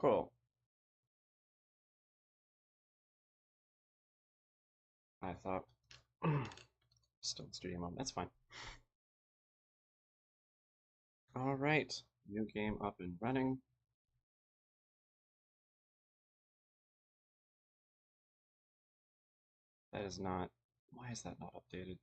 Cool. I thought still in studio mode. That's fine. All right, new game up and running. That is not. Why is that not updated?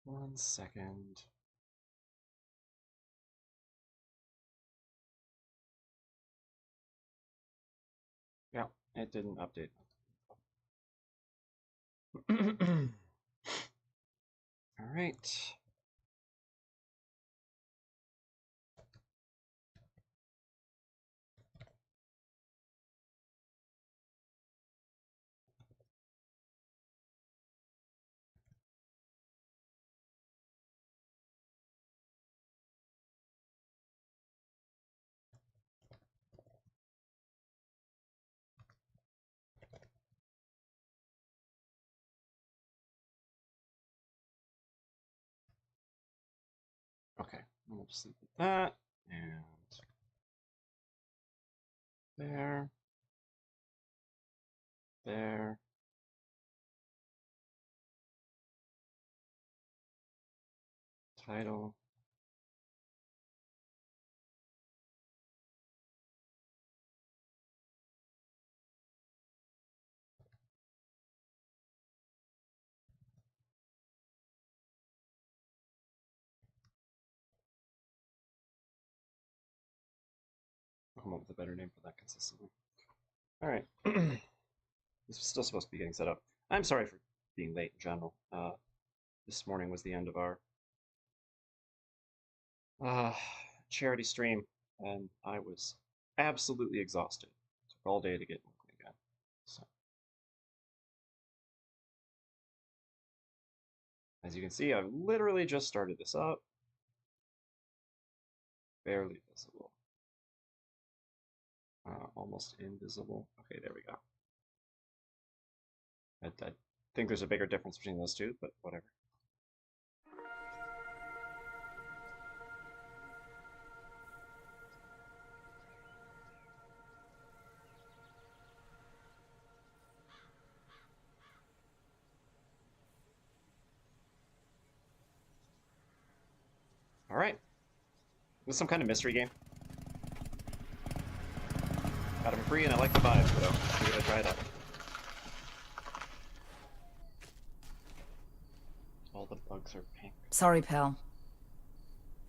One second. Yeah, it didn't update. All right. Okay, we'll just leave that and there, there. Title. I'll come up with a better name for that consistently. All right. This is still supposed to be getting set up. I'm sorry for being late in general. This morning was the end of our uh, charity stream, and I was absolutely exhausted. It took all day to get moving again. So, as you can see, I've literally just started this up. Barely visible. Almost invisible. Okay, there we go. I think there's a bigger difference between those two, but whatever. Alright. This is some kind of mystery game. Got it for free and I like the vibe, so I'm gonna try it out. All the bugs are pink. Sorry, pal.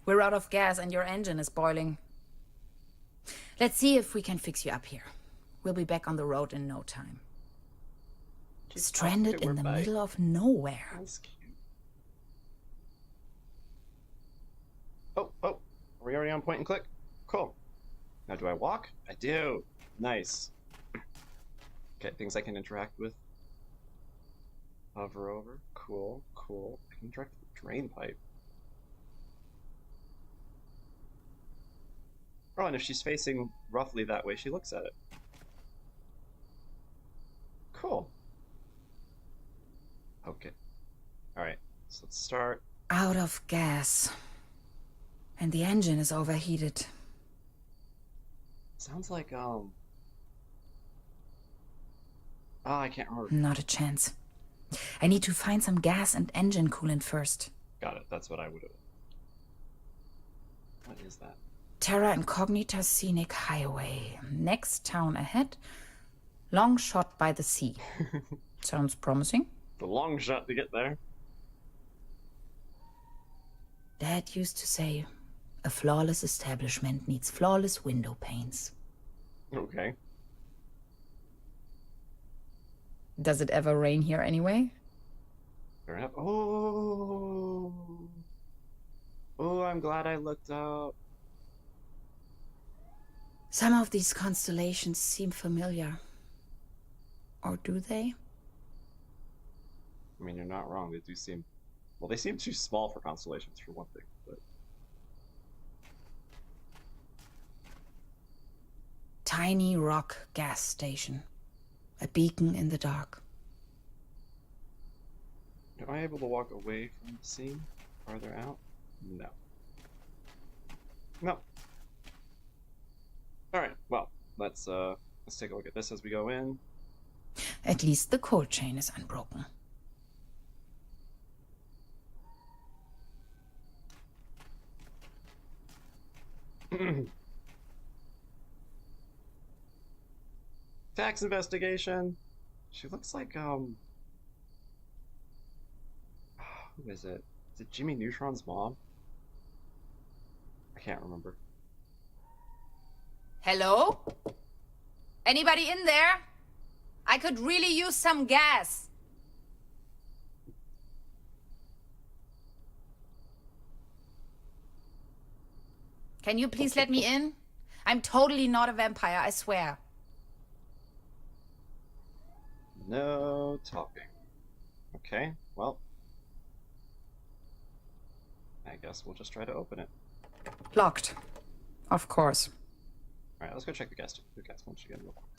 We're out of gas and your engine is boiling. Let's see if we can fix you up here. We'll be back on the road in no time. Stranded in the middle of nowhere. That's cute. Oh, are we already on point and click? Cool. Now do I walk? I do. Nice. Okay, things I can interact with. Hover over. Cool. I can interact with the drain pipe. Oh, and if she's facing roughly that way, she looks at it. Cool. Okay. Alright, so let's start. Out of gas. And the engine is overheated. Sounds like, oh, I can't remember. Not a chance. I need to find some gas and engine coolant first. Got it, that's what I would have. What is that? Terra Incognita Scenic Highway. Next town ahead. Long shot by the sea. Sounds promising. The long shot to get there. Dad used to say, a flawless establishment needs flawless window panes. Okay. Does it ever rain here anyway? Fair enough. Oh, I'm glad I looked up. Some of these constellations seem familiar. Or do they? I mean, you're not wrong. They do seem... Well, they seem too small for constellations, for one thing, but... Tiny rock gas station. A beacon in the dark. Am I able to walk away from the scene? Farther out? No. No. Alright, well, let's take a look at this as we go in. At least the cold chain is unbroken. Tax investigation. She looks like, who is it? Is it Jimmy Neutron's mom? I can't remember. Hello? Anybody in there? I could really use some gas. Can you please let me in? I'm totally not a vampire, I swear. No talking. Okay, well. I guess we'll just try to open it. Locked. Of course. Alright, let's go check the gas once again real quick.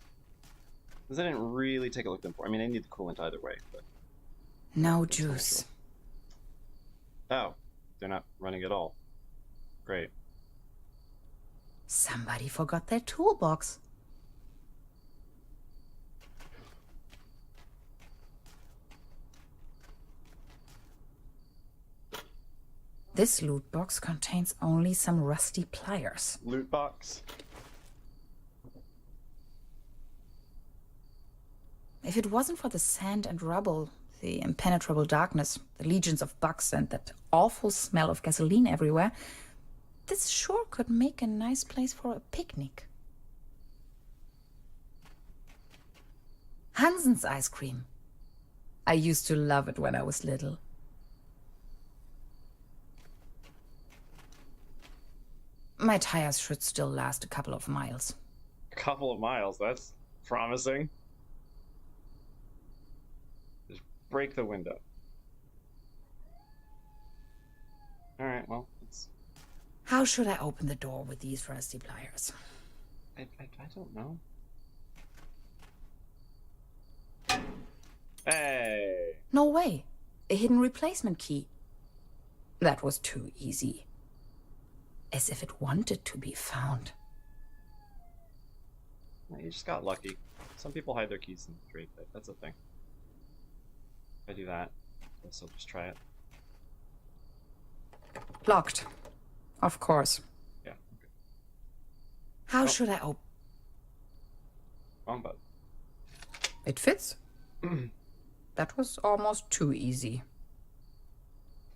Because I didn't really take a look at them before. I mean, I need the coolant either way, but... No juice. Oh, they're not running at all. Great. Somebody forgot their toolbox. This loot box contains only some rusty pliers. Loot box? If it wasn't for the sand and rubble, the impenetrable darkness, the legions of bugs, and that awful smell of gasoline everywhere, this sure could make a nice place for a picnic. Hansen's ice cream. I used to love it when I was little. My tires should still last a couple of miles. A couple of miles, that's promising. Just break the window. Alright, well, let's... How should I open the door with these rusty pliers? I don't know. Hey! No way. A hidden replacement key. That was too easy. As if it wanted to be found. You just got lucky. Some people hide their keys in the drain pipe. That's a thing. If I do that, I guess I'll just try it. Locked. Of course. Yeah. Okay. How Oh, should I open? wrong button. It fits. That was almost too easy.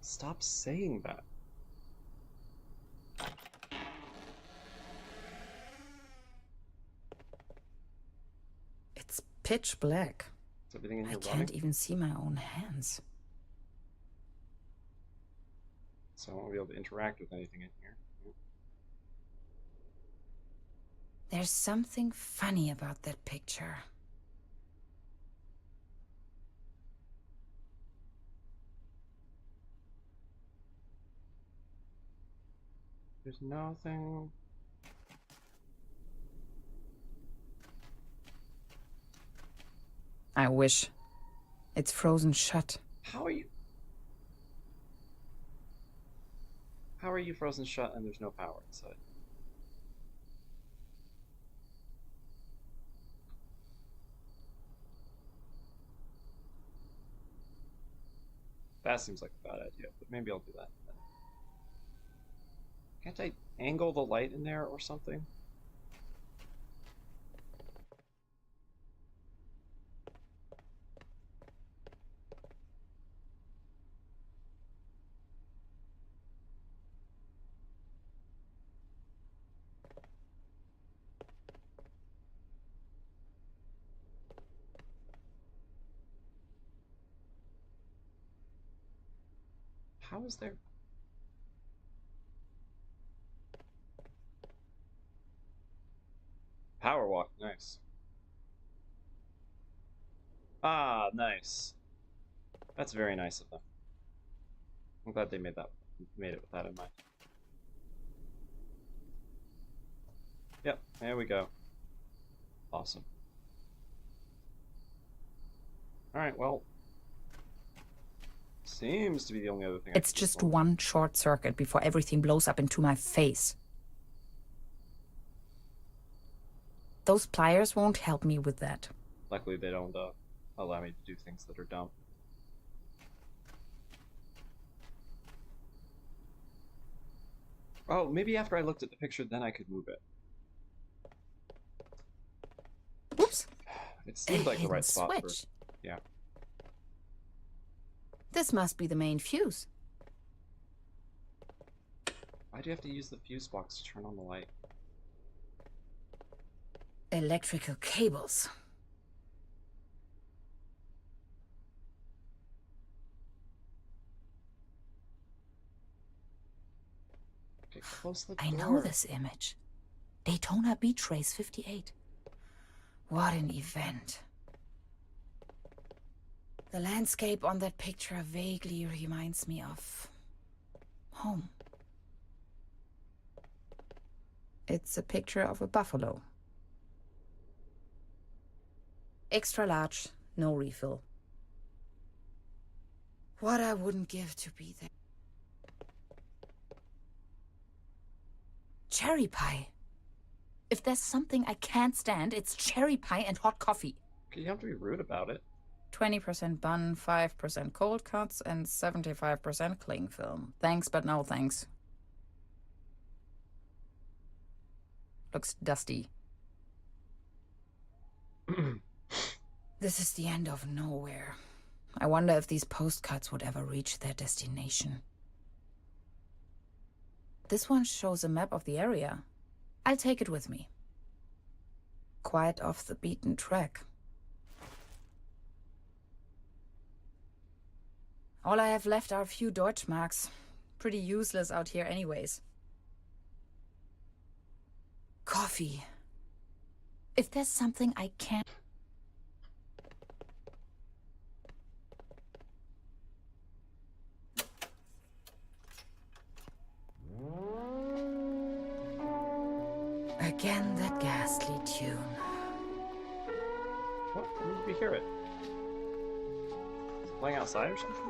Stop saying that. It's pitch black. Is everything in I here can't running? even see my own hands. So I won't be able to interact with anything in here. There's something funny about that picture. There's nothing. I wish. It's frozen shut. How are you? How are you frozen shut and there's no power inside? That seems like a bad idea, but maybe I'll do that. Can't I angle the light in there or something? How is there? Power walk, nice. Ah, nice. That's very nice of them. I'm glad they made it with that in mind. Yep, there we go. Awesome. Alright, well. Seems to be the only other thing It's just one short circuit before everything blows up into my face. Those pliers won't help me with that. Luckily, they don't allow me to do things that are dumb. Oh, maybe after I looked at the picture, then I could move it. Oops. It seemed like the right spot for... Switch. Yeah. This must be the main fuse. Why do you have to use the fuse box to turn on the light? Electrical cables. Okay, close the door. I know this image. Daytona Beach Race 58. What an event. The landscape on that picture vaguely reminds me of home. It's a picture of a buffalo. Extra large, no refill. What I wouldn't give to be there. Cherry pie. If there's something I can't stand, it's cherry pie and hot coffee. Okay, you don't have to be rude about it. 20% bun, 5% cold cuts, and 75% cling film. Thanks, but no thanks. Looks dusty. This is the end of nowhere. I wonder if these postcards would ever reach their destination. This one shows a map of the area. I'll take it with me. Quite off the beaten track. All I have left are a few Deutschmarks. Pretty useless out here anyways. Coffee. If there's something I can't... Again, that ghastly tune. What? When did we hear it? Is it playing outside or something?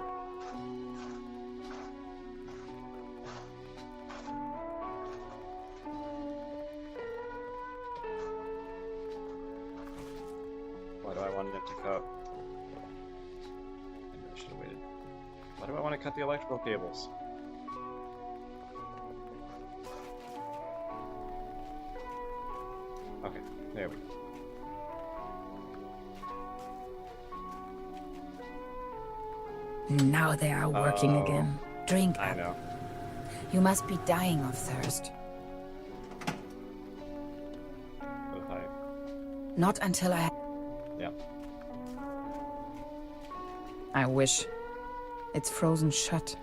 Why do I want an empty cup? Maybe I should have waited. Why do I want to cut the electrical cables? There we go. Now they are working again. Drink up. I know. You must be dying of thirst. If I... Not until I... Yeah. I wish. It's frozen shut.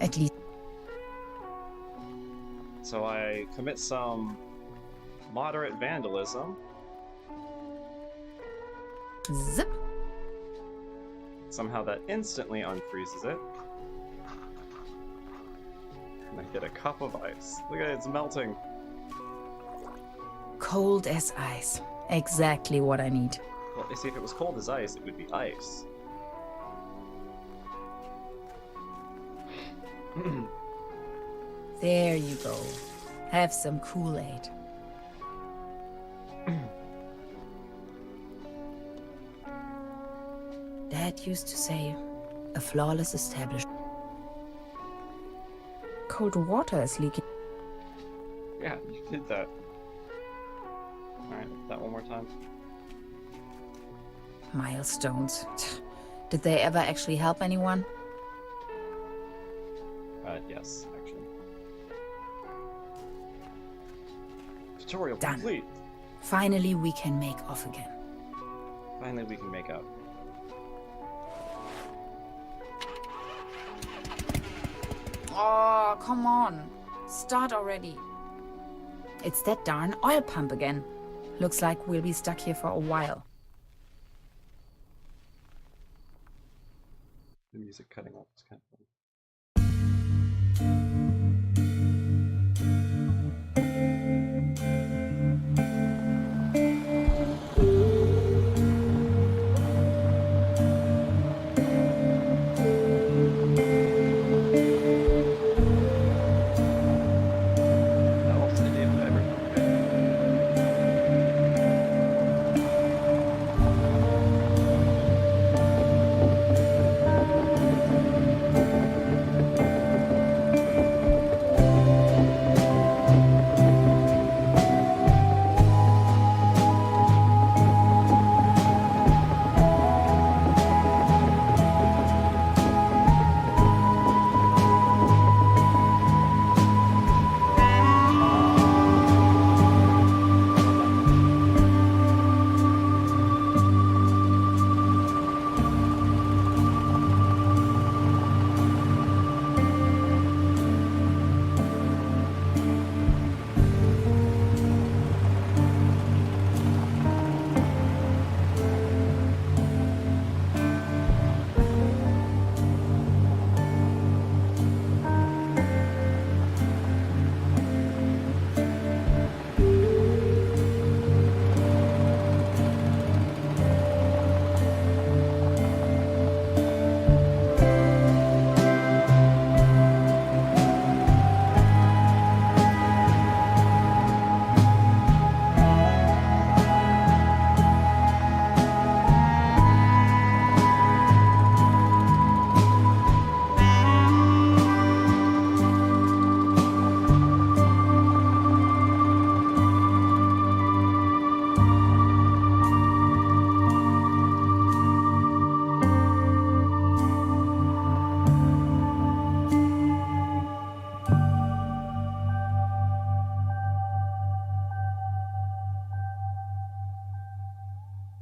At least... So I commit some moderate vandalism. Zip. Somehow that instantly unfreezes it. And I get a cup of ice. Look at it, it's melting. Cold as ice. Exactly what I need. Well, you see, if it was cold as ice, it would be ice. There you go. Have some Kool-Aid. Dad used to say, a flawless establishment. Cold water is leaking. Yeah, you did that. Alright, that one more time. Milestones. Did they ever actually help anyone? Yes, actually. Tutorial Done. complete. Finally, we can make off again. Finally, we can make out. Oh, come on. Start already. It's that darn oil pump again. Looks like we'll be stuck here for a while. The music cutting off is kind of funny. How else did David ever come back?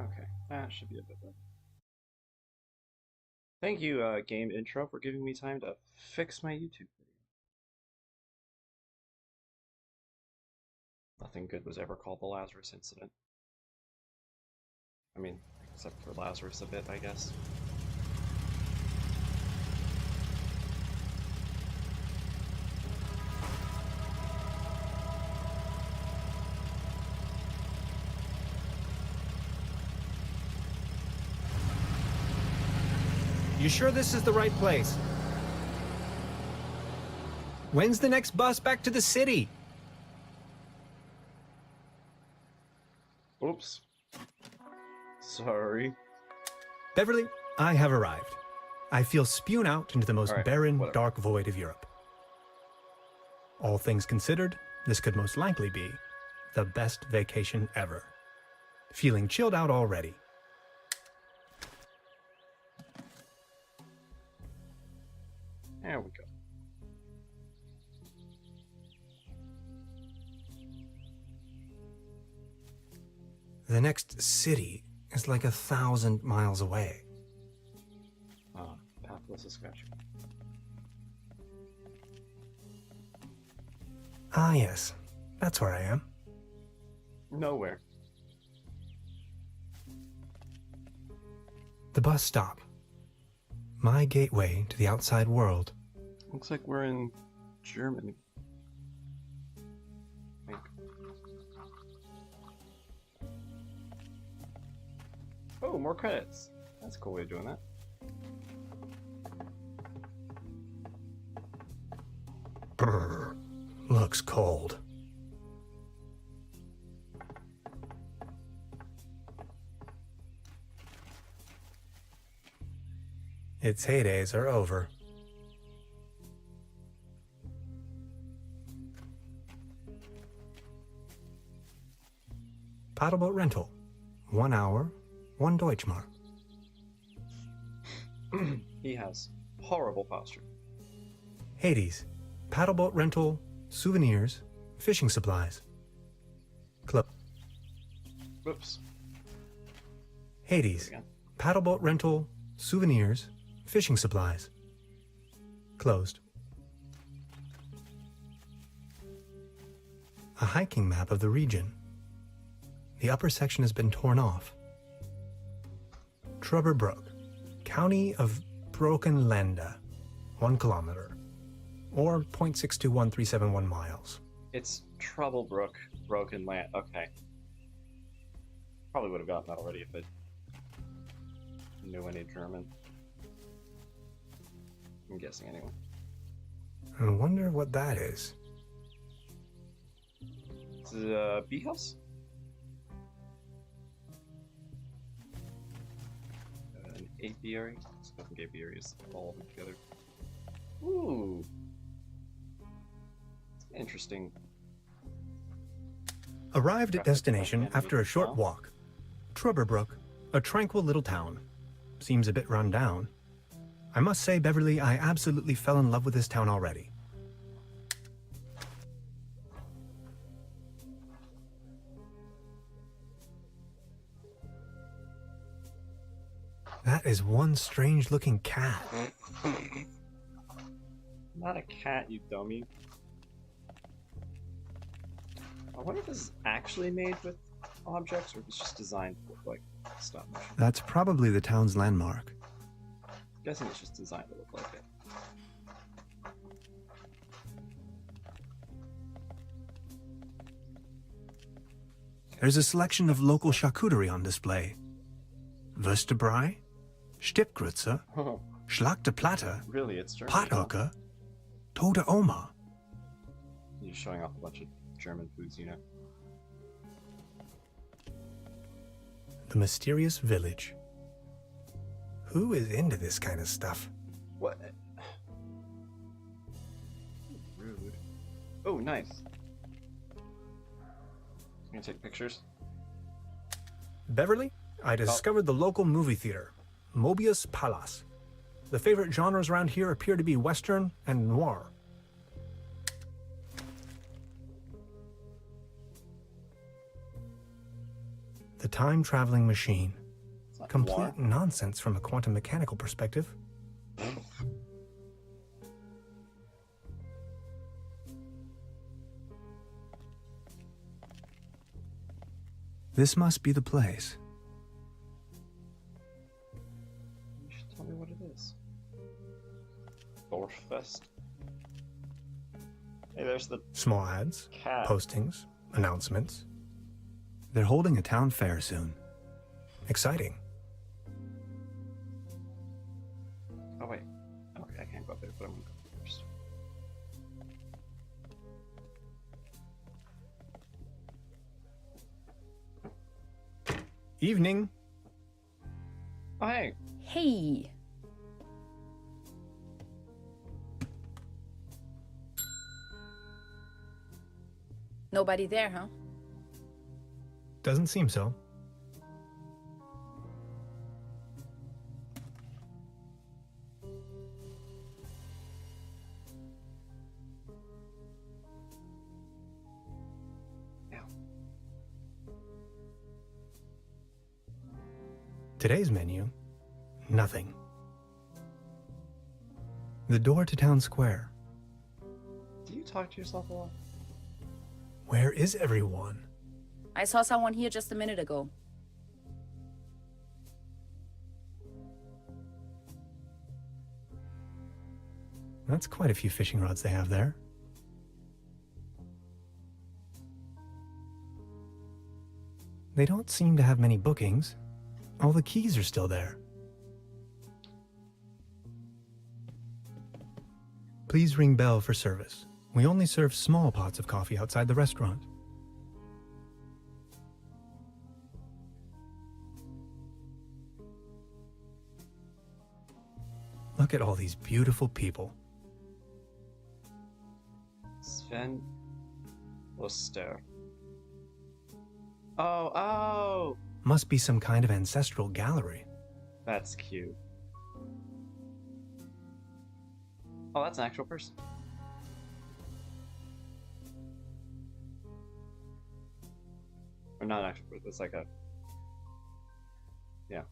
Okay, that should be a bit better. Thank you, game intro, for giving me time to fix my YouTube video. Nothing good was ever called the Lazarus incident. I mean, except for Lazarus a bit, I guess. You sure this is the right place? When's the next bus back to the city? Oops. Sorry. Beverly, I have arrived. I feel spewed out into the most All right, barren, whatever. dark void of Europe. All things considered, this could most likely be the best vacation ever. Feeling chilled out already. There we go. The next city is like 1,000 miles away. Pathless is scratching. Ah, yes. That's where I am. Nowhere. The bus stop. My gateway to the outside world. Looks like we're in Germany. I think. Oh, more credits. That's a cool way of doing that. Brr. Looks cold. Its heydays are over. Paddleboat rental. 1 hour, 1 Deutschmark. He has horrible posture. Hades. Paddleboat rental, souvenirs, fishing supplies. Whoops. Hades. Again. Paddleboat rental, souvenirs, fishing supplies. Closed. A hiking map of the region. The upper section has been torn off. Truberbrook, county of Brokenlande, 1 kilometer, or 0.621371 miles. It's Truberbrook, Broken Land. Okay. Probably would have gotten that already if it knew any German. I'm guessing anyway. I wonder what that is. Is it a bee house? An apiary? I think apiaries all together. Ooh. Interesting. Arrived at Graphic destination animated after a short style. walk. Truberbrook, a tranquil little town. Seems a bit run down. I must say, Beverly, I absolutely fell in love with this town already. That is one strange-looking cat. Not a cat, you dummy. I wonder if this is actually made with objects or if it's just designed to look like stop motion. That's probably the town's landmark. I'm guessing it's just designed to look like it. There's a selection of local charcuterie on display. Würstebrei, Stippgrütze, Oh, Schlagte Platte, really? It's German. huh? Pothoeke, Tote Oma. You're showing off a bunch of German foods, you know. The mysterious village. Who is into this kind of stuff? What? Rude. Oh, nice. You gonna take pictures? Beverly, I discovered the local movie theater, Mobius Palace. The favorite genres around here appear to be Western and noir. The time-traveling machine. It's not Complete nonsense from a quantum mechanical perspective. noir. This must be the place. You should tell me what it is. Dorffest. Hey, there's the Small ads, cat. postings, announcements. They're holding a town fair soon. Exciting. Oh wait. Okay, I can't go up there, but I'm gonna go first. Evening. Oh hey. Hey. Nobody there, huh? Doesn't seem so. Yeah. Today's menu, nothing. The door to town square. Do you talk to yourself a lot? Where is everyone? I saw someone here just a minute ago. That's quite a few fishing rods they have there. They don't seem to have many bookings. All the keys are still there. Please ring bell for service. We only serve small pots of coffee outside the restaurant. Look at all these beautiful people. Sven Luster. Oh! Must be some kind of ancestral gallery. That's cute. Oh, that's an actual person. Or not an actual person, it's like a... Yeah.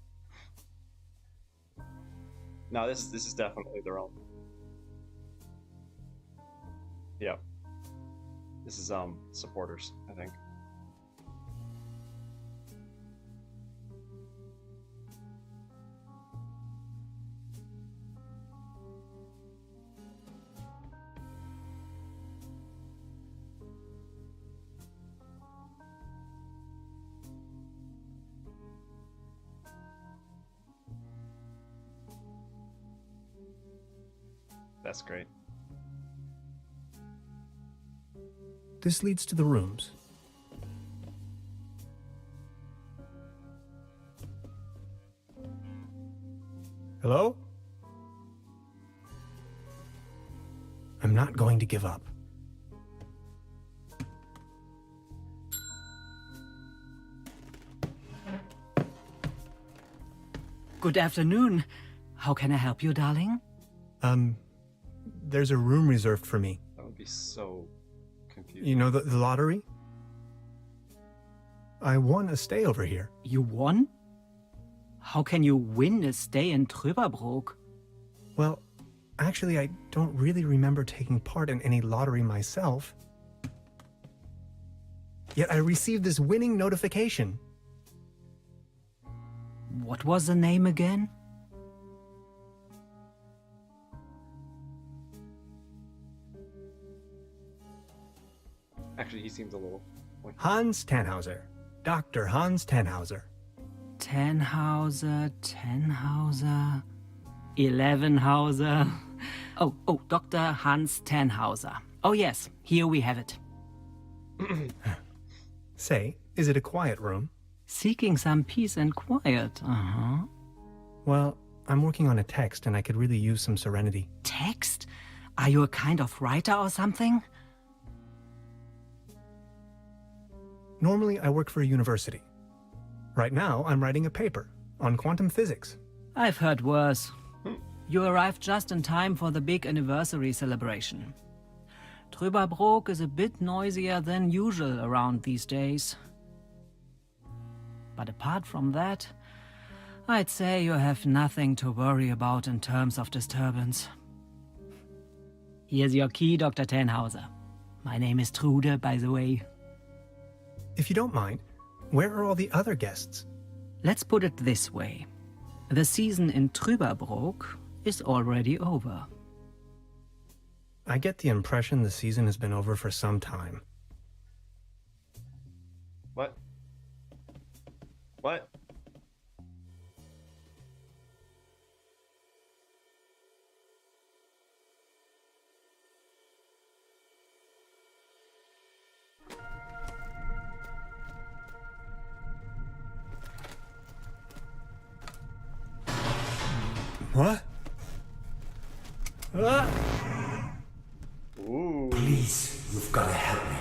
No, this is definitely their own. Yeah. This is supporters, I think. That's great. This leads to the rooms. Hello? I'm not going to give up. Good afternoon. How can I help you, darling? There's a room reserved for me. That would be so confusing. You know, the lottery? I won a stay over here. You won? How can you win a stay in Truberbrook? Well, actually, I don't really remember taking part in any lottery myself. Yet I received this winning notification. What was the name again? Actually, he seems a little... Hans Tannhauser. Dr. Hans Tannhauser. Tannhauser, 11hauser. Oh, Dr. Hans Tannhauser. Oh yes, here we have it. Say, is it a quiet room? Seeking some peace and quiet, Well, I'm working on a text and I could really use some serenity. Text? Are you a kind of writer or something? Normally, I work for a university. Right now, I'm writing a paper on quantum physics. I've heard worse. You arrived just in time for the big anniversary celebration. Truberbrook is a bit noisier than usual around these days. But apart from that, I'd say you have nothing to worry about in terms of disturbance. Here's your key, Dr. Tannhauser. My name is Trude, by the way. If you don't mind, where are all the other guests? Let's put it this way. The season in Truberbrook is already over. I get the impression the season has been over for some time. What? What? What? Ooh. Please, you've got to help me.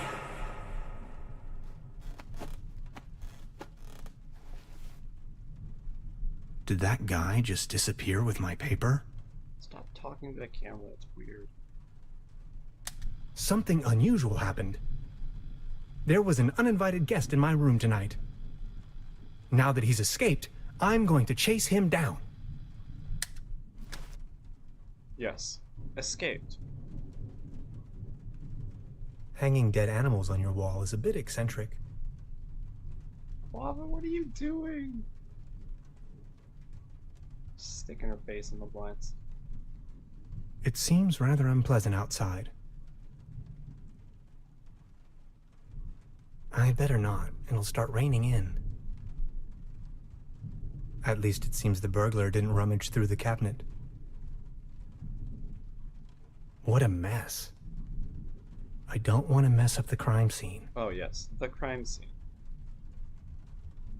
Did that guy just disappear with my paper? Stop talking to the camera, it's weird. Something unusual happened. There was an uninvited guest in my room tonight. Now that he's escaped, I'm going to chase him down. Yes. Escaped. Hanging dead animals on your wall is a bit eccentric. Lava, what are you doing? Sticking her face in the blinds. It seems rather unpleasant outside. I'd better not. It'll start raining in. At least it seems the burglar didn't rummage through the cabinet. What a mess. I don't want to mess up the crime scene. Oh yes, the crime scene.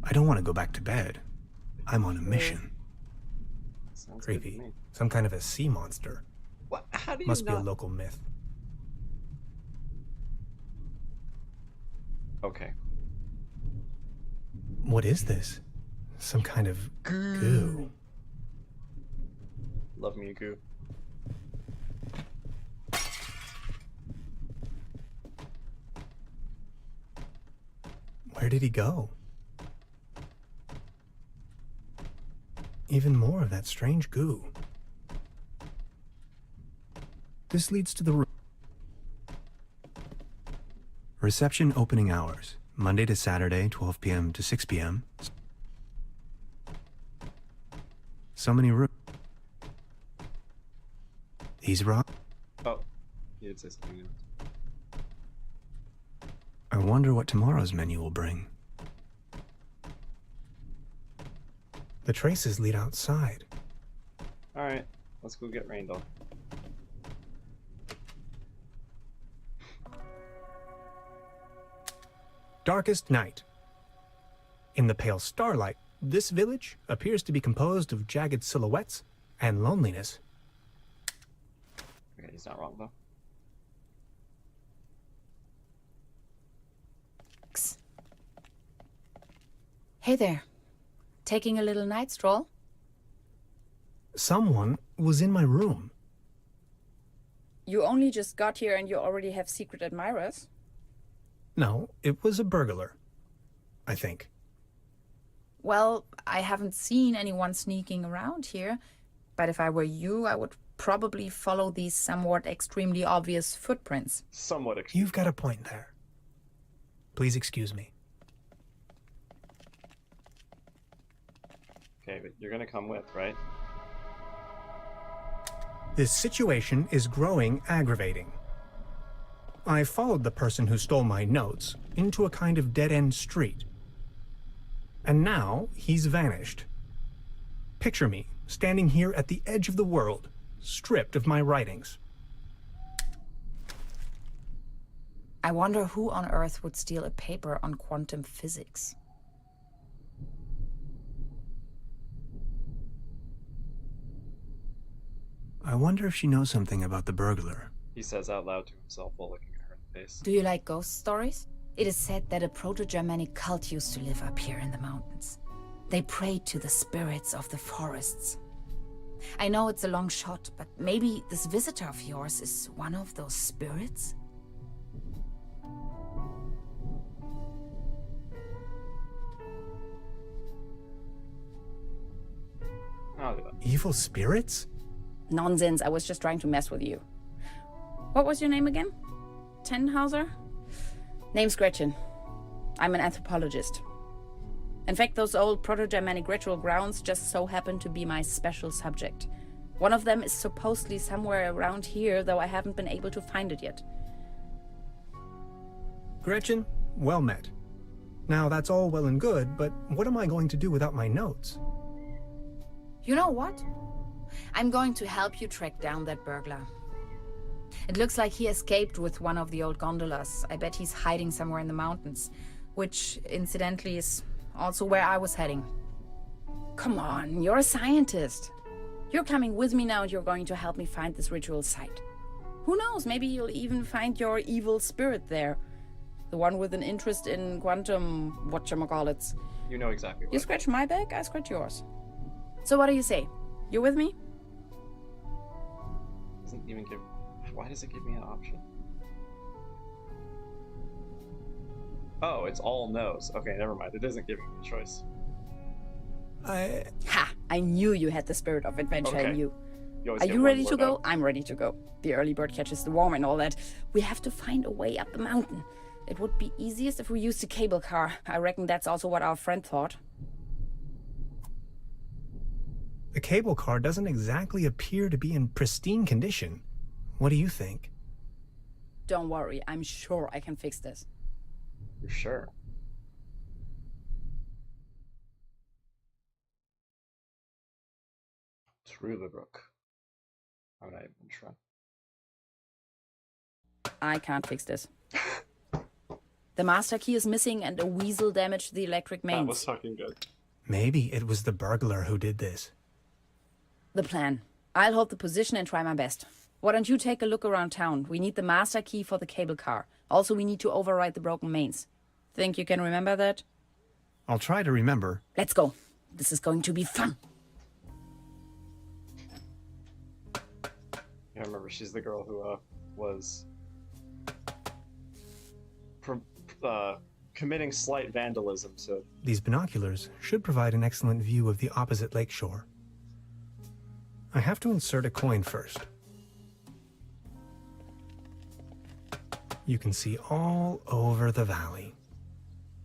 I don't want to go back to bed. I'm on a mission. Sounds good to Creepy. me. Some kind of a sea monster. What? How do you Must be a not... local myth. Okay. What is this? Some kind of goo. Love me a goo. Where did he go? Even more of that strange goo. This leads to the room. Reception opening hours, Monday to Saturday, 12 p.m. to 6 p.m. So many rooms. These rock. Oh, you did say something else. I wonder what tomorrow's menu will bring. The traces lead outside. Alright, let's go get rained on. Darkest night. In the pale starlight, this village appears to be composed of jagged silhouettes and loneliness. Okay, he's not wrong though. Hey there. Taking a little night stroll? Someone was in my room. You only just got here and you already have secret admirers? No, it was a burglar. I think. Well, I haven't seen anyone sneaking around here, but if I were you, I would probably follow these somewhat extremely obvious footprints. Somewhat You've got a point there. Please excuse me. Okay, but you're gonna come with, right? This situation is growing aggravating. I followed the person who stole my notes into a kind of dead-end street. And now he's vanished. Picture me standing here at the edge of the world, stripped of my writings. I wonder who on earth would steal a paper on quantum physics. I wonder if she knows something about the burglar. He says out loud to himself while looking at her in the face. Do you like ghost stories? It is said that a Proto-Germanic cult used to live up here in the mountains. They prayed to the spirits of the forests. I know it's a long shot, but maybe this visitor of yours is one of those spirits? I'll do that. Evil spirits? Nonsense, I was just trying to mess with you. What was your name again? Tenhauser? Name's Gretchen. I'm an anthropologist. In fact, those old Proto-Germanic ritual grounds just so happen to be my special subject. One of them is supposedly somewhere around here, though I haven't been able to find it yet. Gretchen, well met. Now that's all well and good, but what am I going to do without my notes? You know what? I'm going to help you track down that burglar. It looks like he escaped with one of the old gondolas. I bet he's hiding somewhere in the mountains, which, incidentally, is also where I was heading. Come on, you're a scientist. You're coming with me now and you're going to help me find this ritual site. Who knows, maybe you'll even find your evil spirit there. The one with an interest in quantum whatchamacallits. You know exactly what. You scratch my back, I scratch yours. So what do you say? You with me? Doesn't even give. Why does it give me an option? Oh, it's all no's. Okay, never mind. It isn't giving me a choice. Ha! I knew you had the spirit of adventure in you. always Are get you one ready to word go? out. I'm ready to go. The early bird catches the worm and all that. We have to find a way up the mountain. It would be easiest if we used a cable car. I reckon that's also what our friend thought. The cable car doesn't exactly appear to be in pristine condition. What do you think? Don't worry, I'm sure I can fix this. You're sure? Truberbrook. How would I even try? I can't fix this. The master key is missing and a weasel damaged the electric mains. That was fucking good. Maybe it was the burglar who did this. The plan. I'll hold the position and try my best. Why don't you take a look around town? We need the master key for the cable car. Also, we need to override the broken mains. Think you can remember that? I'll try to remember. Let's go. This is going to be fun. Yeah, I remember she's the girl who was committing slight vandalism, so These binoculars should provide an excellent view of the opposite lakeshore. I have to insert a coin first. You can see all over the valley.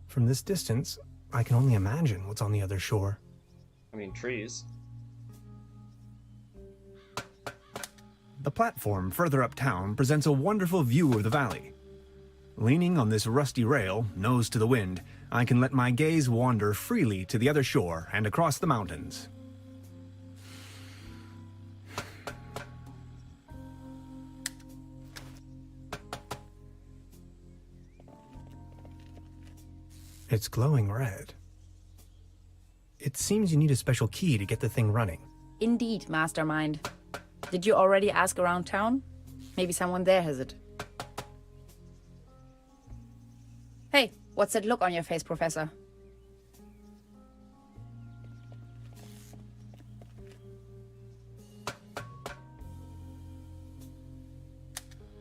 From this distance, I can only imagine what's on the other shore. I mean trees. The platform further uptown presents a wonderful view of the valley. Leaning on this rusty rail, nose to the wind, I can let my gaze wander freely to the other shore and across the mountains. It's glowing red. It seems you need a special key to get the thing running. Indeed, mastermind. Did you already ask around town? Maybe someone there has it. Hey, what's that look on your face, Professor?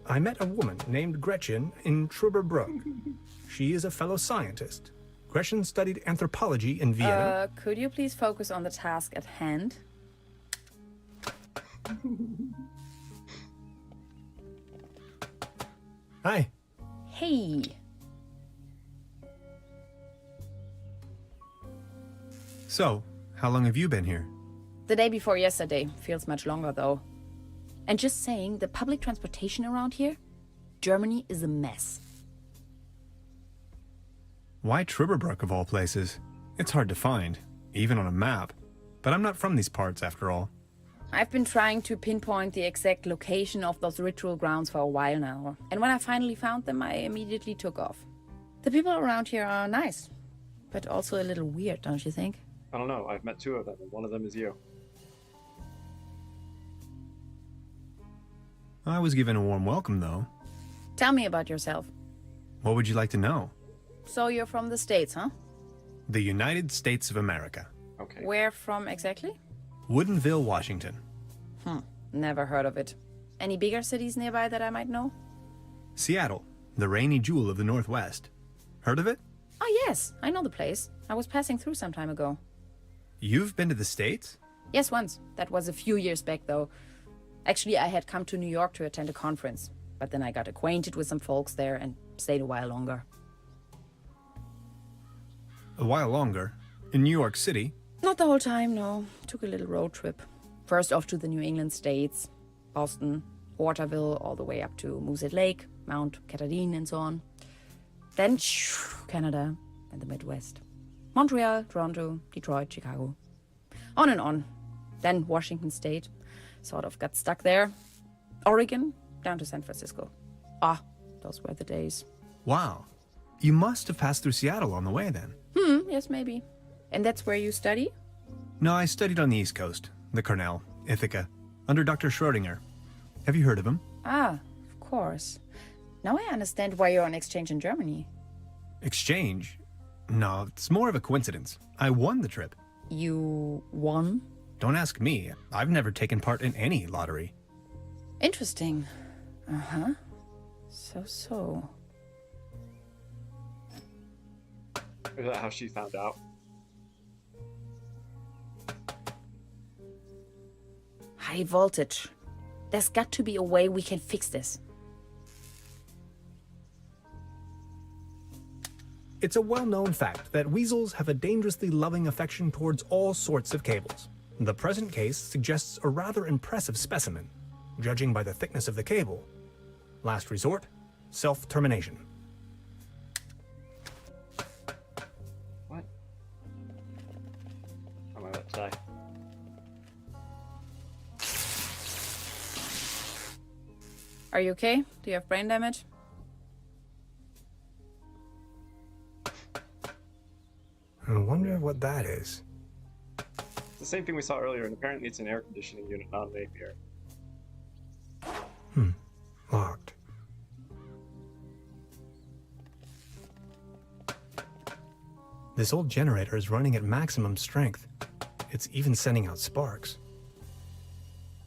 I met a woman named Gretchen in Truberbrook. She is a fellow scientist. Gretchen studied anthropology in Vienna. Could you please focus on the task at hand? Hi. Hey. So, how long have you been here? The day before yesterday. Feels much longer, though. And just saying, the public transportation around here? Germany is a mess. Why Truberbrook of all places? It's hard to find, even on a map. But I'm not from these parts, after all. I've been trying to pinpoint the exact location of those ritual grounds for a while now. And when I finally found them, I immediately took off. The people around here are nice. But also a little weird, don't you think? I don't know. I've met two of them, and one of them is you. I was given a warm welcome, though. Tell me about yourself. What would you like to know? So you're from the States, huh? The United States of America. Okay. Where from exactly? Woodinville, Washington. Never heard of it. Any bigger cities nearby that I might know? Seattle, the rainy jewel of the Northwest. Heard of it? Oh yes, I know the place. I was passing through some time ago. You've been to the States? Yes, once. That was a few years back, though. Actually, I had come to New York to attend a conference. But then I got acquainted with some folks there and stayed a while longer. A while longer. In New York City? Not the whole time, no. Took a little road trip. First off to the New England states, Boston, Waterville, all the way up to Moosehead Lake, Mount Catharine, and so on. Then Canada and the Midwest. Montreal, Toronto, Detroit, Chicago. On and on. Then Washington State. Sort of got stuck there. Oregon, down to San Francisco. Ah, those were the days. Wow. You must have passed through Seattle on the way then. Yes, maybe. And that's where you study? No, I studied on the East Coast. The Cornell, Ithaca, under Dr. Schrodinger. Have you heard of him? Ah, of course. Now I understand why you're on exchange in Germany. Exchange? No, it's more of a coincidence. I won the trip. You won? Don't ask me. I've never taken part in any lottery. Interesting. Uh-huh. So. Is that how she found out? High voltage. There's got to be a way we can fix this. It's a well-known fact that weasels have a dangerously loving affection towards all sorts of cables. The present case suggests a rather impressive specimen, judging by the thickness of the cable. Last resort, self-termination. What? How am I about to die? Are you okay? Do you have brain damage? I wonder what that is. It's the same thing we saw earlier, and apparently it's an air conditioning unit, not an apiary. Locked. This old generator is running at maximum strength. It's even sending out sparks.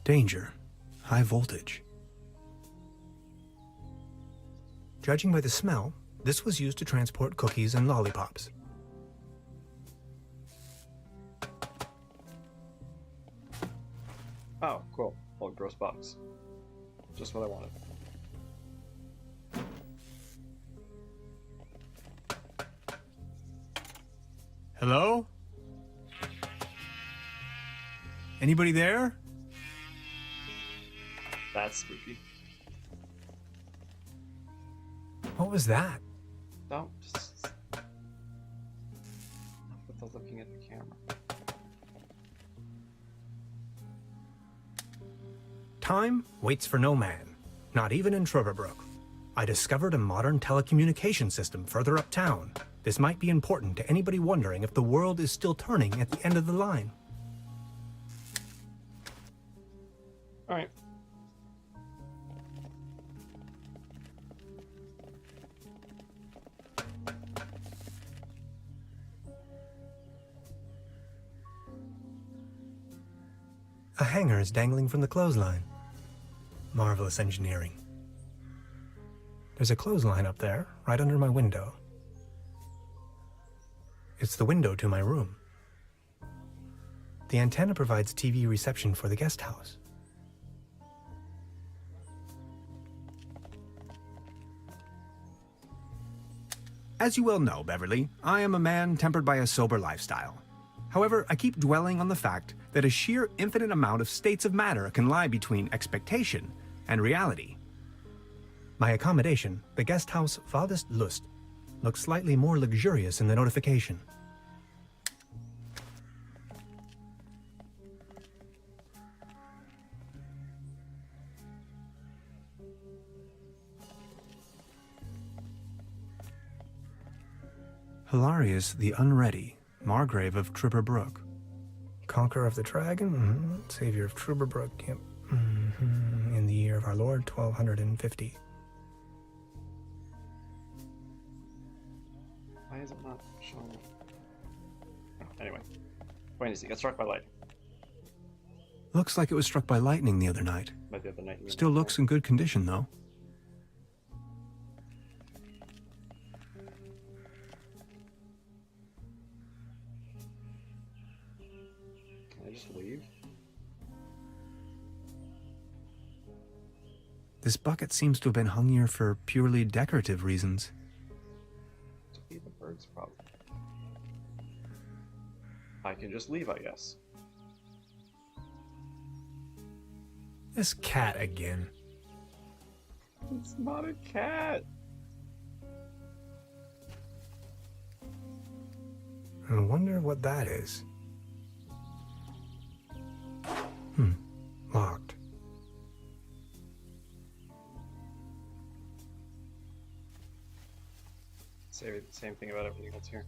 Danger. High voltage. Judging by the smell, this was used to transport cookies and lollipops. Oh, cool. Old gross box. Just what I wanted. Hello? Anybody there? That's spooky. What was that? Don't just... Enough with the looking at the camera. Time waits for no man, not even in Truberbrook. I discovered a modern telecommunication system further uptown. This might be important to anybody wondering if the world is still turning at the end of the line. Alright. A hanger is dangling from the clothesline. Marvelous engineering. There's a clothesline up there, right under my window. It's the window to my room. The antenna provides TV reception for the guest house. As you well know, Beverly, I am a man tempered by a sober lifestyle. However, I keep dwelling on the fact that a sheer infinite amount of states of matter can lie between expectation and reality. My accommodation, the guest house Vadest Lust, looks slightly more luxurious in the notification. Hilarious the Unready, Margrave of Truberbrook. Conqueror of the Dragon, Savior of Truberbrook, yep. In the year of our Lord, 1250. Why is it not showing up? Oh, anyway. Point is, he got struck by lightning. Looks like it was struck by lightning the other night. By the other night. you mean? Still looks in good condition, though. Can I just leave? This bucket seems to have been hung here for purely decorative reasons. To feed the birds, probably. I can just leave, I guess. This cat again. It's not a cat. I wonder what that is. Locked. Say the same thing about everything else here.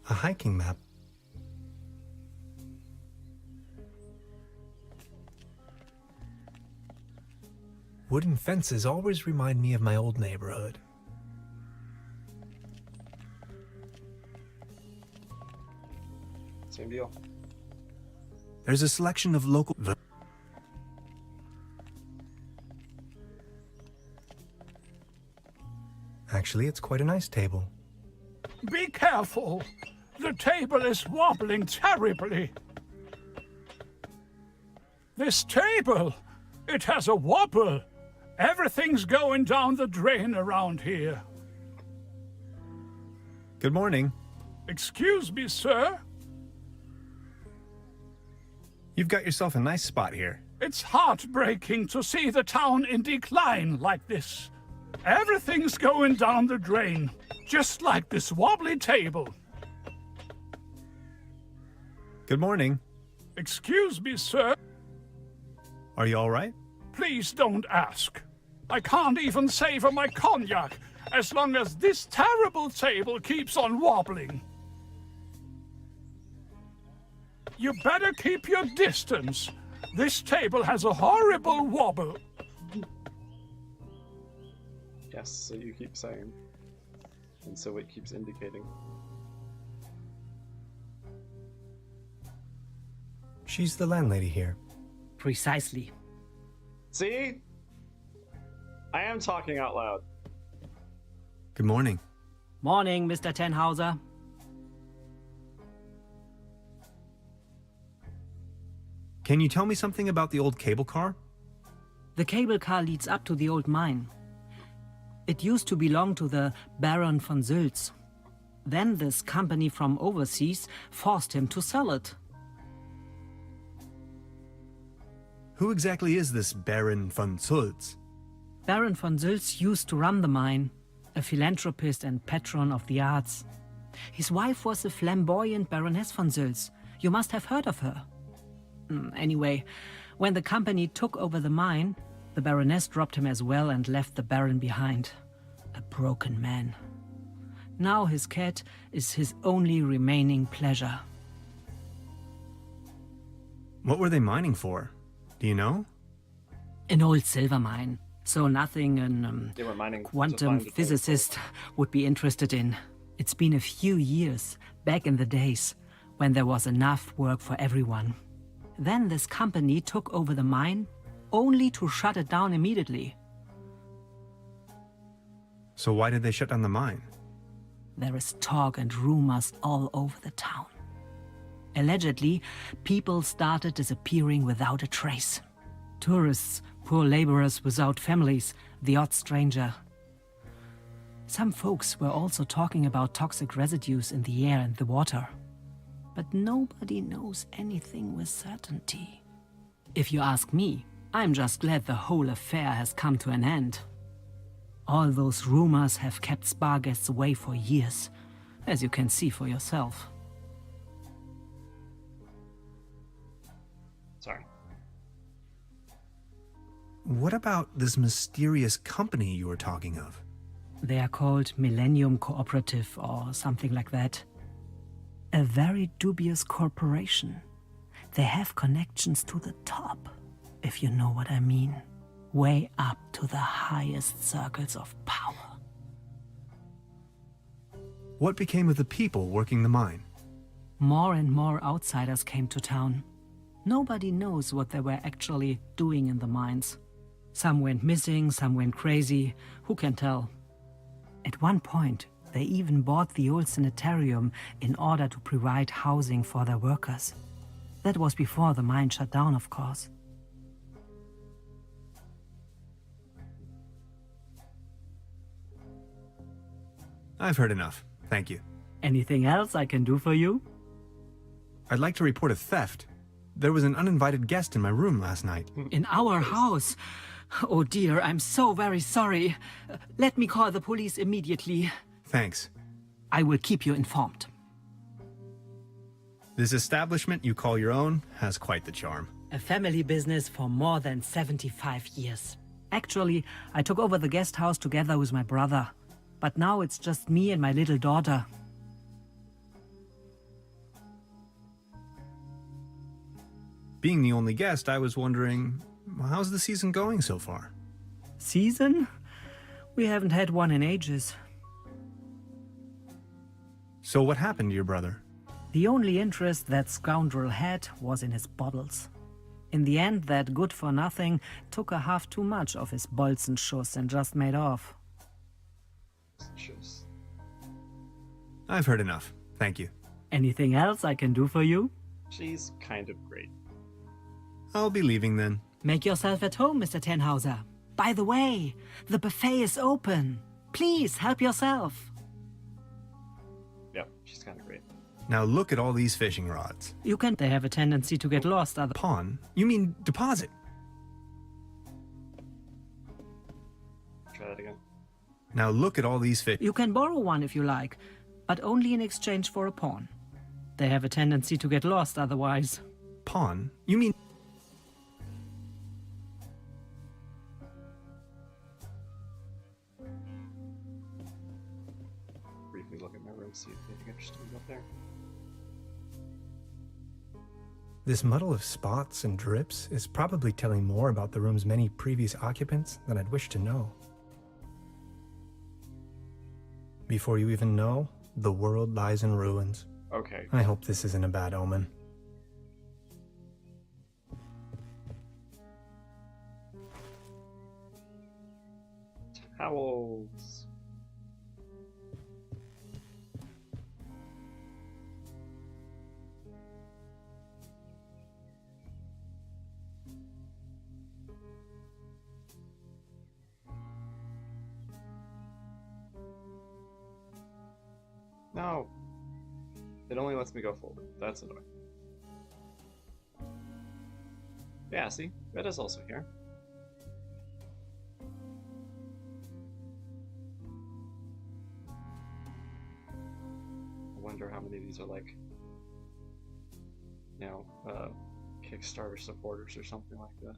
A hiking map. Wooden fences always remind me of my old neighborhood. Same deal. There's a selection of local... Actually, it's quite a nice table. Be careful. The table is wobbling terribly. This table, it has a wobble. Everything's going down the drain around here. Good morning. Excuse me, sir. You've got yourself a nice spot here. It's heartbreaking to see the town in decline like this. Everything's going down the drain, just like this wobbly table. Good morning. Excuse me, sir. Are you all right? Please don't ask. I can't even savor my cognac as long as this terrible table keeps on wobbling. You better keep your distance. This table has a horrible wobble. Yes, so you keep saying. And so it keeps indicating. She's the landlady here. Precisely. See? I am talking out loud. Good morning. Morning, Mr. Tenhauser. Can you tell me something about the old cable car? The cable car leads up to the old mine. It used to belong to the Baron von Sülz. Then this company from overseas forced him to sell it. Who exactly is this Baron von Sülz? Baron von Sülz used to run the mine, a philanthropist and patron of the arts. His wife was the flamboyant Baroness von Sülz. You must have heard of her. Anyway, when the company took over the mine, the Baroness dropped him as well and left the Baron behind. A broken man. Now his cat is his only remaining pleasure. What were they mining for? Do you know? An old silver mine. So nothing They were mining to quantum find a physicist would be interested in. It's been a few years, back in the days, when there was enough work for everyone. Then this company took over the mine, only to shut it down immediately. So why did they shut down the mine? There is talk and rumors all over the town. Allegedly, people started disappearing without a trace. Tourists, poor laborers without families, the odd stranger. Some folks were also talking about toxic residues in the air and the water. But nobody knows anything with certainty. If you ask me, I'm just glad the whole affair has come to an end. All those rumors have kept spa guests away for years, as you can see for yourself. Sorry. What about this mysterious company you were talking of? They are called Millennium Cooperative or something like that. A very dubious corporation. They have connections to the top, if you know what I mean. Way up to the highest circles of power. What became of the people working the mine? More and more outsiders came to town. Nobody knows what they were actually doing in the mines. Some went missing, some went crazy. Who can tell? At one point, they even bought the old sanitarium in order to provide housing for their workers. That was before the mine shut down, of course. I've heard enough. Thank you. Anything else I can do for you? I'd like to report a theft. There was an uninvited guest in my room last night. In our house? Oh dear, I'm so very sorry. Let me call the police immediately. Thanks. I will keep you informed. This establishment you call your own has quite the charm. A family business for more than 75 years. Actually, I took over the guest house together with my brother. But now it's just me and my little daughter. Being the only guest, I was wondering, how's the season going so far? Season? We haven't had one in ages. So what happened to your brother? The only interest that scoundrel had was in his bottles. In the end, that good-for-nothing took a half too much of his Bolzenschuss and just made off. Schuss. I've heard enough. Thank you. Anything else I can do for you? She's kind of great. I'll be leaving then. Make yourself at home, Mr. Tenhauser. By the way, the buffet is open. Please help yourself. Yep, she's kind of great. Now look at all these fishing rods. You can. They have a tendency to get lost. Pawn? You mean deposit? Try that again. Now look at all these fish. You can borrow one if you like, but only in exchange for a pawn. They have a tendency to get lost otherwise. Pawn? You mean... Briefly look at my room, see if anything interesting is up there. This muddle of spots and drips is probably telling more about the room's many previous occupants than I'd wish to know. Before you even know, the world lies in ruins. Okay. I hope this isn't a bad omen. Towels. No. It only lets me go forward. That's annoying. Yeah, see? Red is also here. I wonder how many of these are like, you know, Kickstarter supporters or something like that.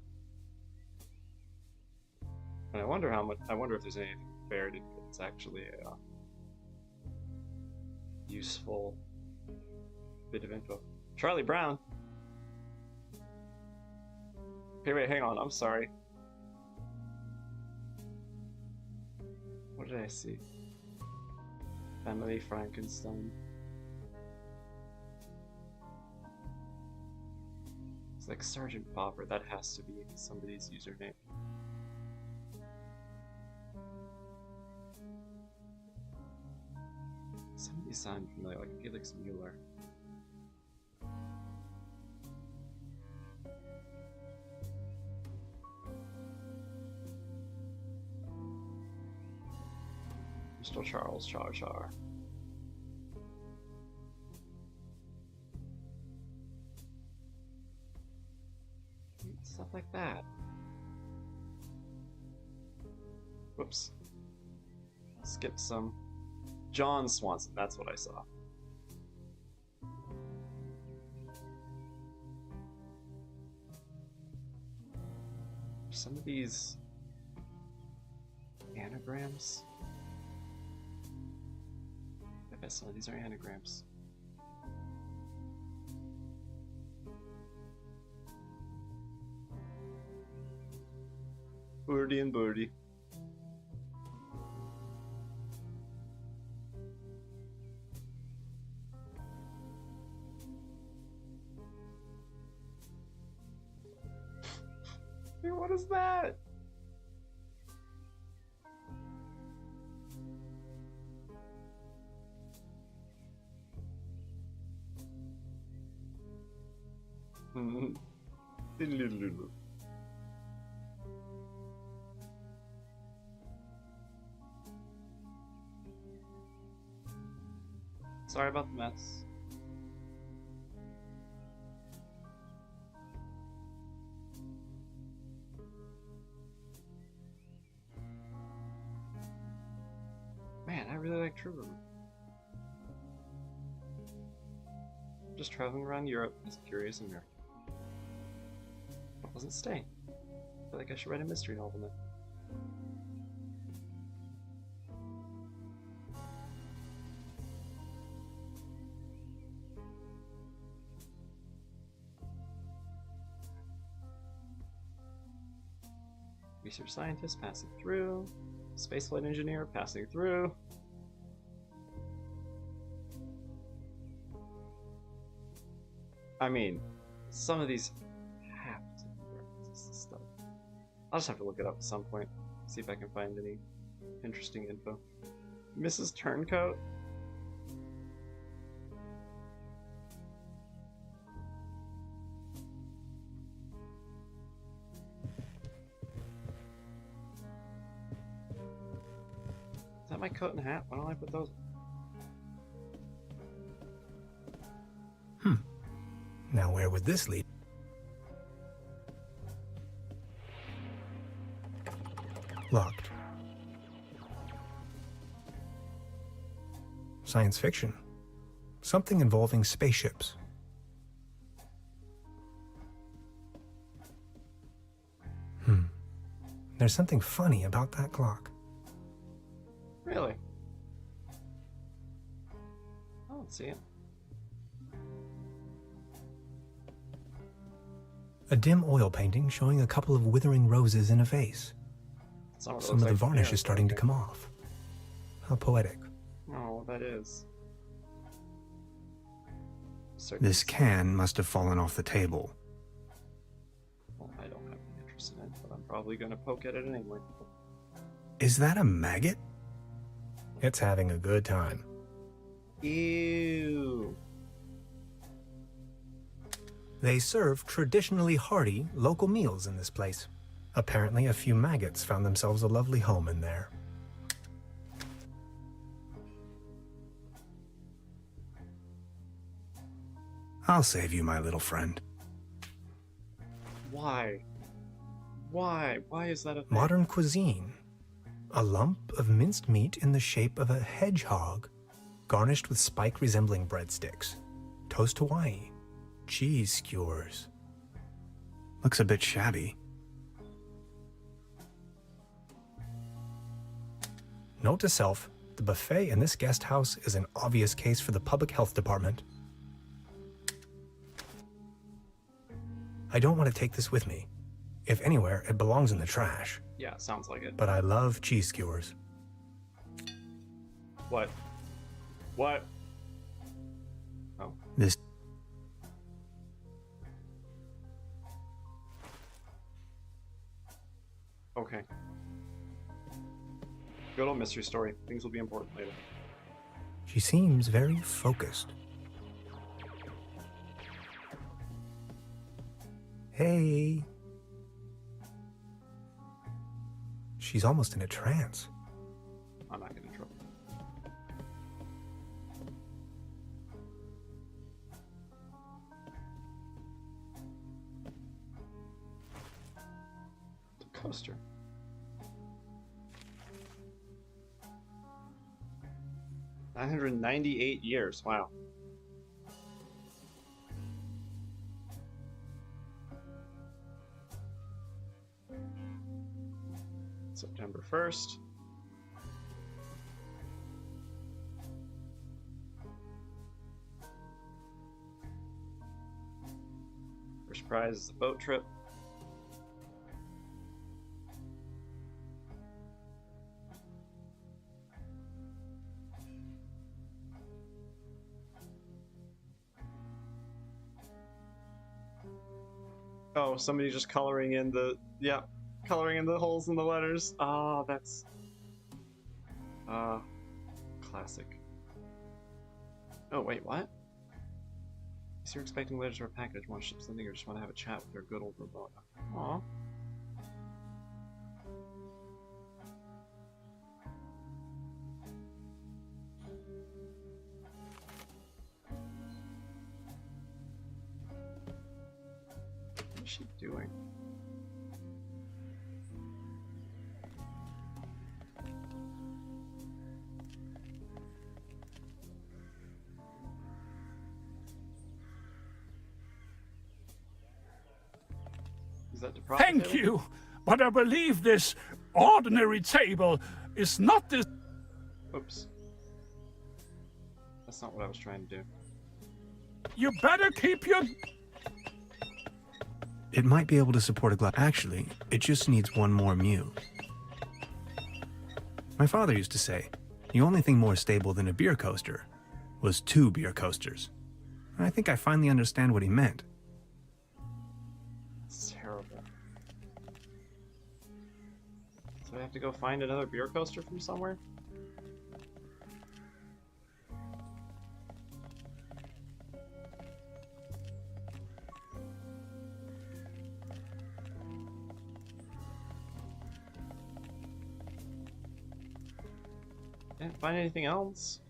And I wonder how much, I wonder if there's anything fair to it's actually a useful bit of info. Charlie Brown! Okay, wait, hang on, I'm sorry. What did I see? Family Frankenstein. It's like Sergeant Bobber, that has to be somebody's username. Some of these sound familiar, like Felix Mueller. Mr. Charles Char Char. Stuff like that. Whoops. Skip some. John Swanson, that's what I saw. Some of these anagrams. I bet some of these are anagrams. Birdie and birdie. Hey, what is that? Sorry about the mess. Man, I really like Truberbrook. Just traveling around Europe as a curious American. I wasn't staying. I feel like I should write a mystery novel now. Research scientist passing through. Spaceflight engineer passing through. I mean, some of these have to be references to stuff. I'll just have to look it up at some point, see if I can find any interesting info. Mrs. Turncoat? Is that my coat and hat? Why don't I put those? Now where would this lead? Locked. Science fiction. Something involving spaceships. There's something funny about that clock. Really? I don't see it. A dim oil painting showing a couple of withering roses in a vase. That's not what it Some of looks the like. varnish Yeah, is starting to okay. come off. How poetic. Oh, that is. This can must have fallen off the table. Well, I don't have any interest in it, but I'm probably going to poke at it anyway. Is that a maggot? It's having a good time. Ew. They serve traditionally hearty local meals in this place. Apparently, a few maggots found themselves a lovely home in there. I'll save you, my little friend. Why? Why? Why is that a thing? Modern cuisine. A lump of minced meat in the shape of a hedgehog, garnished with spike resembling breadsticks. Toast Hawaii. Cheese skewers. Looks a bit shabby. Note to self, the buffet in this guest house is an obvious case for the public health department. I don't want to take this with me. If anywhere, it belongs in the trash. Yeah, sounds like it. But I love cheese skewers. What? What? Oh. This Okay. Good old mystery story. Things will be important later. She seems very focused. Hey. She's almost in a trance. I'm not getting in trouble. The coaster. $998. Wow. September 1st. First prize is the boat trip. Oh, somebody just coloring in the, yeah, coloring in the holes in the letters. Ah, that's, classic. Oh, wait, what? So you're expecting letters or a package, want to ship something, or just want to have a chat with your good old robot? Aw. What is she doing? Is that the Thank you, but I believe this ordinary table is not this. Oops. That's not what I was trying to do. You better keep your. It might be able to support a glass. Actually, it just needs one more mew. My father used to say, the only thing more stable than a beer coaster was 2 beer coasters. I think I finally understand what he meant. It's terrible. So I have to go find another beer coaster from somewhere? Can't find anything else.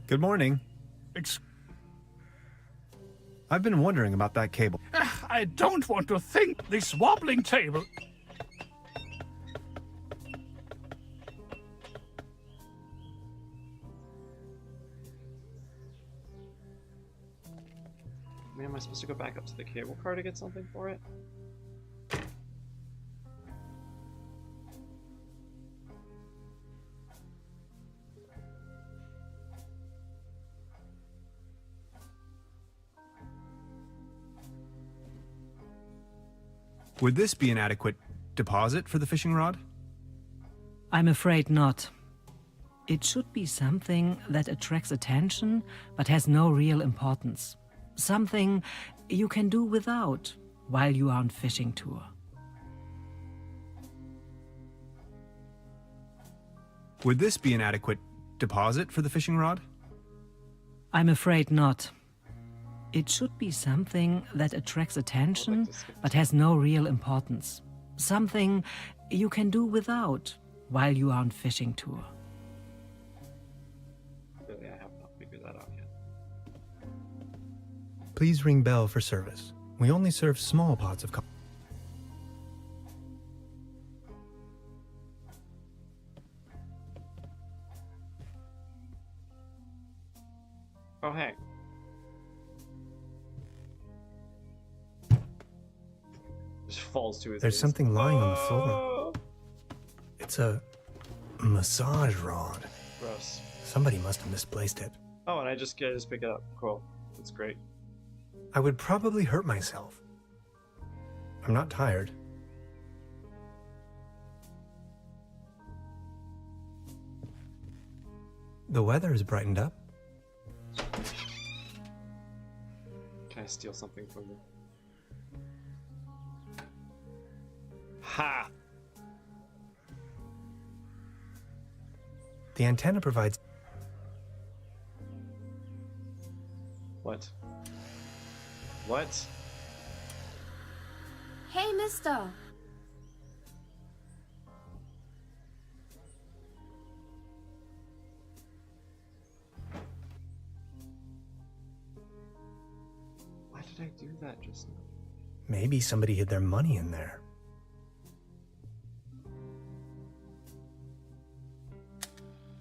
Good morning. I've been wondering about that cable. I don't want to think this wobbling table. I mean, am I supposed to go back up to the cable car to get something for it? Would this be an adequate deposit for the fishing rod? I'm afraid not. It should be something that attracts attention but has no real importance. Something you can do without while you are on fishing tour. Would this be an adequate deposit for the fishing rod? I'm afraid not. It should be something that attracts attention but has no real importance. Something you can do without while you are on fishing tour. Clearly, I have not figured that out yet. Please ring bell for service. We only serve small pots of coffee. Oh, hey. Just falls to his There's knees. something lying on the floor. Oh! It's a massage rod. Gross. Somebody must have misplaced it. Oh, and I just pick it up. Cool. That's great. I would probably hurt myself. I'm not tired. The weather has brightened up. Can I steal something from you? Ha! The antenna provides... What? What? Hey, mister! Why did I do that just now? Maybe somebody hid their money in there.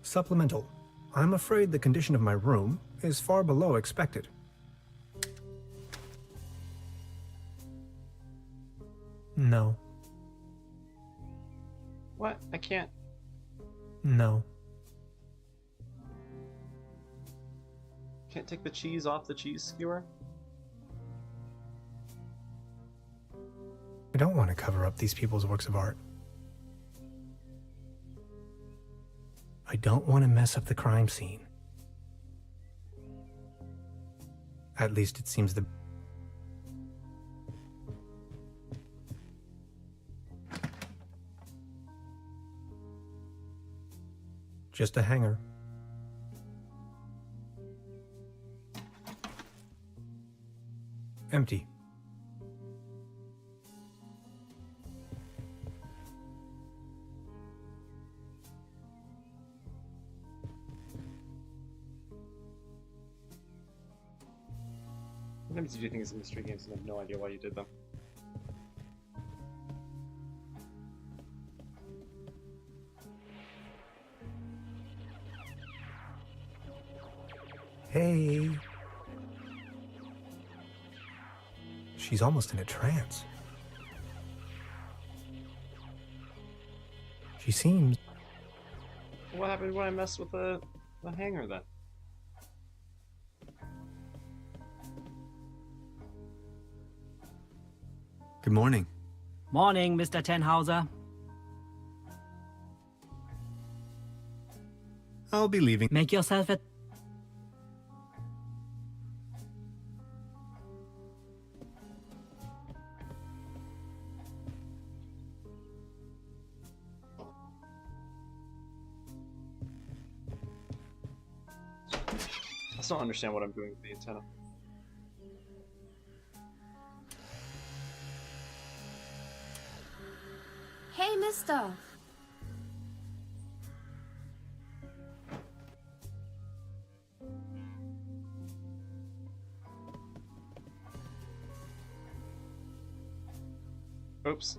Supplemental. I'm afraid the condition of my room is far below expected. No. What? I can't. No. Can't take the cheese off the cheese skewer? I don't want to cover up these people's works of art. I don't want to mess up the crime scene. At least it seems the... Just a hanger. Empty. Sometimes you do things in mystery games and have no idea why you did them. Hey. She's almost in a trance. She seems... what happened when I messed with the hanger then? Good morning. Morning, Mr. Tenhauser. I'll be leaving. Make yourself at... I still don't understand what I'm doing with the antenna. Hey, mister! Oops.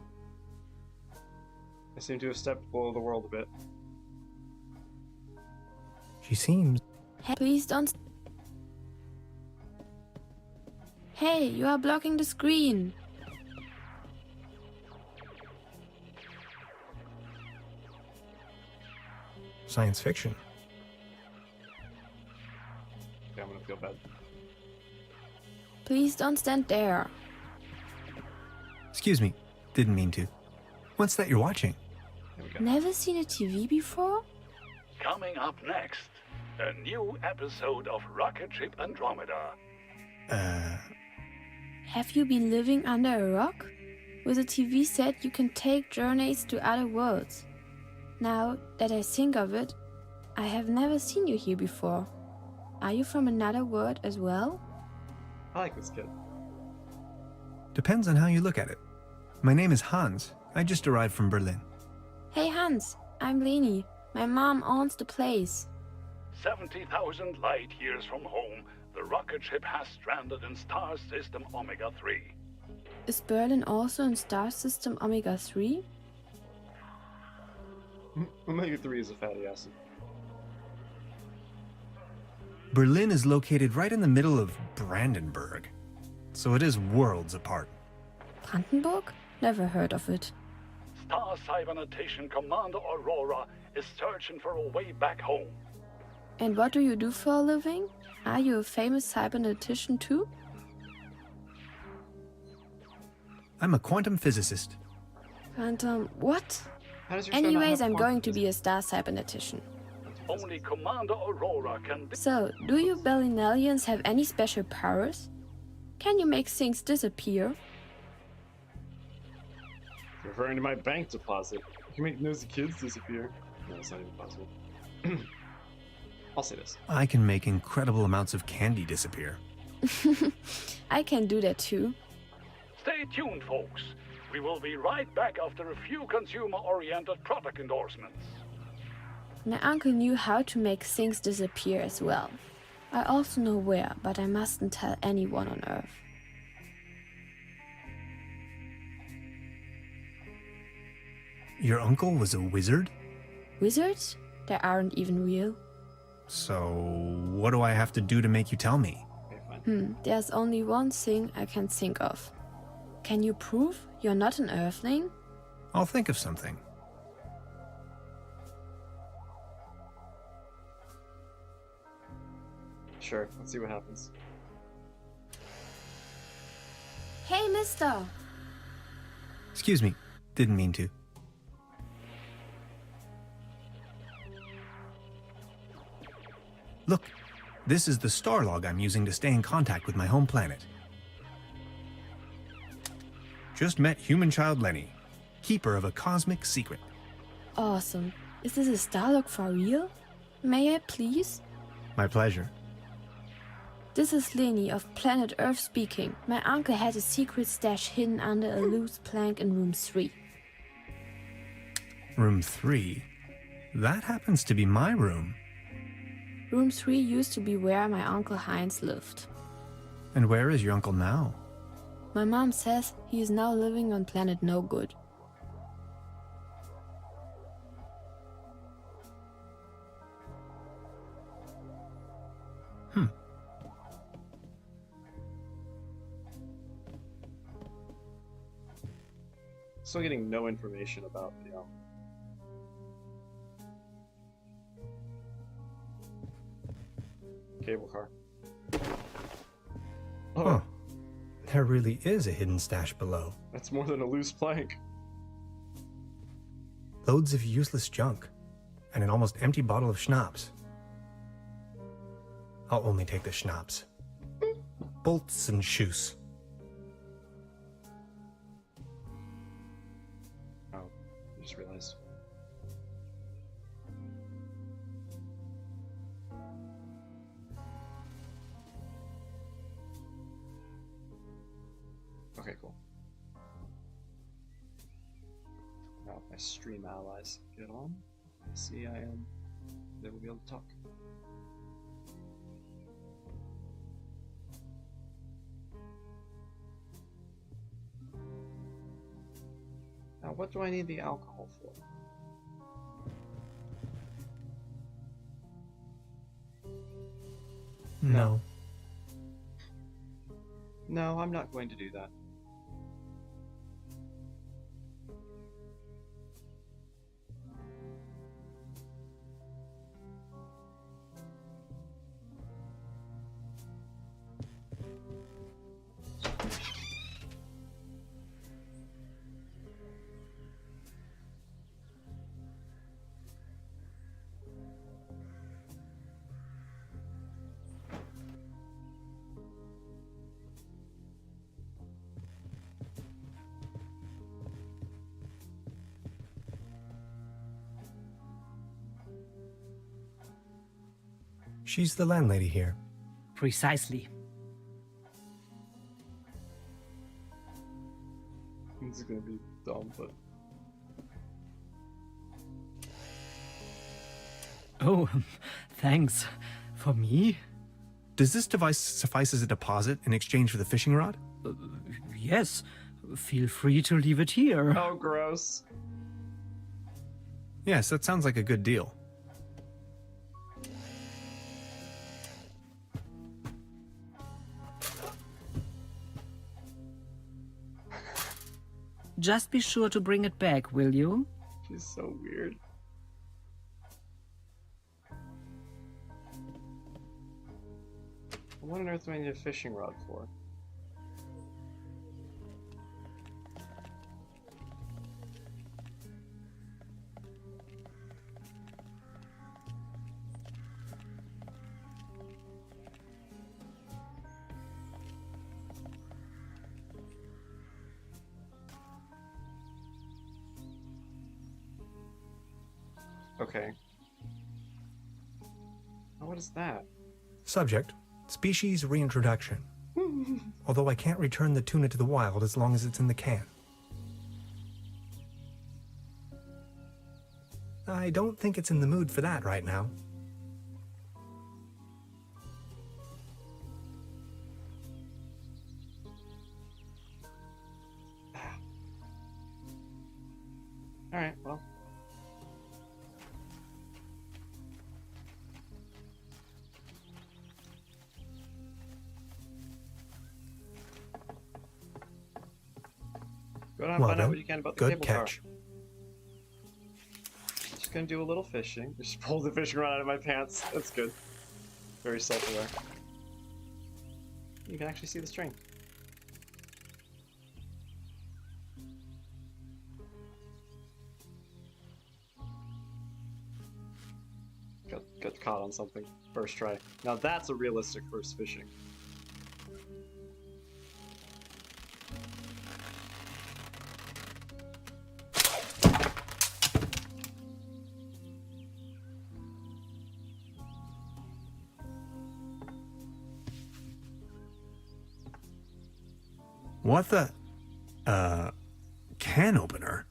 I seem to have stepped below the world a bit. She seems... Hey, please don't... Hey, you are blocking the screen! science fiction. Okay, I'm gonna feel bad. Please don't stand there. Excuse me. Didn't mean to. What's that you're watching? There we go. Never seen a TV before? Coming up next, a new episode of Rocket Ship Andromeda. Have you been living under a rock? With a TV set, you can take journeys to other worlds. Now that I think of it, I have never seen you here before. Are you from another world as well? I like this kid. Depends on how you look at it. My name is Hans. I just arrived from Berlin. Hey Hans, I'm Leni. My mom owns the place. 70,000 light years from home, the rocket ship has stranded in star system Omega 3. Is Berlin also in star system Omega 3? Omega 3 is a fatty acid. Berlin is located right in the middle of Brandenburg, so it is worlds apart. Brandenburg? Never heard of it. Star Cybernetation Commander Aurora is searching for a way back home. And what do you do for a living? Are you a famous cybernetician too? I'm a quantum physicist. Quantum what? How does your show not Anyways, have I'm quantum going to be a physics? star cybernetician. Only Commander Aurora can... So, do you Berlinalians have any special powers? Can you make things disappear? Referring to my bank deposit. You can make nosy kids disappear. No, that's not even possible. I'll say this. I can make incredible amounts of candy disappear. I can do that too. Stay tuned, folks. We will be right back after a few consumer-oriented product endorsements. My uncle knew how to make things disappear as well. I also know where, but I mustn't tell anyone on Earth. Your uncle was a wizard? Wizards? They aren't even real. So, what do I have to do to make you tell me? Okay, fine. There's only one thing I can think of. Can you prove you're not an Earthling? I'll think of something. Sure, let's see what happens. Hey, mister! Excuse me. Didn't mean to. Look, this is the star log I'm using to stay in contact with my home planet. Just met human child Lenny, keeper of a cosmic secret. Awesome. Is this a Starlock for real? May I please? My pleasure. This is Leni of Planet Earth speaking. My uncle had a secret stash hidden under a loose plank in room 3. Room 3? That happens to be my room. Room 3 used to be where my uncle Heinz lived. And where is your uncle now? My mom says he is now living on planet No Good. Still getting no information about, Cable car. Oh, Huh. There really is a hidden stash below. that's more than a loose plank. Loads of useless junk. And an almost empty bottle of schnapps. I'll only take the schnapps. Bolts and shoes. Oh, I just realized. Okay, cool. Now, if my stream allies get on, see I am, they will be able to talk. Now, what do I need the alcohol for? No. No, I'm not going to do that. She's the landlady here. Precisely. This is gonna be dumb, but Oh, thanks. For me? Does this device suffice as a deposit in exchange for the fishing rod? Yes. Feel free to leave it here. oh, gross. Yes, that sounds like a good deal. Just be sure to bring it back, will you? She's so weird. What on earth do I need a fishing rod for? Okay. Oh, what is that? Subject, species reintroduction. Although I can't return the tuna to the wild as long as it's in the can. I don't think it's in the mood for that right now. Alright, well. Go down and Well find out then, what you can about the good cable catch. car. Just gonna do a little fishing. Just pull the fishing rod out of my pants. That's good. Very self-aware. You can actually see the string. Got caught on something. First try. Now that's a realistic first fishing. What the? Can opener?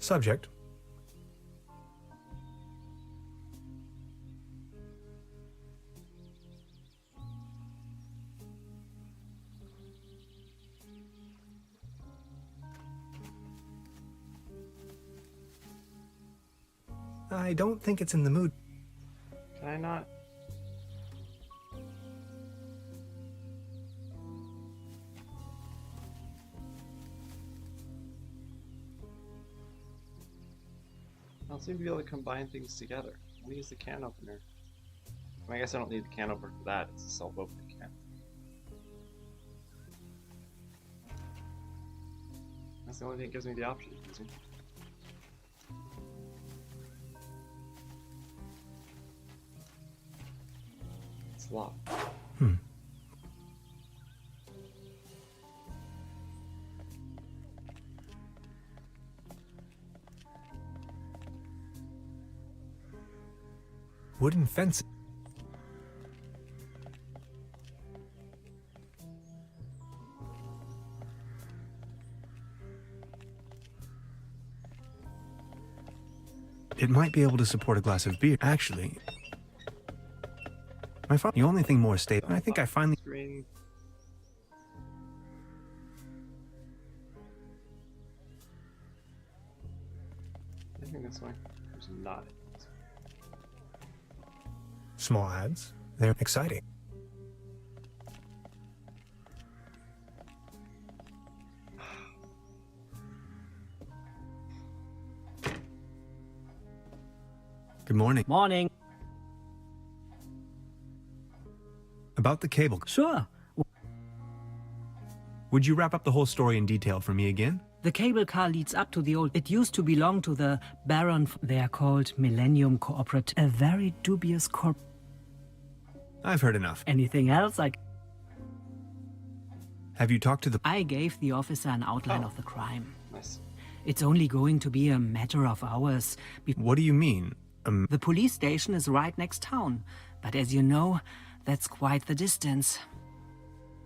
Subject, I don't think it's in the mood. Can I not? I don't seem to be able to combine things together. Let me use the can opener. I guess I don't need the can opener for that. It's a self-opening can. That's the only thing that gives me the option. See? It's locked. Wooden fence. It might be able to support a glass of beer. Actually, the only thing more stable. I think I finally. Screen. I think this way. There's not. Small ads. They're exciting. Good morning. Morning. About the cable. Sure. Would you wrap up the whole story in detail for me again? The cable car leads up to the old... It used to belong to the Baron... They are called Millennium Cooperative. A very dubious corp... I've heard enough. Anything else? Have you talked to the... I gave the officer an outline of the crime. Nice. It's only going to be a matter of hours. What do you mean? The police station is right next town. But as you know, that's quite the distance.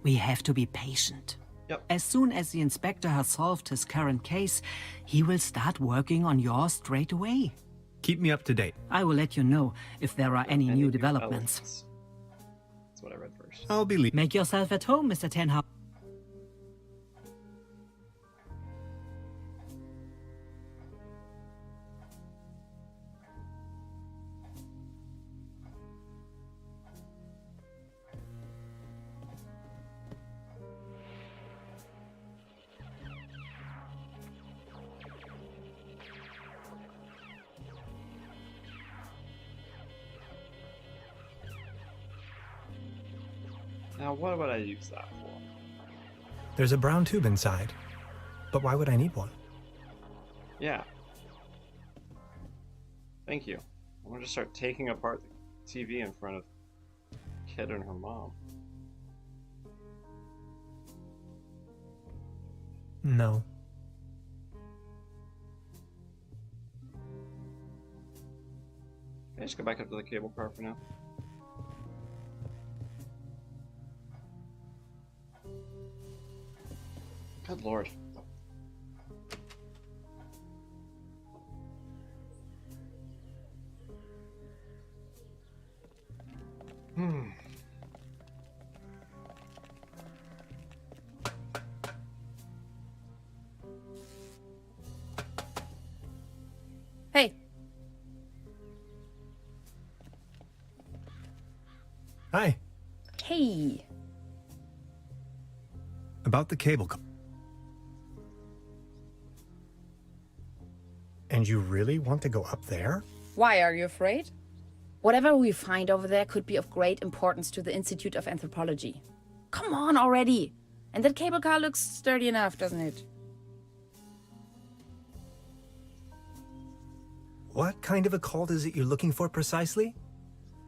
We have to be patient. Yep. As soon as the inspector has solved his current case, he will start working on yours straight away. Keep me up to date. I will let you know if there are any new developments. That's what I read first. I'll be leaving. Make yourself at home, Mr. Tenhauser. Now, what would I use that for? There's a brown tube inside. But why would I need one? Yeah. Thank you. I'm gonna just start taking apart the TV in front of Kid and her mom. No. Can I just go back up to the cable car for now? Good lord. Hey. Hi. Hey. About the cable car. And you really want to go up there? Why are you afraid? Whatever we find over there could be of great importance to the Institute of Anthropology. Come on already! And that cable car looks sturdy enough, doesn't it? What kind of a cult is it you're looking for precisely?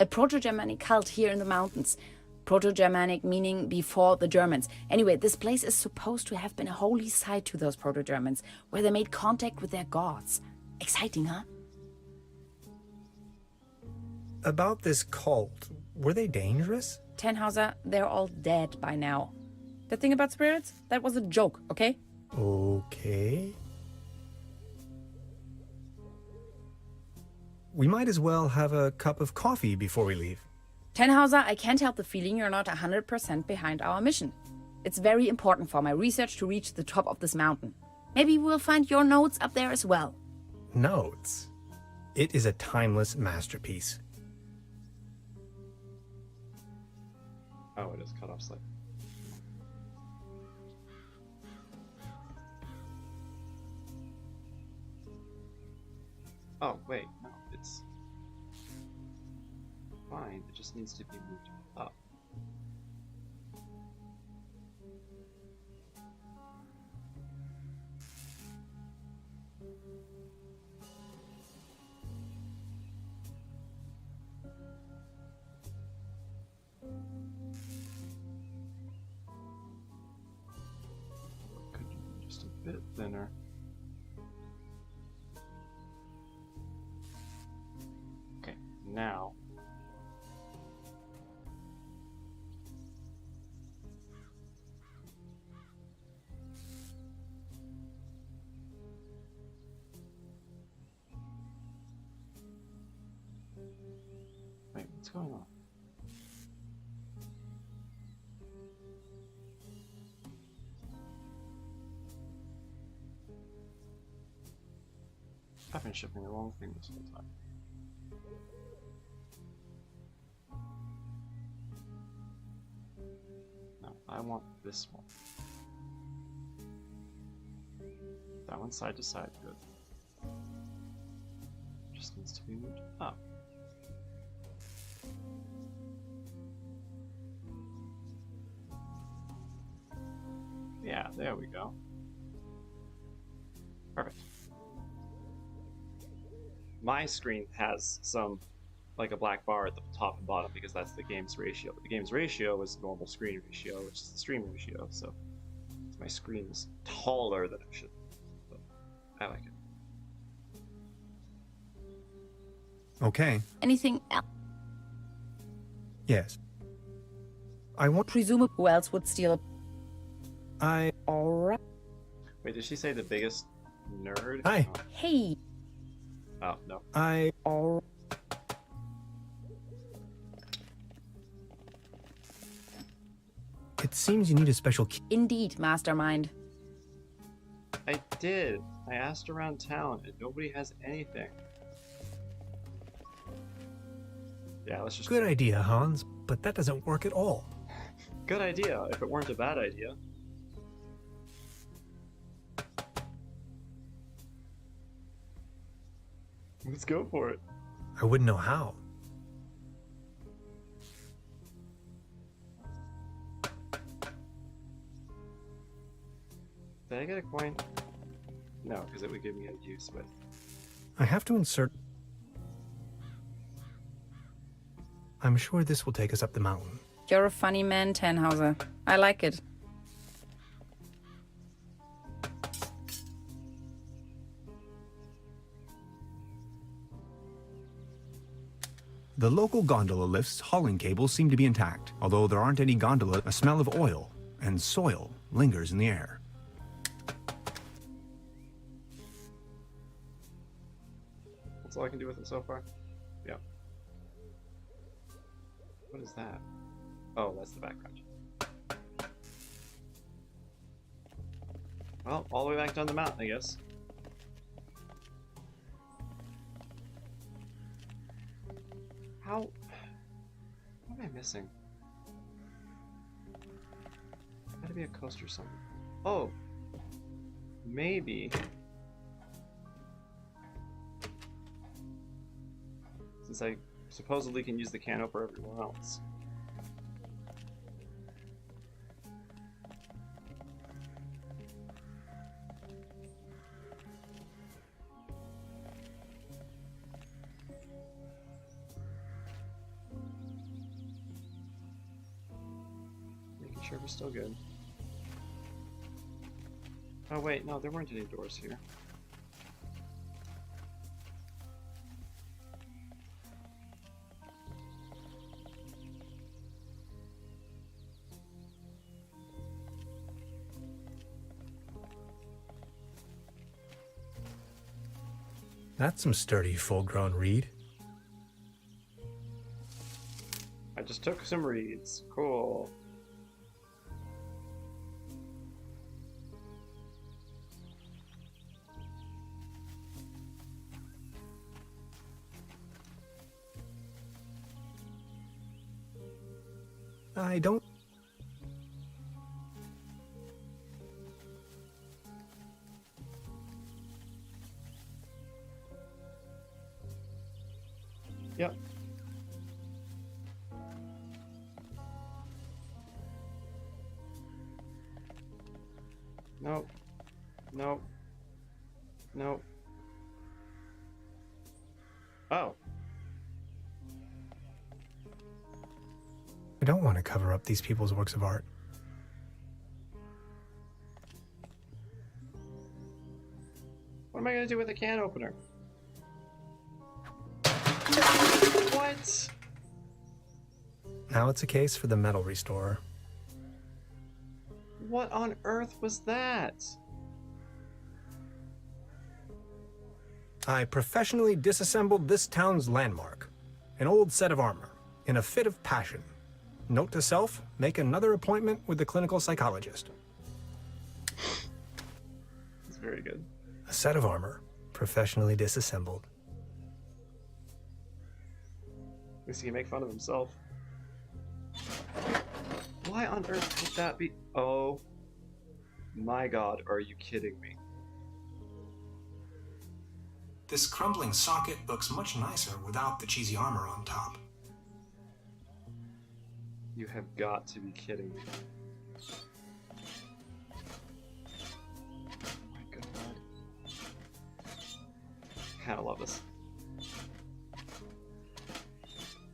A Proto-Germanic cult here in the mountains. Proto-Germanic meaning before the Germans. Anyway, this place is supposed to have been a holy site to those Proto-Germans, where they made contact with their gods. Exciting, huh? About this cult, were they dangerous? Tenhauser, they're all dead by now. The thing about spirits? That was a joke, okay? Okay. We might as well have a cup of coffee before we leave. Tenhauser, I can't help the feeling you're not 100% behind our mission. It's very important for my research to reach the top of this mountain. Maybe we'll find your notes up there as well. Notes? It is a timeless masterpiece. Oh, it is cut off slightly. Oh, wait, no, it's fine. It just needs to be moved up. Could be just a bit thinner. Okay, now wait, what's going on? I've been shipping the wrong thing this whole time. No, I want this one. That one side to side, good. Just needs to be moved up. Yeah, there we go. Perfect. My screen has some, like a black bar at the top and bottom because that's the game's ratio. But the game's ratio is normal screen ratio, which is the stream ratio, so my screen is taller than it should. But I like it. Okay. Anything else? Yes. I want... Presumably, who else would steal a... Alright. Wait, did she say the biggest nerd? Hi. Hey. Oh, no. Alright. It seems you need a special key. Indeed, mastermind. I did. I asked around town and nobody has anything. Yeah, let's just... Good idea, Hans, but that doesn't work at all. Good idea, if it weren't a bad idea. Let's go for it. I wouldn't know how. Did I get a coin? No, because it would give me a use with. I have to insert... I'm sure this will take us up the mountain. You're a funny man, Tannhauser. I like it. The local gondola lift's hauling cables seem to be intact, although there aren't any gondola. A smell of oil and soil lingers in the air. That's all I can do with it so far? Yeah. What is that? Oh, that's the background. Well, all the way back down the mountain, I guess. How... What am I missing? Gotta be a coaster or something. Oh! Maybe... Since I supposedly can use the canopy everywhere else. Making sure we're still good. Oh wait, no, there weren't any doors here. That's some sturdy, full-grown reed. I just took some reeds. Cool. I don't... Yep. Nope. Nope. Nope. Oh. I don't want to cover up these people's works of art. What am I gonna do with a can opener? What? Now it's a case for the metal restorer. What on earth was that? I professionally disassembled this town's landmark, an old set of armor, in a fit of passion. Note to self, make another appointment with the clinical psychologist. It's very good. A set of armor, professionally disassembled. At least he can make fun of himself. Why on earth would that be? Oh my god, are you kidding me? This crumbling socket looks much nicer without the cheesy armor on top. You have got to be kidding me. Oh my god. I love this.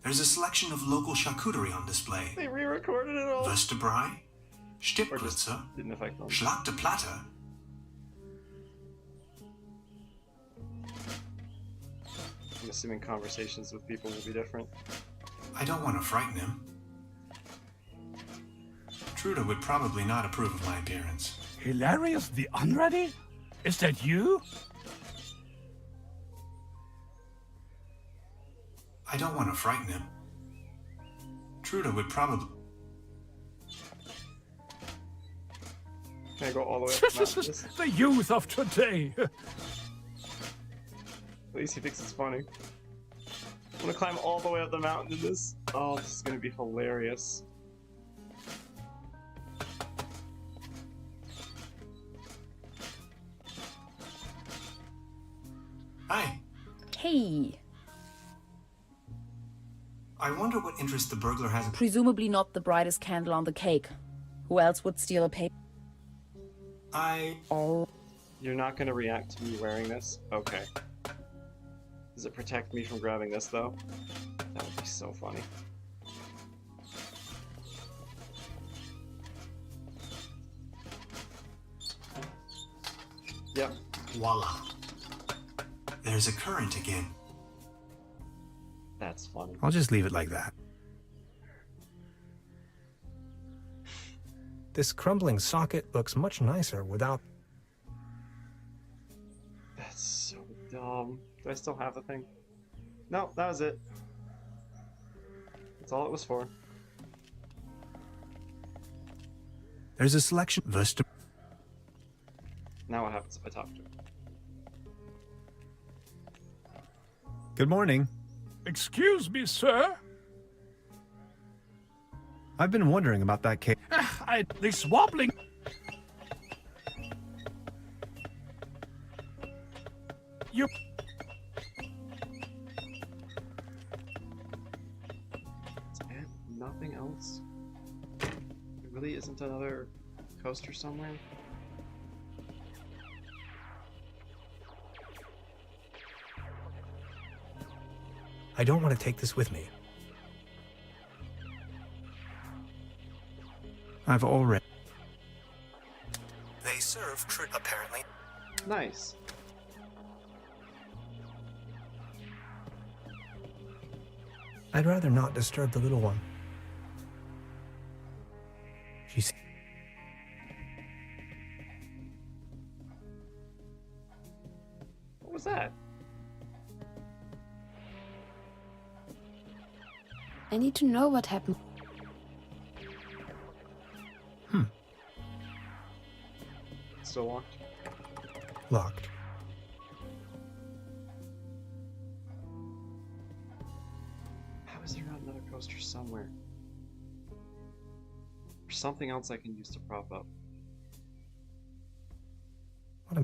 There's a selection of local charcuterie on display. They re-recorded it all. Würstebrei, Or just Stippglitzer, didn't affect them. Schlagte Platte. I'm assuming conversations with people will be different. I don't want to frighten him. Trude would probably not approve of my appearance. Hilarious the Unready? Is that you? I don't want to frighten him. Trude would probably... Can I go all the way up the mountain? At The youth of today. least he thinks it's funny. I'm gonna climb all the way up the mountain in this. Oh, this is gonna be hilarious. Hi. Hey, I wonder what interest the burglar has in... presumably not the brightest candle on the cake. Who else would steal a paper? Oh, You're not gonna react to me wearing this? Okay. Does it protect me from grabbing this, though? That would be so funny. Yep. Voila. There's a current again. That's funny. I'll just leave it like that. This crumbling socket looks much nicer without... That's so dumb. Do I still have the thing? No, that was it. That's all it was for. There's a selection... Now what happens if I talk to him? Good morning. Excuse me, sir. I've been wondering about that cake. This wobbling. You. And nothing else? There really isn't another coaster somewhere? I don't want to take this with me. I've already... They serve apparently. Nice. I'd rather not disturb the little one. She's... What was that? I need to know what happened. Still locked? Locked. How is there not another coaster somewhere? something else I can use to prop up?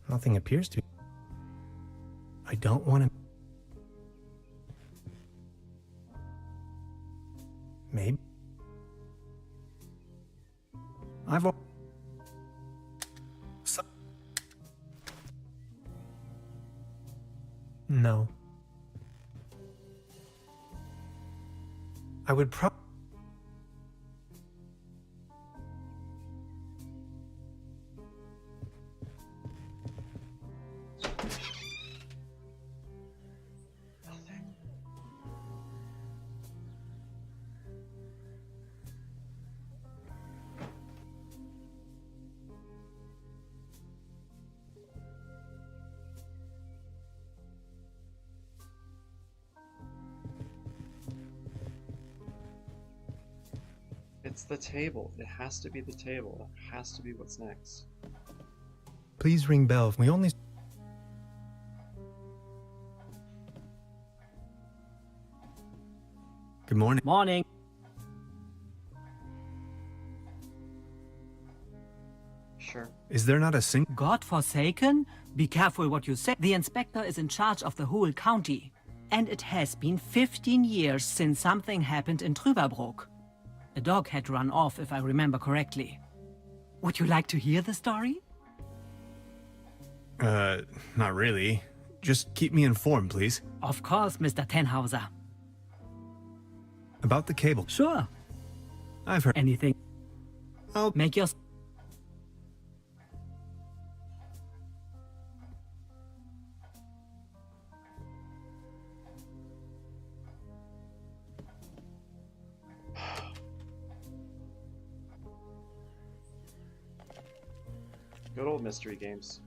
Nothing appears to. I don't want to. Maybe. I've. No. I would Nothing. It's the table. It has to be the table. It has to be what's next. Please ring bell. We only. Good morning. Morning. Sure. Is there not a single? God-forsaken? Be careful what you say. The inspector is in charge of the whole county. And it has been 15 years since something happened in Truberbrook. A dog had run off, if I remember correctly. Would you like to hear the story? Not really. Just keep me informed, please. Of course, Mr. Tenhauser. About the cable. Sure. I've heard. Anything. I'll Make your... Good old mystery games.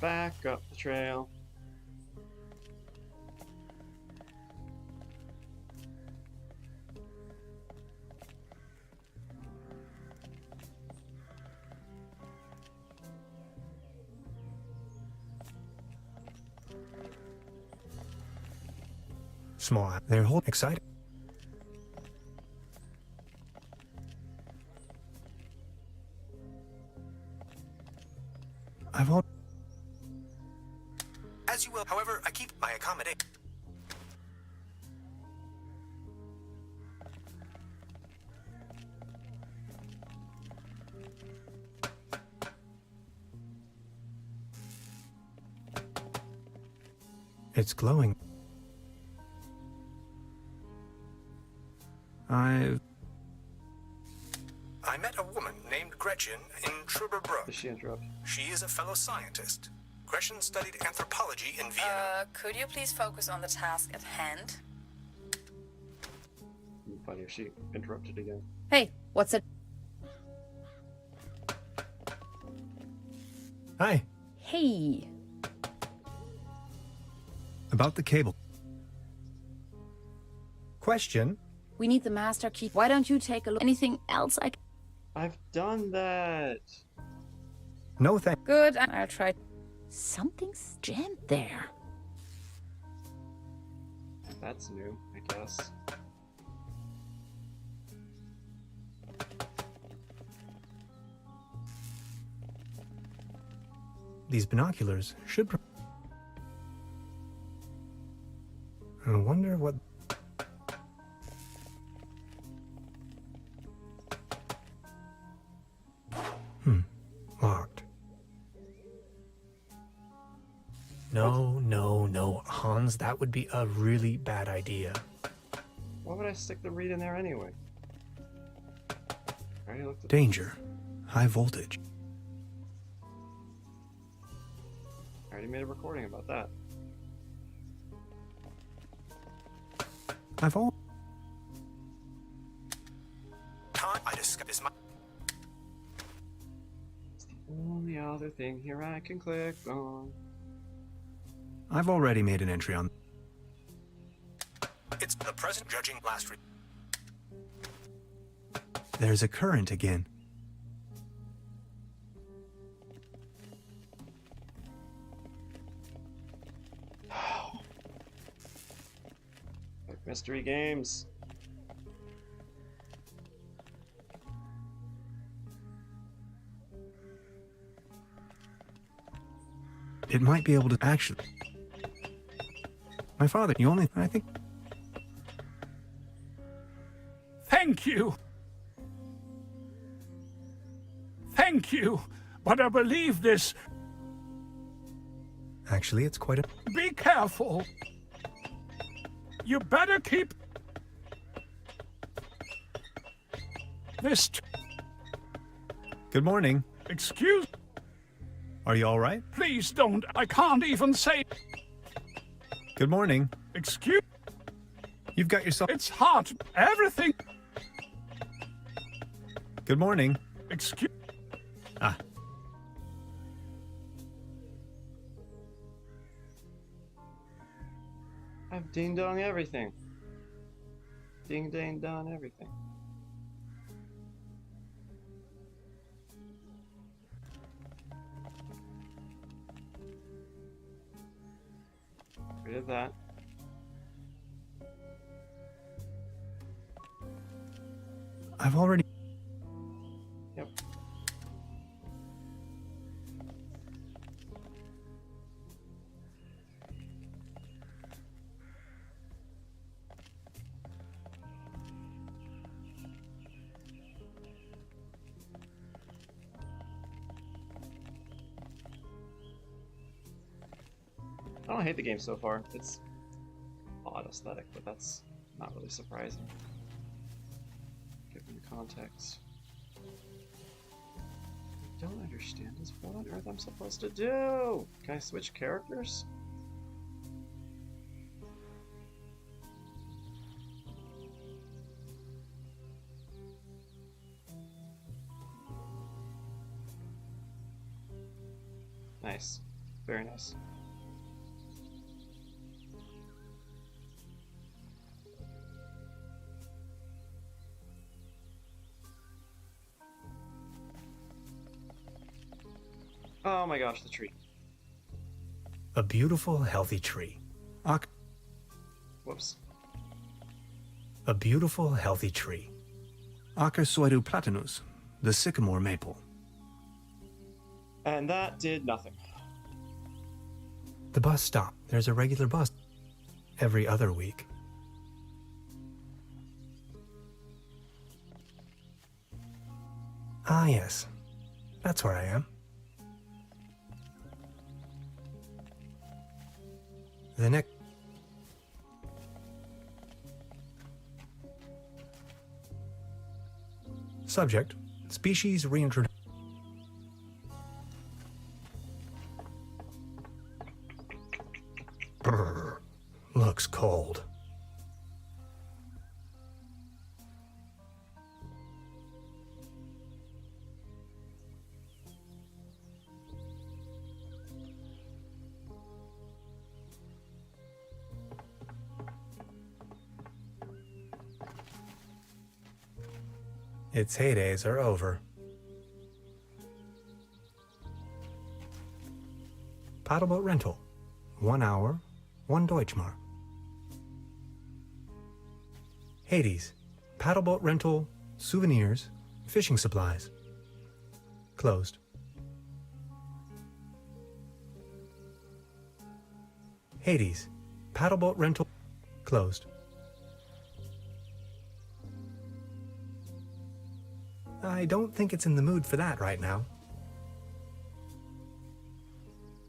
Back up the trail. Small. They're whole excited. I've all. As you will. However, I keep my accommodation. It's glowing. I met a woman named Gretchen in Truberbrook. Did she interrupt? She is a fellow scientist. Gretchen studied anthropology in Vienna. Could you please focus on the task at hand? Funny if she interrupted again. Hey, what's it? Hi. Hey. About the cable. Question? We need the master key. Why don't you take a look? Anything else I can... I've done that. No thank. Good, I'll try. Something's jammed there. That's new, I guess. These binoculars should. I wonder what because that would be a really bad idea. Why would I stick the read in there anyway? I already looked at Danger. High voltage. I already made a recording about that. I've all. I discuss my. It's the only other thing here I can click on. I've already made an entry on. It's the present judging last week. There's a current again. Like mystery games. It might be able to actually. My father, you only, I think. Thank you. Thank you. But I believe this. Actually, it's quite a. Be careful. You better keep this. Good morning. Excuse. Are you all right? Please don't. I can't even say. Good morning. Excuse. You've got yourself. It's hot. Everything. Good morning. Excuse. Ah. I've ding dong everything. Ding dang dong everything. Rid of that. I've already. Yep. I don't hate the game so far. It's odd aesthetic, but that's not really surprising, given the context. I don't understand is what on earth I'm supposed to do. Can I switch characters? Nice. Very nice. Oh my gosh, the tree. A beautiful, healthy tree. Whoops. A beautiful, healthy tree. Acer platanus, the sycamore maple. And that did nothing. The bus stop. There's a regular bus every other week. Ah, yes. That's where I am. The next. Subject, species reintroduced. Looks cold. Its heydays are over. Paddleboat rental. 1 hour, 1 Deutschmark. Hades. Paddleboat rental, souvenirs, fishing supplies. Closed. Hades. Paddleboat rental. Closed. I don't think it's in the mood for that right now.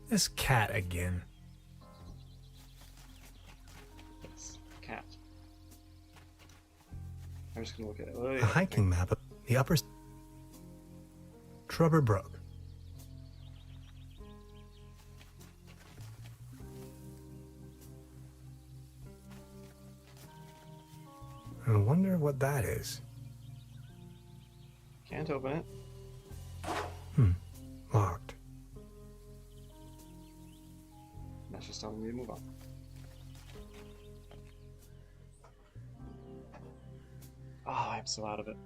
This cat again. I'm just gonna look at it. A hiking map of the upper Truberbrook. I wonder what that is. Can't open it. Locked. That's just telling me to move on. Oh, I'm so out of it.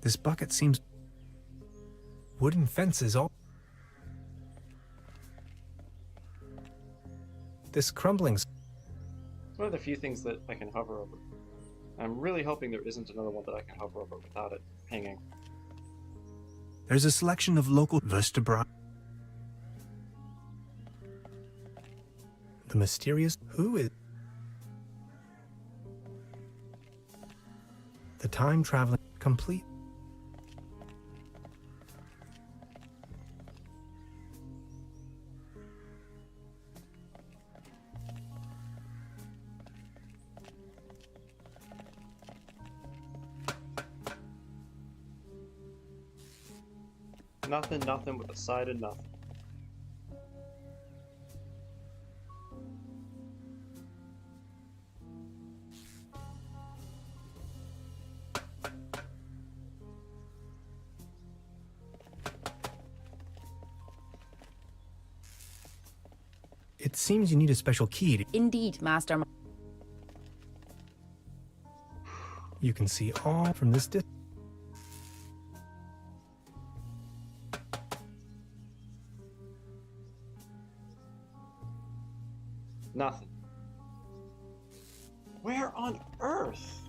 This bucket seems... Wooden fences all... This crumbling... It's one of the few things that I can hover over. I'm really hoping there isn't another one that I can hover over without it hanging. There's a selection of local vertebrae. The mysterious... Who is... The time-traveling... Complete... Nothing with a side of nothing. It seems you need a special key to... Indeed, Master. You can see all from this distance. Nothing. Where on earth?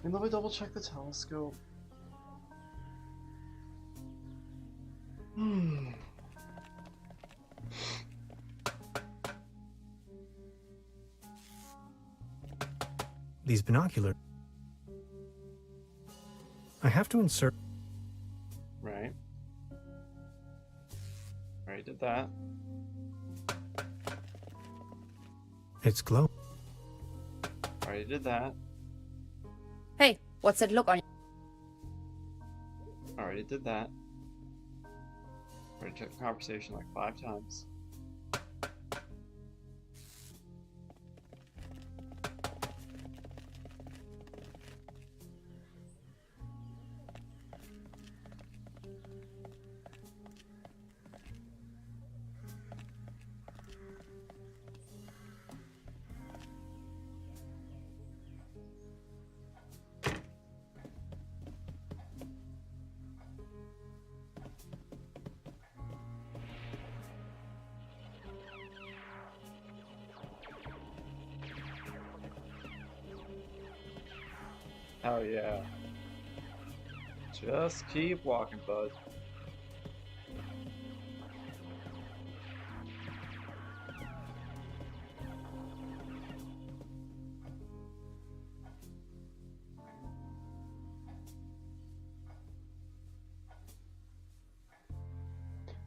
And let me double check the telescope. These binoculars. I have to insert... Right. Already did that. It's glow. Already did that. Hey, what's that look on you? Already did that. Already checked the conversation like 5 times. Oh yeah. Just keep walking, bud.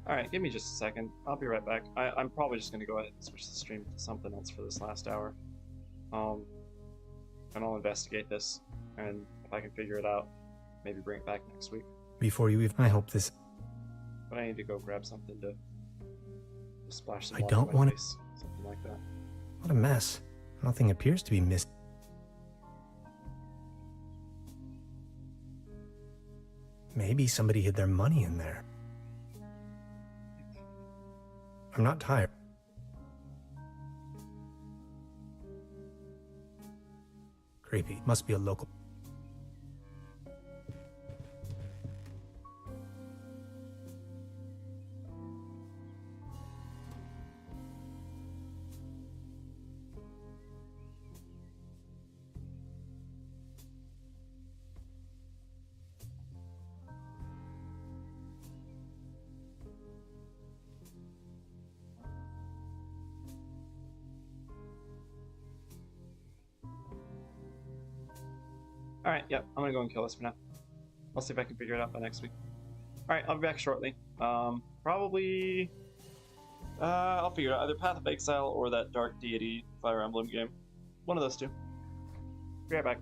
Alright, give me just a second. I'll be right back. I'm probably just gonna go ahead and switch the stream to something else for this last hour. And I'll investigate this, and if I can figure it out, maybe bring it back next week. Before you even... I hope this... But I need to go grab something to splash some I water don't on my want face, something like that. What a mess. Nothing appears to be missed. Maybe somebody hid their money in there. I'm not tired. Creepy. Must be a local. Alright, yep, I'm gonna go and kill this for now. I'll see if I can figure it out by next week. Alright, I'll be back shortly. Probably I'll figure it out. Either Path of Exile or that Dark Deity Fire Emblem game. One of those two. Be right back.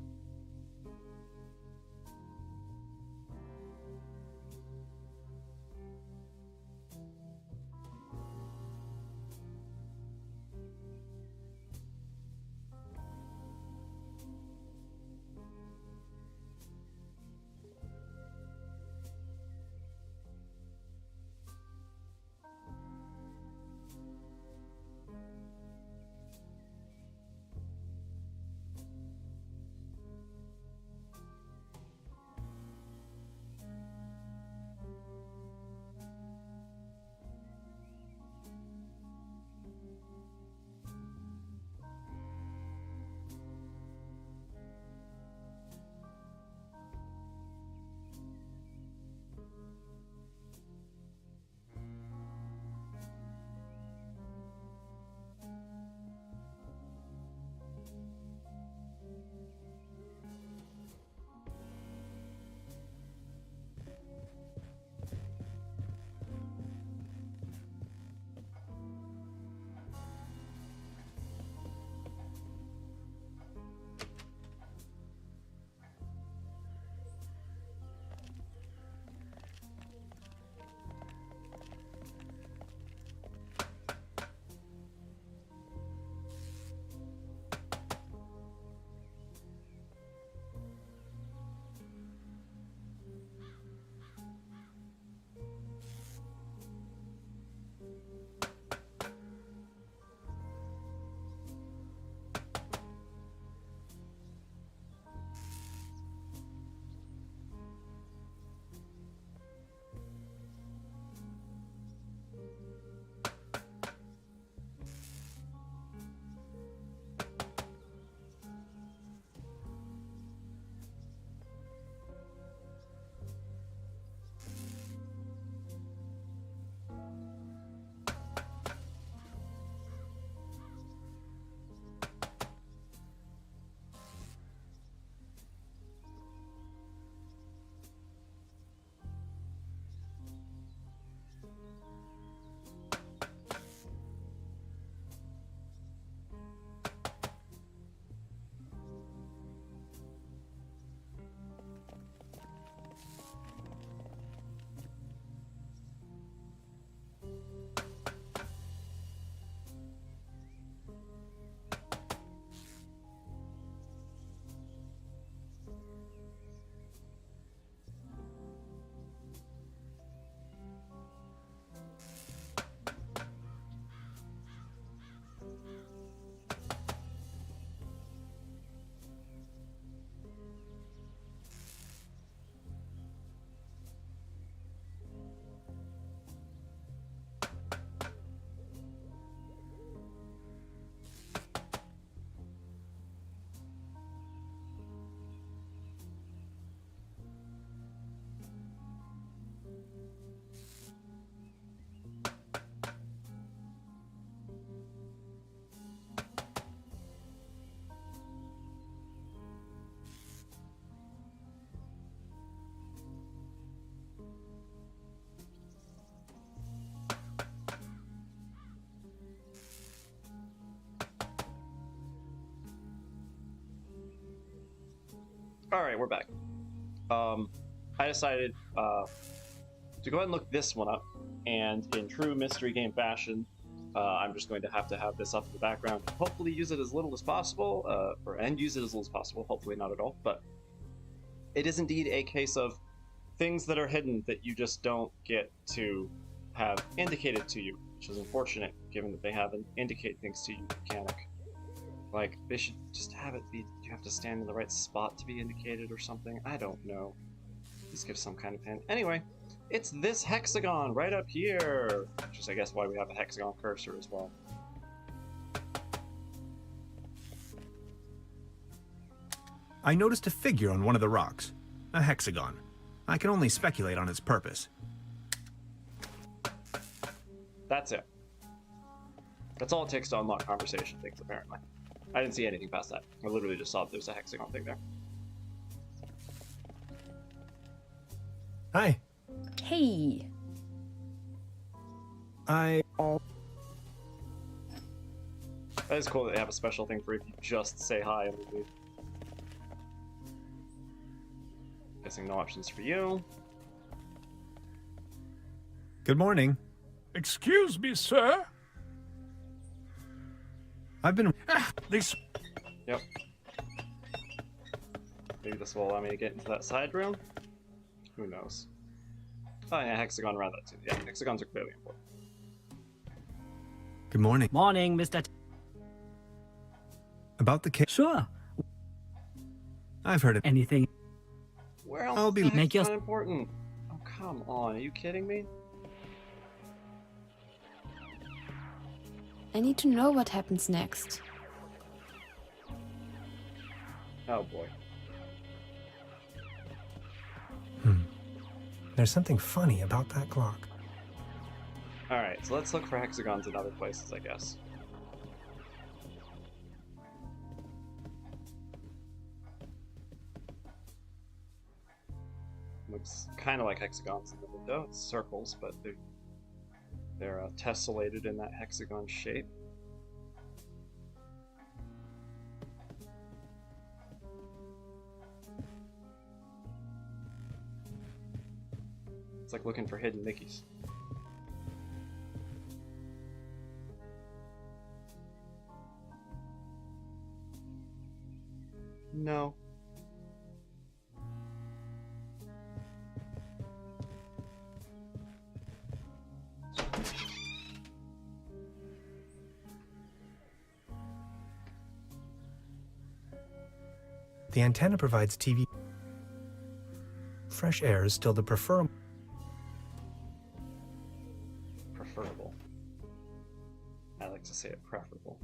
All right, we're back. I decided to go ahead and look this one up, and in true mystery game fashion, I'm just going to have this up in the background. Hopefully, use it as little as possible, and use it as little as possible. Hopefully, not at all. But it is indeed a case of things that are hidden that you just don't get to have indicated to you, which is unfortunate, given that they have an indicate things to you mechanic. Like, they should just have it be, you have to stand in the right spot to be indicated or something. I don't know. Just give some kind of hint. Anyway, it's this hexagon right up here, which is, I guess, why we have a hexagon cursor as well. I noticed a figure on one of the rocks. A hexagon. I can only speculate on its purpose. That's it. That's all it takes to unlock conversation things, apparently. I didn't see anything past that. I literally just saw that there's a hexagon thing there. Hi. Hey. That is cool that they have a special thing for if you just say hi and we leave. Guessing no options for you. Good morning. Excuse me, sir. I've been... This... Yep. Maybe this will allow me to get into that side room? Who knows? Oh yeah, hexagon around that too. Yeah, hexagons are clearly important. Good morning. Morning, Mr. About the case... Sure. I've heard it. Anything? Where else I'll is be- the Make your- hexagon important? Oh, come on. Are you kidding me? I need to know what happens next. Oh boy. There's something funny about that clock. Alright, so let's look for hexagons in other places, I guess. Looks kind of like hexagons in the window. It's circles, but they're tessellated in that hexagon shape. It's like looking for hidden Mickeys. No. The antenna provides TV. Fresh air is still the preferable. Preferable. I like to say it preferable.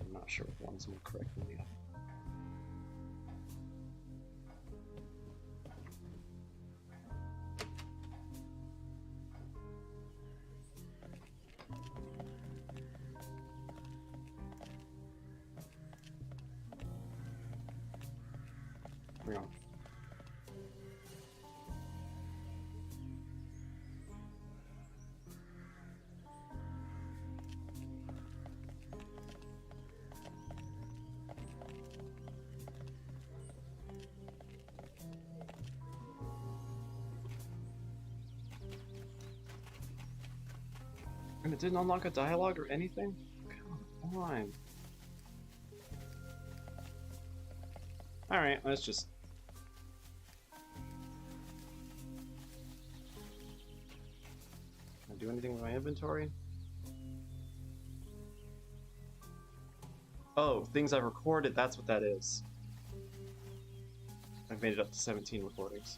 I'm not sure if one's more correct than the other. Hang on. And it didn't unlock a dialogue or anything? Come on. Alright, let's just... Can I do anything with my inventory? Oh, things I've recorded, that's what that is. I've made it up to 17 recordings.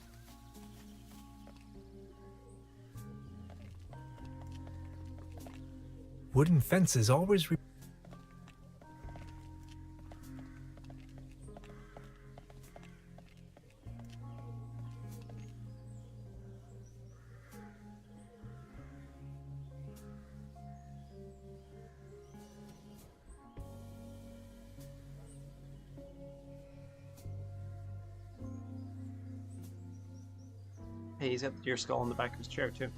Wooden fences always... Hey, he's got the deer skull in the back of his chair, too.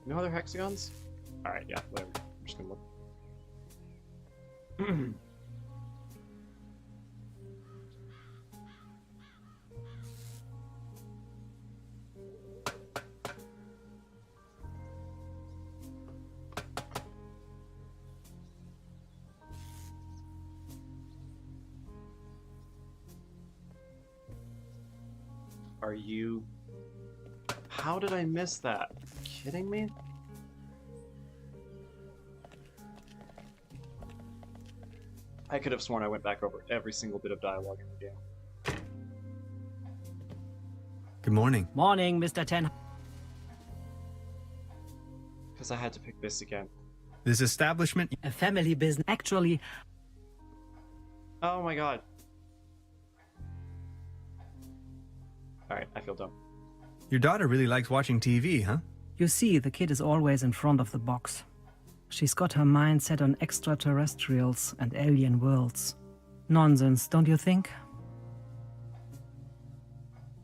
No other hexagons? Alright, yeah, whatever. I'm just gonna look. Are you... How did I miss that? Are you kidding me? I could have sworn I went back over every single bit of dialogue in the game. Good morning. Morning, Mr. Ten. Because I had to pick this again. This establishment... A family business. Actually, Oh my god. Alright, I feel dumb. Your daughter really likes watching TV, huh? you see, the kid is always in front of the box. She's got her mind set on extraterrestrials and alien worlds. Nonsense, don't you think?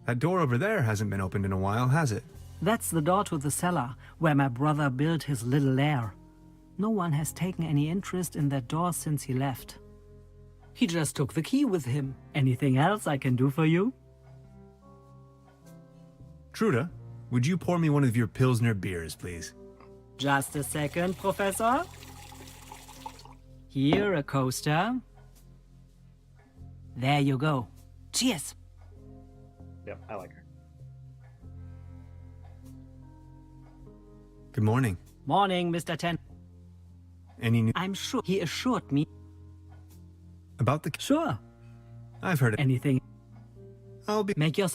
That door over there hasn't been opened in a while, has it? That's the door to the cellar, where my brother built his little lair. No one has taken any interest in that door since he left. He just took the key with him. Anything else I can do for you? Trude, would you pour me one of your Pilsner beers, please? Just a second, Professor. Here, a coaster. There you go. Cheers. Yep, I like her. Good morning. Morning, Mr. Ten. Any news I'm sure he assured me. about the... Sure. I've heard it. Anything. I'll be... Make your...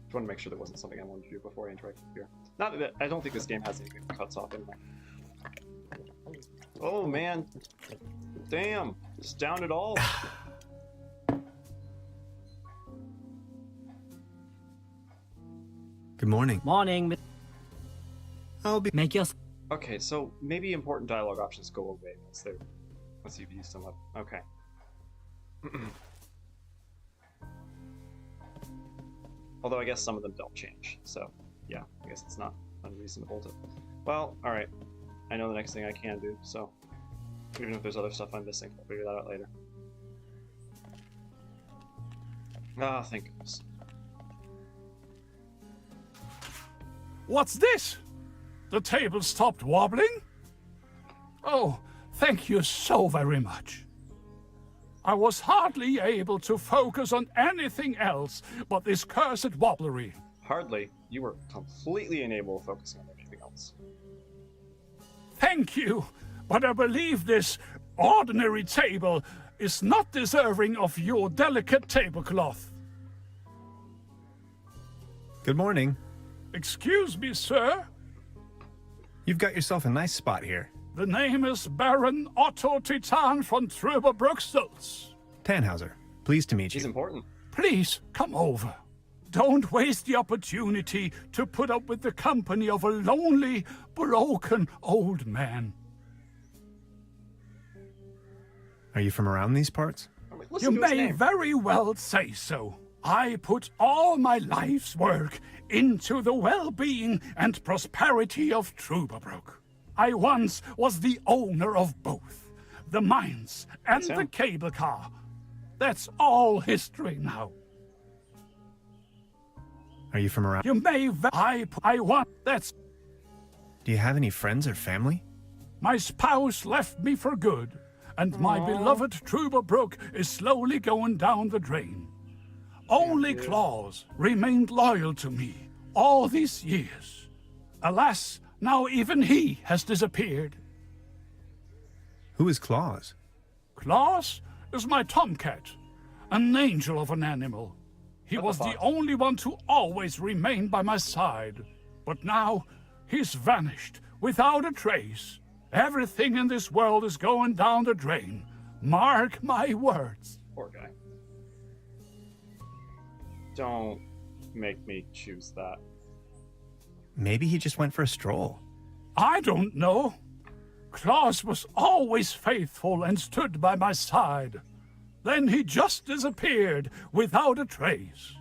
Just want to make sure there wasn't something I wanted to do before I interacted here. Not that I don't think this game has anything that cuts off anyway. Oh man, damn! Just down it all. Good morning. Morning. I'll be... Make your... Okay, so maybe important dialogue options go away once you've used them up. Okay. Although I guess some of them don't change, so yeah, I guess it's not unreasonable to... Well, alright. I know the next thing I can do, so even if there's other stuff I'm missing, I'll figure that out later. Ah, thank goodness. What's this? The table stopped wobbling? Oh, thank you so very much. I was hardly able to focus on anything else but this cursed wobblery. Hardly. You were completely unable to focus on anything else. Thank you, but I believe this ordinary table is not deserving of your delicate tablecloth. Good morning. Excuse me, sir. You've got yourself a nice spot here. The name is Baron Otto Titan von Truberbrook Stultz. Tannhauser, pleased to meet She's you. important. Please, come over. Don't waste the opportunity to put up with the company of a lonely, broken old man. Are you from around these parts? You You may very well say so. I put all my life's work into the well-being and prosperity of Truberbrook. I once was the owner of both, the mines and That's the him. cable car. That's all history now. Are you from around? You may I want that's Do you have any friends or family? my spouse left me for good, and my beloved Truberbrook is slowly going down the drain. Only Claus remained loyal to me all these years. Alas, now even he has disappeared. Who is Claus? Claus is my tomcat, an angel of an animal. He was the only one to always remain by my side. But now, he's vanished, without a trace. Everything in this world is going down the drain. Mark my words. Poor guy. Don't make me choose that. Maybe he just went for a stroll. I don't know. Claus was always faithful and stood by my side. Then he just disappeared without a trace.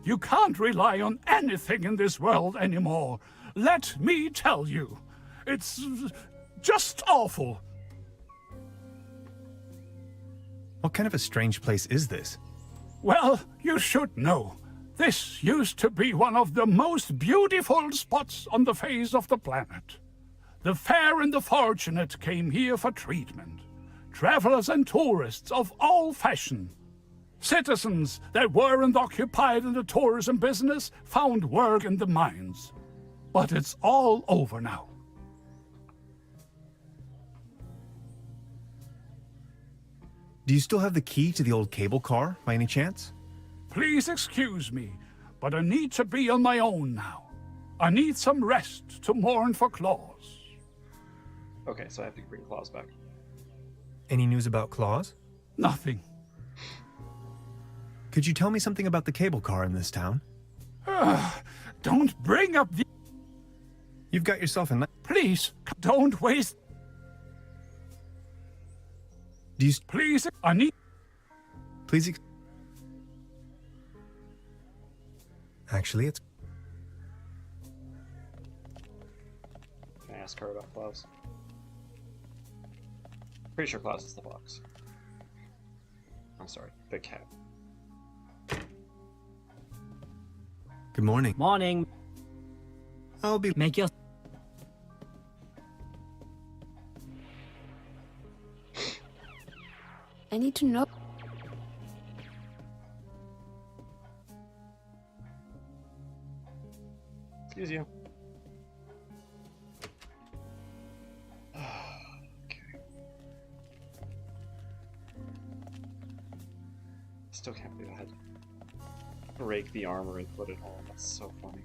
You can't rely on anything in this world anymore. Let me tell you. It's just awful. What kind of a strange place is this? Well, you should know. This used to be one of the most beautiful spots on the face of the planet. The fair and the fortunate came here for treatment. Travelers and tourists of all fashion. Citizens that weren't occupied in the tourism business found work in the mines. But it's all over now. Do you still have the key to the old cable car, by any chance? Please excuse me, but I need to be on my own now. I need some rest to mourn for Claus. Okay, so I have to bring Claus back. Any news about Claus? Nothing. Could you tell me something about the cable car in this town? Don't bring up the... You've got yourself a nice... Please, don't waste... Do you... Please, I need... Please... Actually, it's... Can I ask her about Claus? Pretty sure Claus is the fox. I'm sorry, the cat. Good morning. Morning. I'll be... Make your... I need to know. Excuse you. Okay. Still can't believe I had to break the armor and put it on. That's so funny.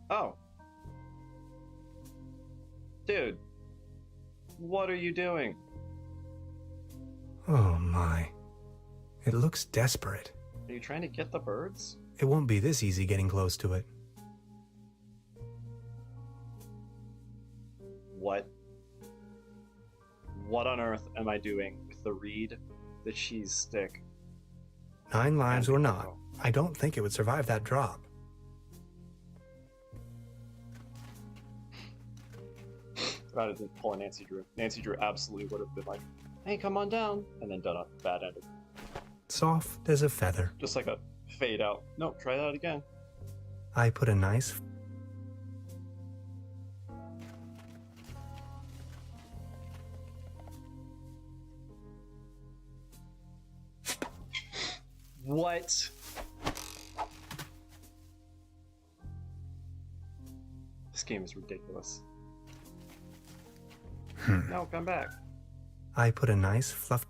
Oh. Dude. What are you doing? Oh my. It looks desperate. Are you trying to get the birds? It won't be this easy getting close to it. What? What on earth am I doing with the reed, the cheese stick? 9 lives and or the not, arrow? I don't think it would survive that drop. About it didn't pull a Nancy Drew. Nancy Drew absolutely would have been like, hey, come on down, and then done a bad ending. Soft as a feather. Just like a fade out. Nope, try that again. I put a nice... What? This game is ridiculous. No, come back. I put a nice fluff...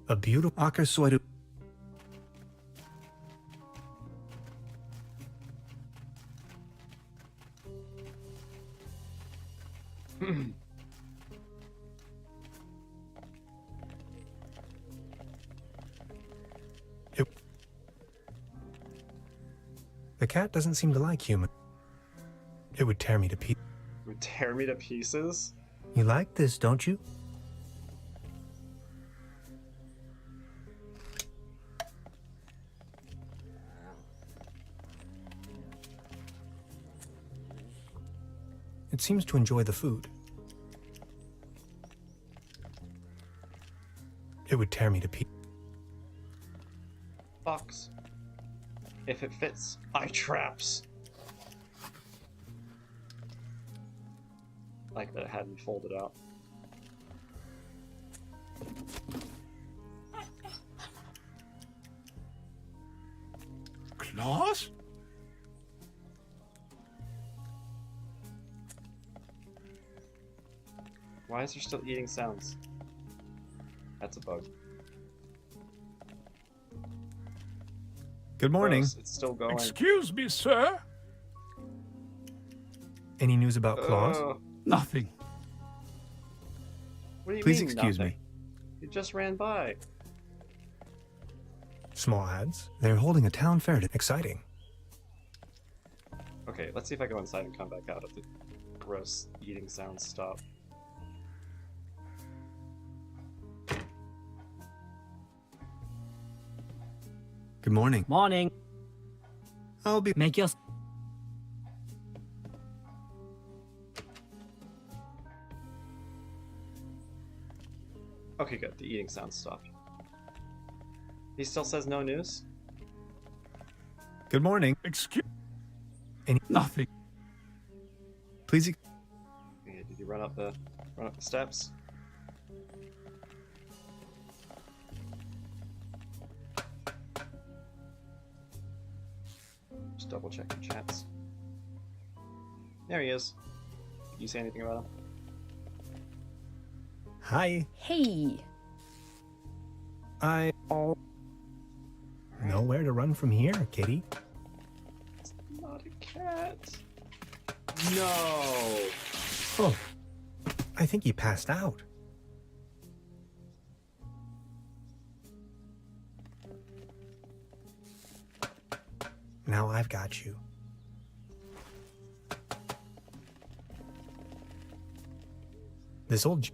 A beautiful... Akasuidu... The cat doesn't seem to like human. It would tear me to pieces. It would tear me to pieces. You like this, don't you? It seems to enjoy the food. It would tear me to pieces. Fox. If it fits, eye traps. Like that it hadn't folded out. Claus? Why is there still eating sounds? That's a bug. Good morning. Gross, it's still going. Excuse me, sir? Any news about Claus? Nothing. What do you Please mean, excuse nothing? me. You just ran by. Small ads. They're holding a town fair. Exciting. Okay, let's see if I go inside and come back out if the gross eating sounds stop. Good morning. Morning. I'll be... Make your... Okay, good. The eating sounds stopped. He still says no news? Good morning. Excuse... Any... Nothing. Please... Yeah, did you run up the steps? Just double checking chats. There he is. Did you say anything about him? Hi. Hey, I... Nowhere to run from here, kitty. It's not a cat. No. Oh, I think he passed out. Now I've got you. This old...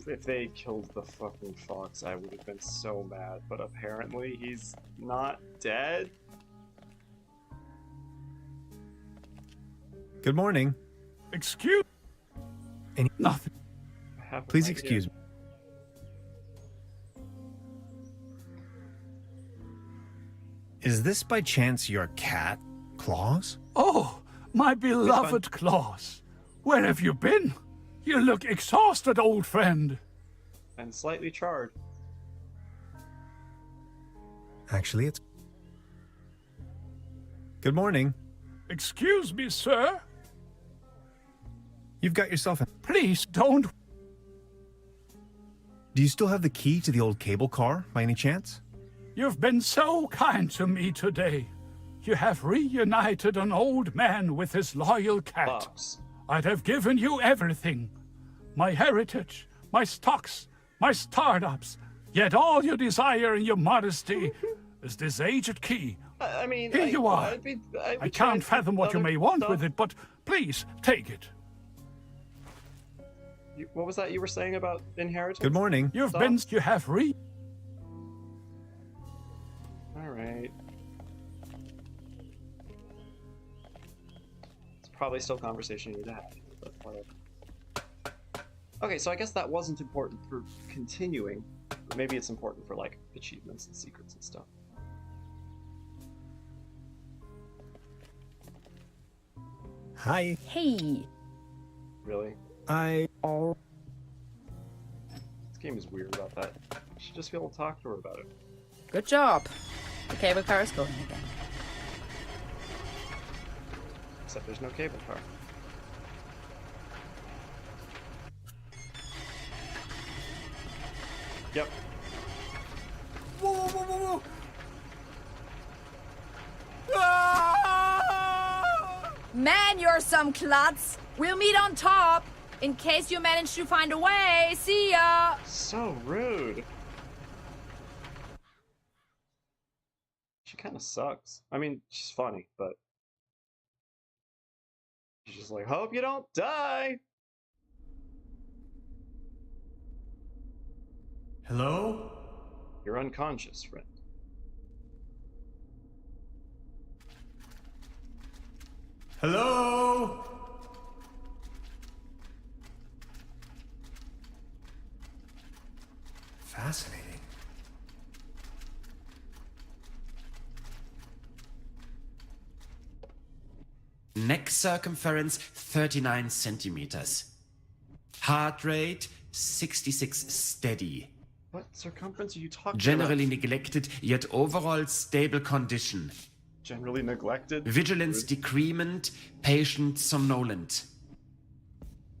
If they killed the fucking fox, I would have been so mad. But apparently he's not dead. Good morning. Excuse nothing. I have no Please idea. excuse me. Is this by chance your cat, Claus? Oh, my beloved Claus. Where have you been? You look exhausted, old friend. And slightly charred. Actually, it's... Good morning. Excuse me, sir. You've got yourself a... Please don't. Do you still have the key to the old cable car, by any chance? You've been so kind to me today. You have reunited an old man with his loyal cat. Fox. I'd have given you everything. My heritage, my stocks, my startups. Yet all you desire in your modesty is this aged key. I mean, Here you are. I'd be I trying can't fathom what you other may want stuff. with it, but please, take it. What was that you were saying about inheritance? Good morning. You Stop. have Alright. It's probably still a conversation you need to have, but whatever. Okay, so I guess that wasn't important for continuing, but maybe it's important for, like, achievements and secrets and stuff. Hi. Hey. Really? Oh. This game is weird about that. You should just be able to talk to her about it. Good job. The cable car is going again. Except there's no cable car. Yep. Whoa, whoa, whoa, whoa, whoa. Man, you're some klutz. We'll meet on top in case you manage to find a way. See ya. So rude. She kind of sucks. I mean, she's funny, but she's just like, hope you don't die. Hello? You're unconscious, friend. Hello? Fascinating. Neck circumference 39 centimeters. Heart rate 66 steady. What circumference are you talking Generally about? neglected, yet overall stable condition. Generally neglected? Vigilance Rude. decrement, patient somnolent.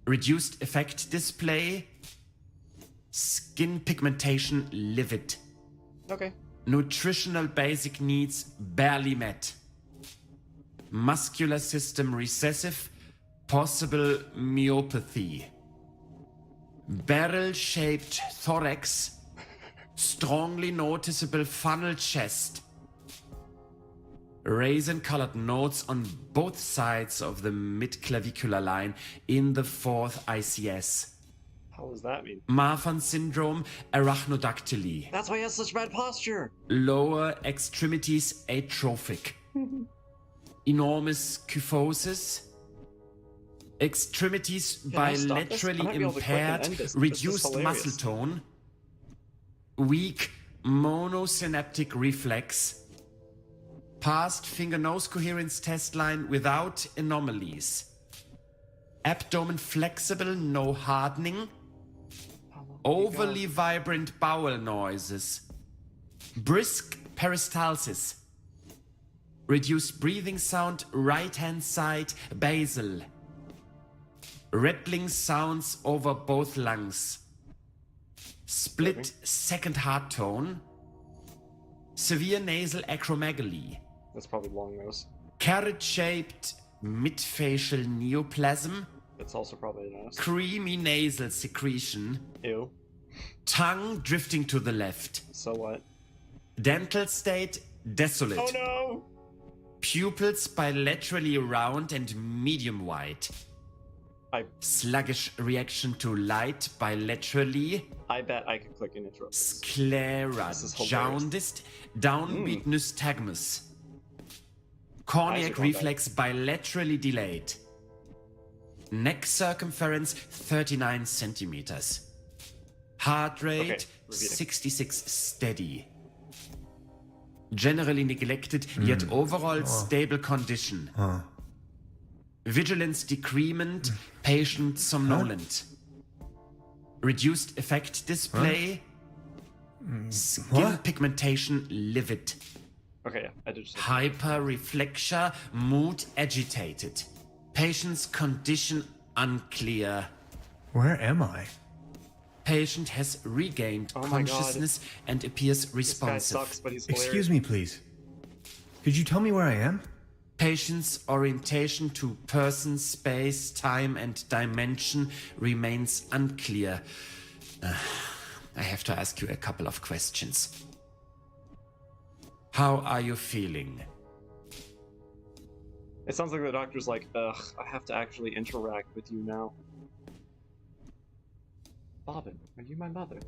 Reduced effect display. Skin pigmentation livid. Okay. Nutritional basic needs barely met. Muscular system recessive, possible myopathy. Barrel-shaped thorax, strongly noticeable funnel chest. Raisin-colored nodes on both sides of the mid-clavicular line in the fourth ICS. How does that mean? Marfan syndrome, arachnodactyly. That's why he has such bad posture. Lower extremities atrophic. Enormous kyphosis. Extremities Can I stop this? I bilaterally might be able to click and impaired, end this. This is reduced hilarious. muscle tone. Weak monosynaptic reflex. Past finger-nose coherence test line without anomalies. Abdomen flexible, no hardening. How long can you Overly go? vibrant bowel noises. Brisk peristalsis. Reduced breathing sound, right-hand side, basal. Rattling sounds over both lungs. split second heart tone, severe nasal acromegaly, That's probably long nose. carrot-shaped midfacial neoplasm, That's also probably a nose. creamy nasal secretion, Ew. tongue drifting to the left, So what? dental state desolate, Oh no! pupils bilaterally round and medium wide, I sluggish reaction to light bilaterally, bet I could click an intro. sclera, This is hilarious. jaundiced, downbeat nystagmus, corneal Isaac on reflex bilaterally delayed, neck circumference 39 centimeters, heart rate repeating. 66 steady, generally neglected yet overall stable condition, vigilance decrement, patient somnolent, reduced effect display, skin pigmentation livid, Okay, yeah, I did just. hyperreflexia, mood agitated, patient's condition unclear. Where am I? Patient has regained Oh my God. consciousness and appears This guy responsive. sucks, but he's hilarious. Excuse me, please. Could you tell me where I am? Patient's orientation to person, space, time, and dimension remains unclear. I have to ask you a couple of questions. How are you feeling? It sounds like the doctor's like, ugh, I have to actually interact with you now. Bobbin, are you my mother?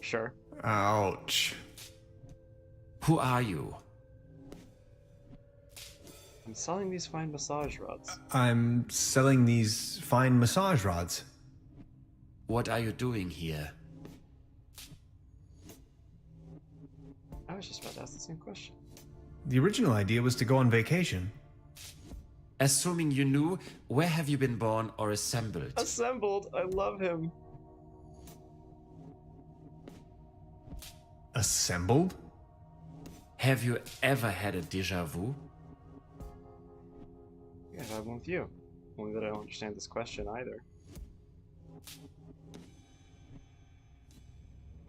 Sure. Ouch. Who are you? I'm selling these fine massage rods. I'm selling these fine massage rods. What are you doing here? I was just about to ask the same question. The original idea was to go on vacation. Assuming you knew, where have you been born or assembled? Assembled! I love him. Assembled? Have you ever had a déjà vu? Yeah, I have one with you. Only that I don't understand this question either.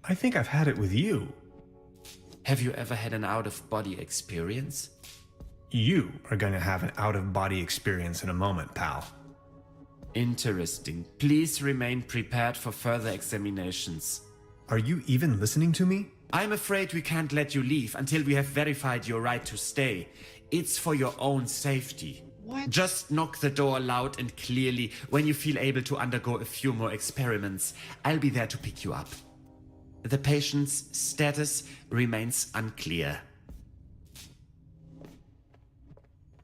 I think I've had it with you. Have you ever had an out-of-body experience? You are going to have an out-of-body experience in a moment, pal. Interesting. Please remain prepared for further examinations. Are you even listening to me? I'm afraid we can't let you leave until we have verified your right to stay. It's for your own safety. What? Just knock the door loud and clearly when you feel able to undergo a few more experiments. I'll be there to pick you up. The patient's status remains unclear.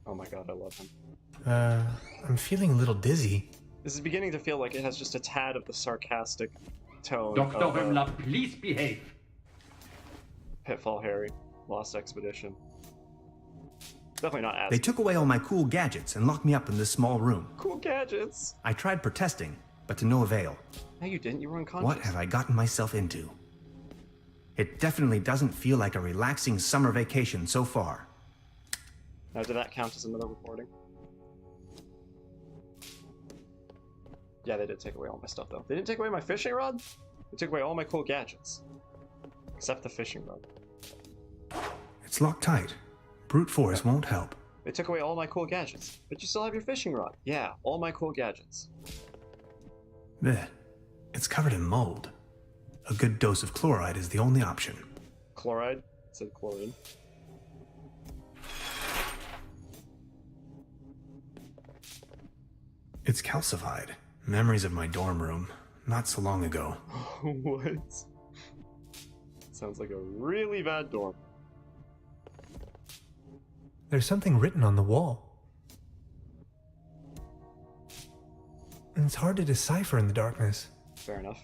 Oh my god, I love him. I'm feeling a little dizzy. This is beginning to feel like it has just a tad of the sarcastic tone Dr. of Himmler, please behave. Pitfall Harry, Lost Expedition. Definitely not as They took away all my cool gadgets and locked me up in this small room. cool gadgets. I tried protesting, but to no avail. No, you didn't. You were unconscious. What have I gotten myself into? It definitely doesn't feel like a relaxing summer vacation so far. Now, did that count as another recording? Yeah, they did take away all my stuff, though. They didn't take away my fishing rod? They took away all my cool gadgets. Except the fishing rod. It's locked tight. Brute force won't help. They took away all my cool gadgets. But you still have your fishing rod. Yeah, all my cool gadgets. Bleh. It's covered in mold. A good dose of chloride is the only option. Chloride? It said chlorine. It's calcified. Memories of my dorm room, not so long ago. What? Sounds like a really bad dorm. There's something written on the wall. And it's hard to decipher in the darkness. Fair enough.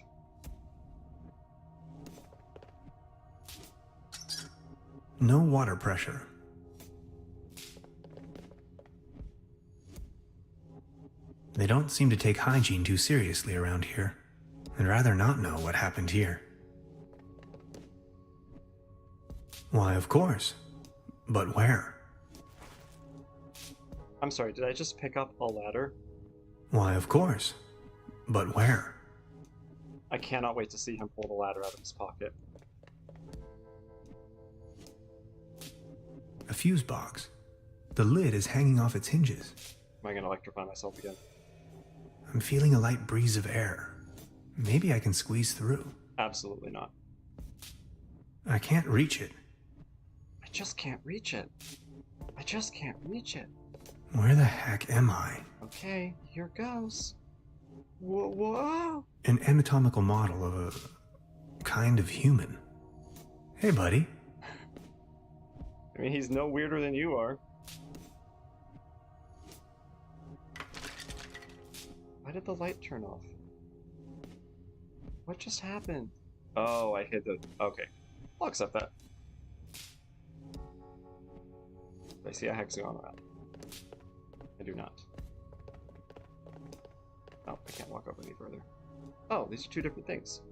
No water pressure. They don't seem to take hygiene too seriously around here. I'd rather not know what happened here. Why, of course. But where? I'm sorry, did I just pick up a ladder? Why, of course. But where? I cannot wait to see him pull the ladder out of his pocket. A fuse box. The lid is hanging off its hinges. Am I going to electrify myself again? I'm feeling a light breeze of air. Maybe I can squeeze through. Absolutely not. I can't reach it. I just can't reach it. I just can't reach it. Where the heck am I? Okay, here goes. Whoa, whoa. An anatomical model of a kind of human. Hey, buddy. I mean, he's no weirder than you are. Why did the light turn off? What just happened? Oh, I hit the... Okay. I'll accept that. I see a hexagon around. I do not. Oh, I can't walk up any further. Oh, these are two different things.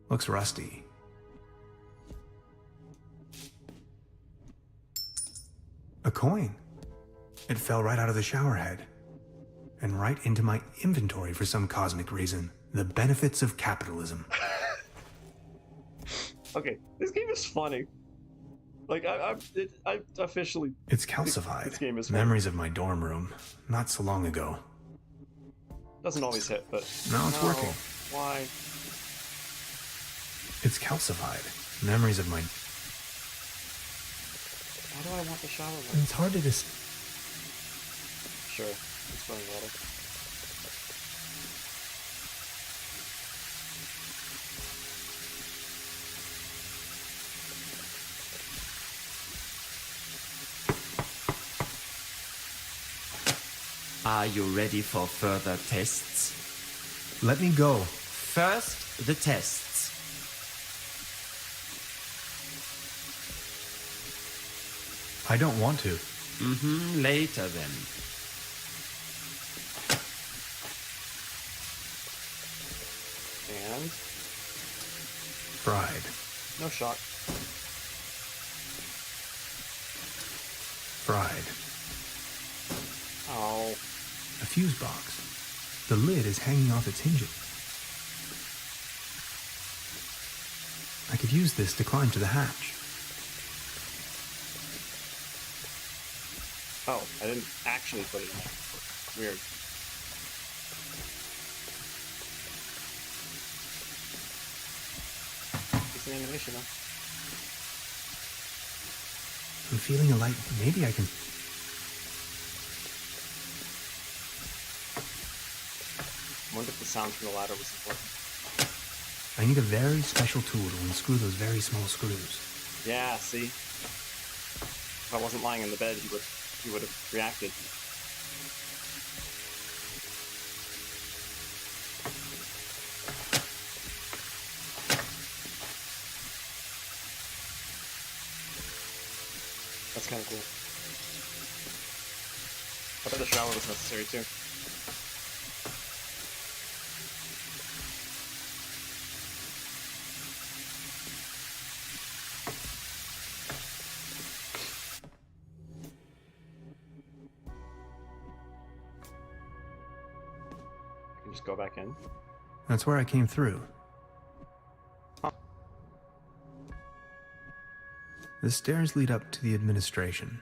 Looks rusty. A coin. It fell right out of the shower head. And right into my inventory for some cosmic reason. The benefits of capitalism. Okay, this game is funny. Like, I officially... It's calcified. This game is funny. Memories of my dorm room. Not so long ago. Doesn't always hit, but... Now it's working. Why? It's calcified. Memories of my... Why do I want the shower light? It's hard to Sure, it's throwing water. Are you ready for further tests? Let me go. First, the tests. I don't want to. Later then. And... Fried. no shock. Fried. Oh. A fuse box. The lid is hanging off its hinges. I could use this to climb to the hatch. Oh, I didn't actually put it in there. Weird. It's an animation, though. I'm feeling a light. Maybe I can... I wonder if the sound from the ladder was important. I need a very special tool to unscrew those very small screws. Yeah, see? If I wasn't lying in the bed, he would have reacted. That's kind of cool. I bet the shower was necessary too. I can just go back in. That's where I came through. The stairs lead up to the administration.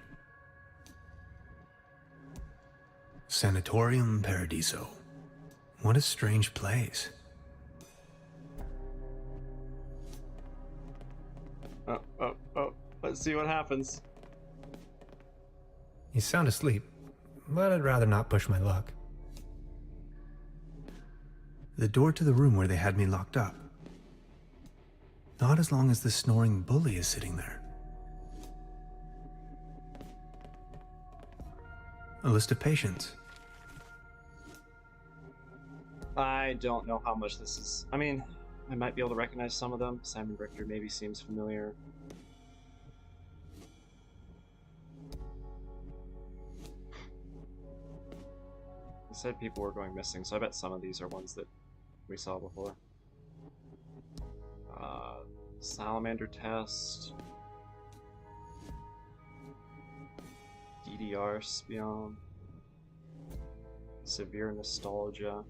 Sanatorium Paradiso. What a strange place. Oh. Let's see what happens. You sound asleep, but I'd rather not push my luck. The door to the room where they had me locked up. Not as long as the snoring bully is sitting there. A list of patients. I don't know how much this is. I mean, I might be able to recognize some of them. Simon Richter maybe seems familiar. He said people were going missing, so I bet some of these are ones that we saw before. Salamander test. DDR spion. Severe nostalgia.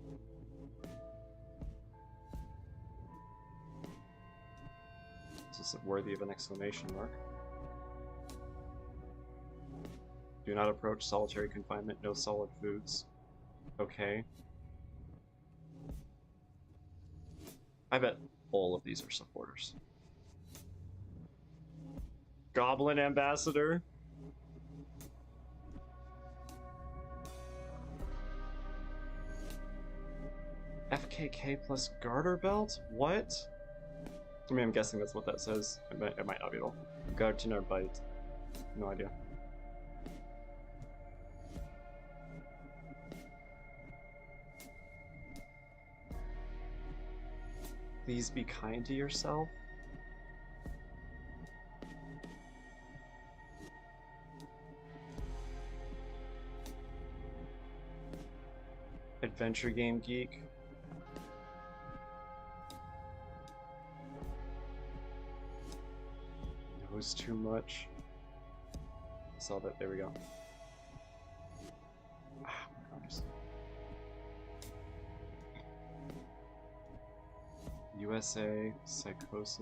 This is worthy of an exclamation mark. Do not approach solitary confinement, no solid foods. Okay. I bet all of these are supporters. Goblin Ambassador? FKK plus Garter Belt? What? I mean, I'm guessing that's what that says. It might not be at all. Gartiner Bite. No idea. Please be kind to yourself. Adventure Game Geek. Knows too much. Saw that. There we go. Ah, nice. USA, psychosis,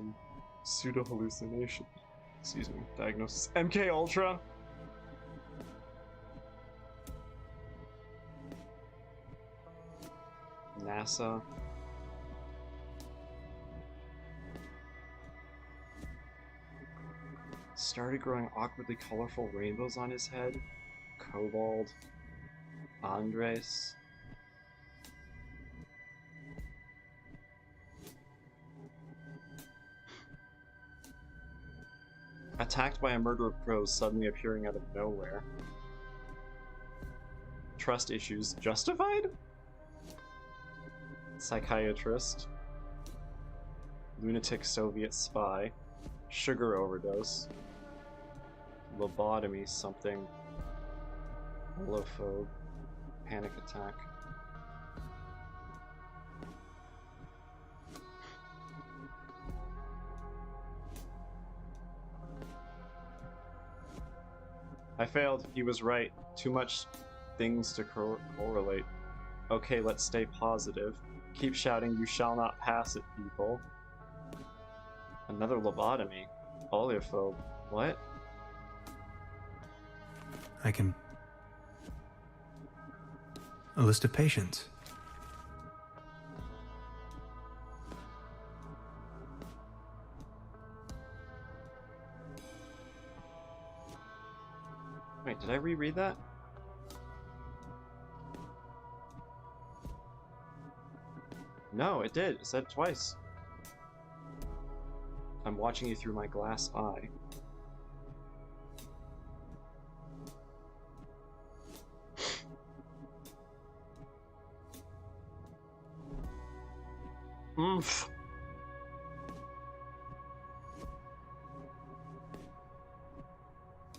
pseudo hallucination. Excuse me. Diagnosis. MK Ultra. NASA. Started growing awkwardly colorful rainbows on his head. Kobold. Andres. Attacked by a murder of crows suddenly appearing out of nowhere. Trust issues justified? Psychiatrist. Lunatic Soviet spy. Sugar overdose. Lobotomy something. Holophobe. Panic attack. I failed. He was right. Too much things to correlate. Okay, let's stay positive. Keep shouting, you shall not pass it, people. Another lobotomy. Oleophobe. What? I can... A list of patients. Wait, did I reread that? No, it did. It said it twice. I'm watching you through my glass eye. Oomph.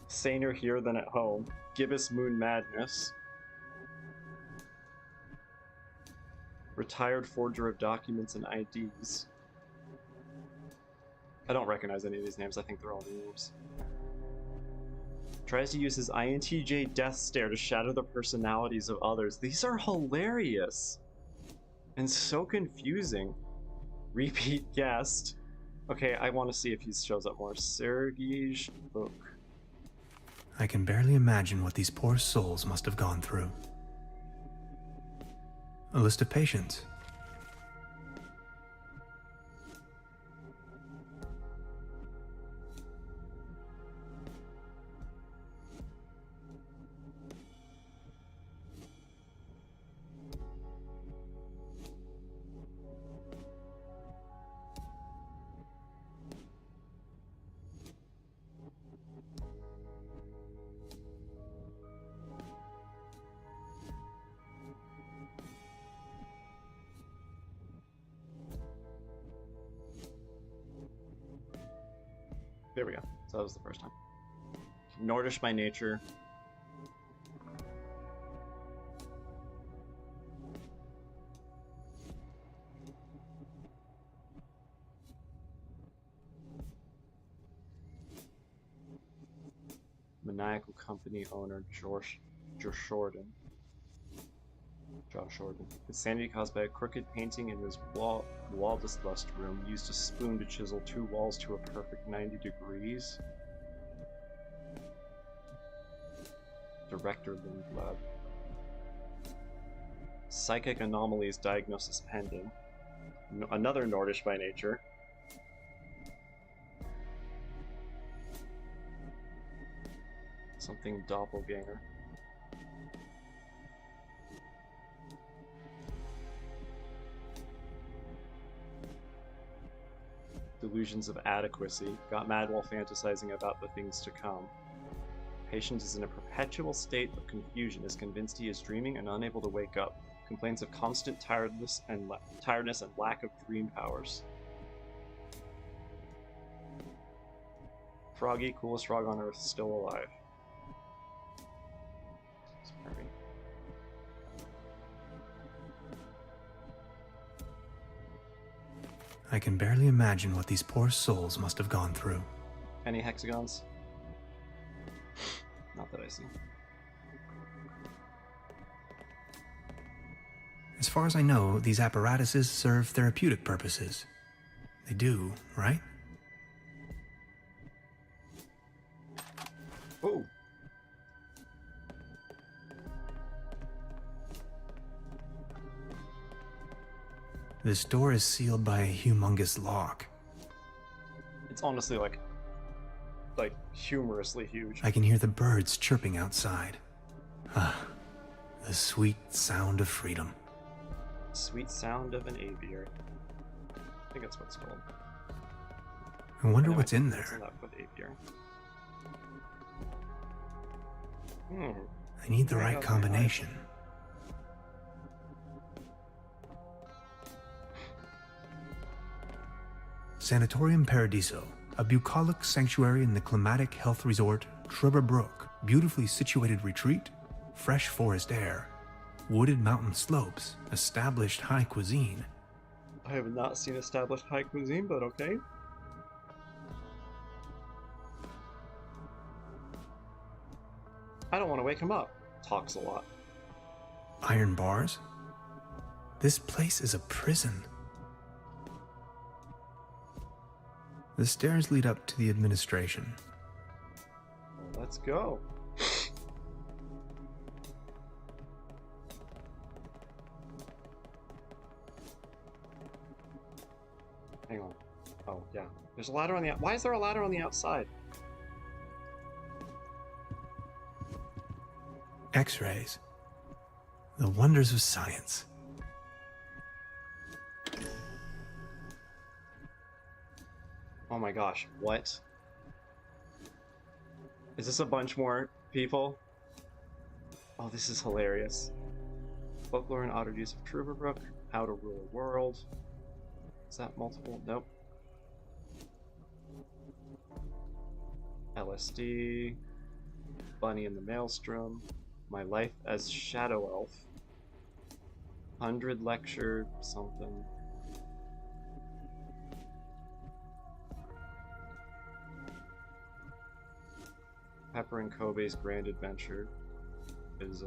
Saner here than at home. Gibbous Moon Madness. Retired forger of documents and IDs. I don't recognize any of these names. I think they're all new names. Tries to use his INTJ death stare to shatter the personalities of others. These are hilarious. And so confusing. Repeat guest. Okay, I want to see if he shows up more. Sergej Book. I can barely imagine what these poor souls must have gone through. A list of patients. There we go. So that was the first time. Nordish by nature. Maniacal company owner George Jordan. John Shorten. Insanity caused by a crooked painting in his wall-less room. Used a spoon to chisel 2 walls to a perfect 90 degrees. Director Lindblad. Psychic anomalies diagnosis pending. Another Nordish by nature. Something doppelganger. Delusions of adequacy. Got mad while fantasizing about the things to come. Patient is in a perpetual state of confusion, is convinced he is dreaming and unable to wake up. Complains of constant tiredness and lack of dream powers. Froggy, coolest frog on Earth, still alive. Sorry. I can barely imagine what these poor souls must have gone through. Any hexagons? Not that I see. As far as I know, these apparatuses serve therapeutic purposes. They do, right? Oh! This door is sealed by a humongous lock. It's honestly like humorously huge. I can hear the birds chirping outside. Ah, the sweet sound of freedom. Sweet sound of an aviary. I think that's what it's called. I wonder Anyway, what's in that's there. enough with aviary. I need the I right got my combination. Sanatorium Paradiso, a bucolic sanctuary in the climatic health resort Truberbrook. Beautifully situated retreat, fresh forest air, wooded mountain slopes, established high cuisine. I have not seen established high cuisine, but okay. I don't want to wake him up. Talks a lot. Iron bars? This place is a prison. The stairs lead up to the administration. Well, let's go. Hang on. Oh, yeah. There's a ladder on the Why is there a ladder on the outside? X-rays. The wonders of science. Oh my gosh, what? Is this a bunch more people? Oh, this is hilarious. Folklore and oddities of Truberbrook, How to Rule a World. Is that multiple? Nope. LSD. Bunny in the Maelstrom. My Life as Shadow Elf. 100 Lecture something. Pepper and Kobe's Grand Adventure is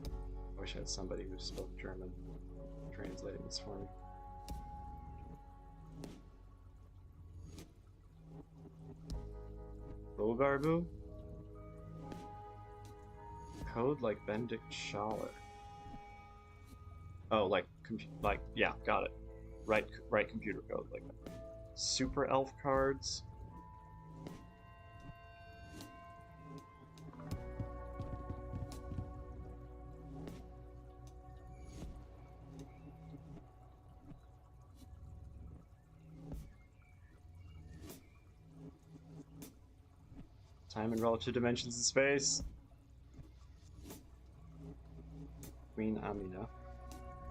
I wish I had somebody who spoke German translating this for me. Bogarbu? Code like Benedict Schaller. Oh, yeah, got it. Right computer code, like super elf cards. Time and relative dimensions in space. Queen Amina.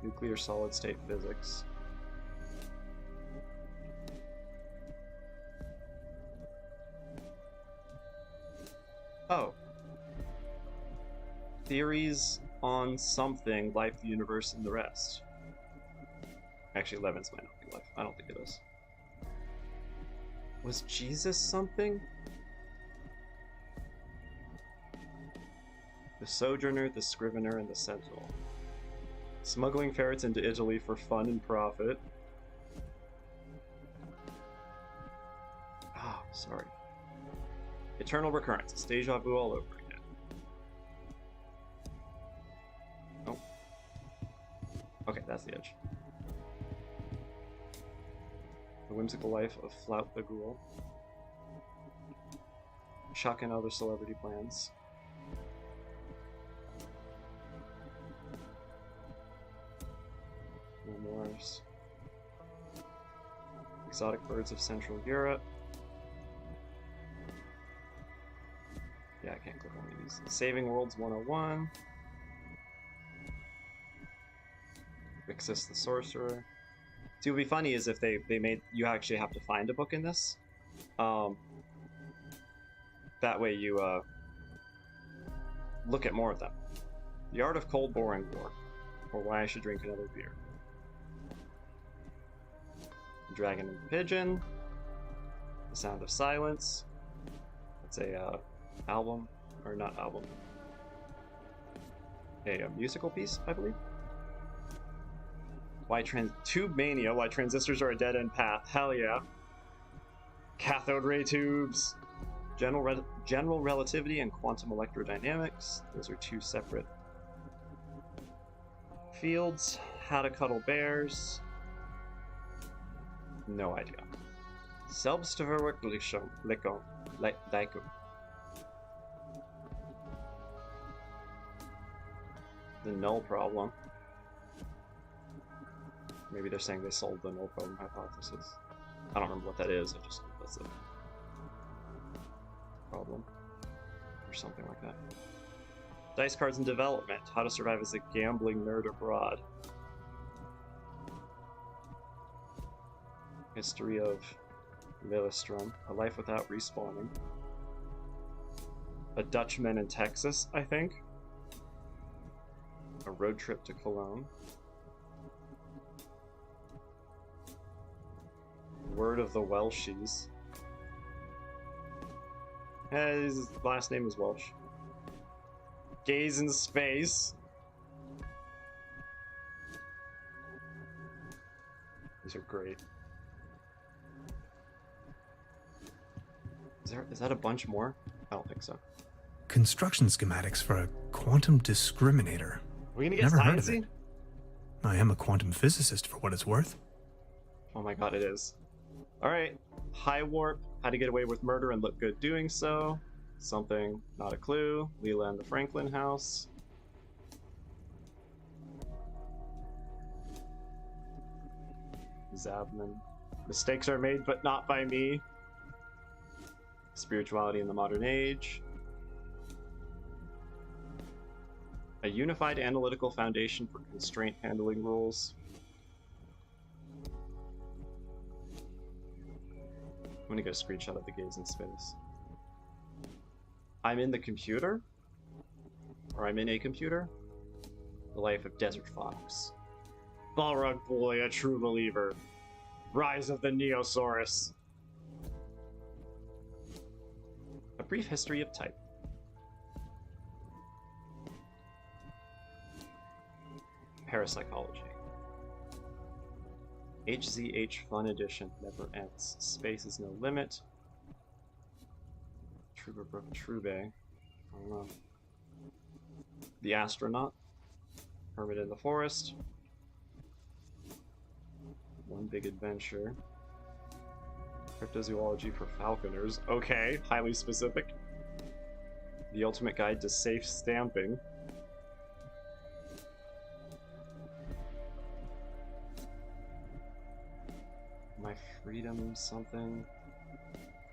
Nuclear solid state physics. Oh. Theories on something, life, the universe, and the rest. Actually, Levin's might not be life. I don't think it is. Was Jesus something? The Sojourner, the Scrivener, and the Sentinel. Smuggling ferrets into Italy for fun and profit. Ah, sorry. Eternal recurrence. It's deja vu all over again. Oh. Okay, that's the edge. The whimsical life of Flout the Ghoul. Shocking other celebrity plans. Memoirs. Exotic birds of Central Europe. Yeah, I can't click on any of these. Saving Worlds 101. Vixus the Sorcerer. See, what would be funny is if they made you actually have to find a book in this. That way you look at more of them. The Art of Cold Boring War, or Why I Should Drink Another Beer. Dragon and the Pigeon. The Sound of Silence. It's a album, or not album. A musical piece, I believe. Tube Mania, Why Transistors Are a Dead-End Path. Hell yeah. Cathode ray tubes. General relativity and quantum electrodynamics. Those are two separate fields. How to cuddle bears. No idea. Selbstverwirklichung. Daiku. The null problem. Maybe they're saying they solved the null problem hypothesis. I don't remember what that is. I just that's a problem or something like that. Dice cards in development. How to survive as a gambling nerd abroad. History of Lillestrom. A life without respawning. A Dutchman in Texas, I think. A road trip to Cologne. Word of the Welshies. His last name is Welsh. Gaze in Space. These are great. Is that a bunch more? I don't think so. Construction schematics for a quantum discriminator. Are we gonna get Never heard of sciencey? it. I am a quantum physicist for what it's worth. Oh my god, it is. Alright. High warp. How to get away with murder and look good doing so. Something, not a clue. Leela and the Franklin house. Zabman. Mistakes are made, but not by me. Spirituality in the modern age. A unified analytical foundation for constraint handling rules. I'm gonna get a screenshot of the gaze in space. I'm in the computer? Or I'm in a computer? The life of Desert Fox. Balrog Boy, a true believer. Rise of the Neosaurus. A brief history of type. Parapsychology. HZH Fun Edition never ends. Space is no limit. Truberbrook Trube. I don't know. The Astronaut. Hermit in the Forest. One Big Adventure. Cryptozoology for Falconers. Okay, highly specific. The Ultimate Guide to Safe Stamping. My Freedom something.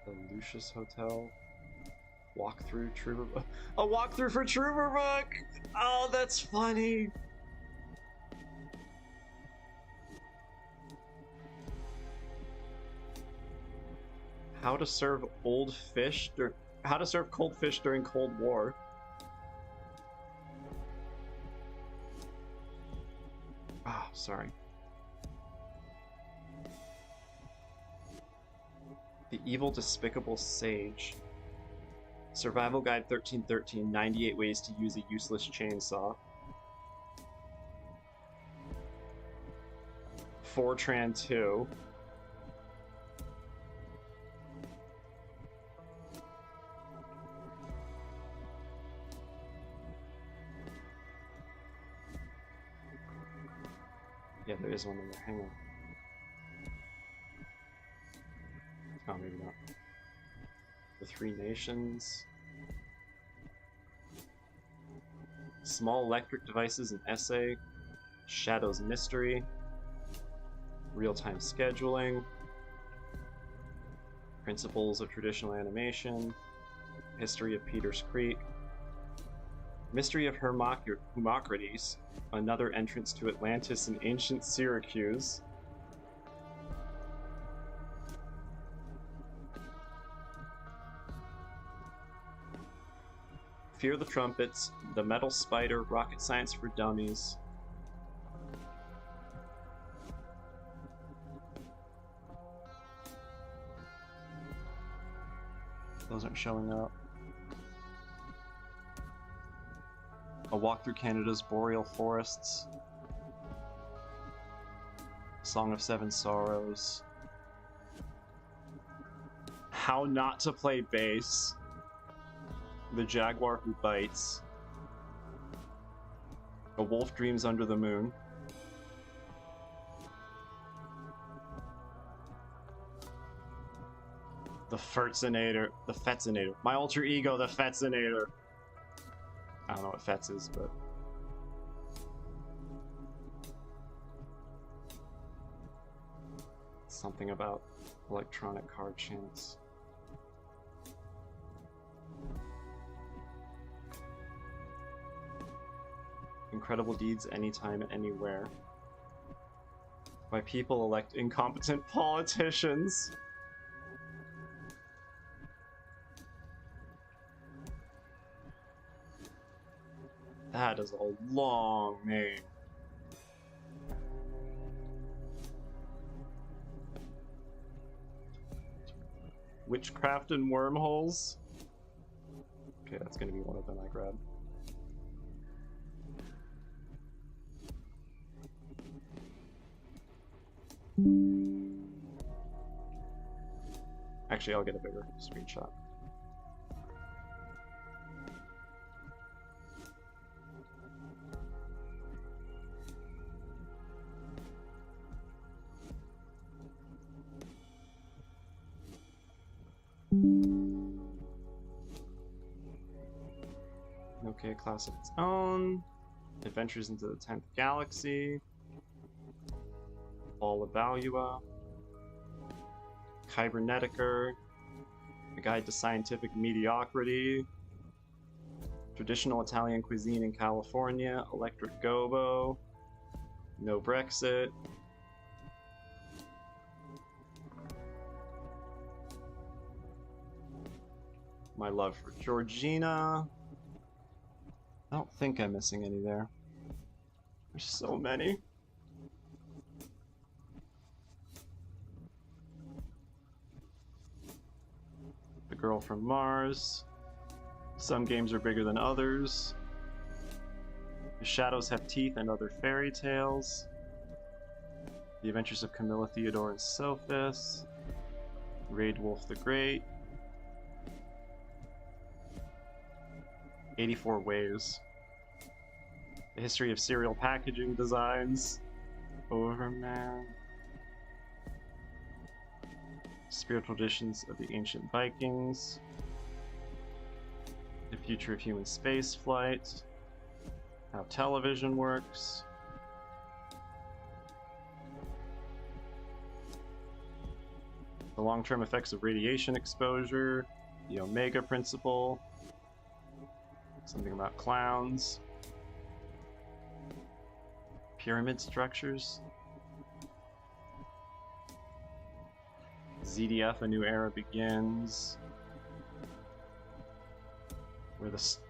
The Lucius Hotel. Walkthrough Truberbrook. A walkthrough for Truberbrook! Oh, that's funny! How to serve old fish how to serve cold fish during Cold War. Ah, sorry. The evil, despicable sage. Survival Guide 1313, 98 ways to use a useless chainsaw. Fortran 2. Yeah, there is one in there. Hang on. Oh, maybe not. The Three Nations. Small Electric Devices, an essay. Shadow's Mystery. Real-time scheduling. Principles of traditional animation. History of Peters Creek. Mystery of Hermocrates. Another entrance to Atlantis and ancient Syracuse. Fear the Trumpets, The Metal Spider, Rocket Science for Dummies. Those aren't showing up. A Walk Through Canada's Boreal Forests. Song of Seven Sorrows. How Not to Play Bass. The Jaguar Who Bites. A Wolf Dreams Under the Moon. The Fetzinator. My alter ego, the Fetzinator. I don't know what Fetz is, but... something about electronic card chants. Incredible Deeds Anytime, Anywhere. Why people elect incompetent politicians. That is a long name. Witchcraft and Wormholes. Okay, that's gonna be one of them I grab. Actually, I'll get a bigger screenshot. Okay, class of its own. Adventures into the 10th Galaxy. All of Valua. Kybernetiker. A Guide to Scientific Mediocrity. Traditional Italian Cuisine in California. Electric Gobo. No Brexit. My Love for Georgina. I don't think I'm missing any there. There's so many. The Girl from Mars. Some games are bigger than others. The Shadows Have Teeth and Other Fairy Tales. The Adventures of Camilla Theodore and Sophis. Raid Wolf the Great. 84 Ways. The History of Cereal Packaging Designs. Overman. Spiritual Traditions of the Ancient Vikings. The Future of Human Spaceflight. How Television Works. The Long-Term Effects of Radiation Exposure. The Omega Principle. Something about clowns. Pyramid structures. ZDF, A New Era Begins.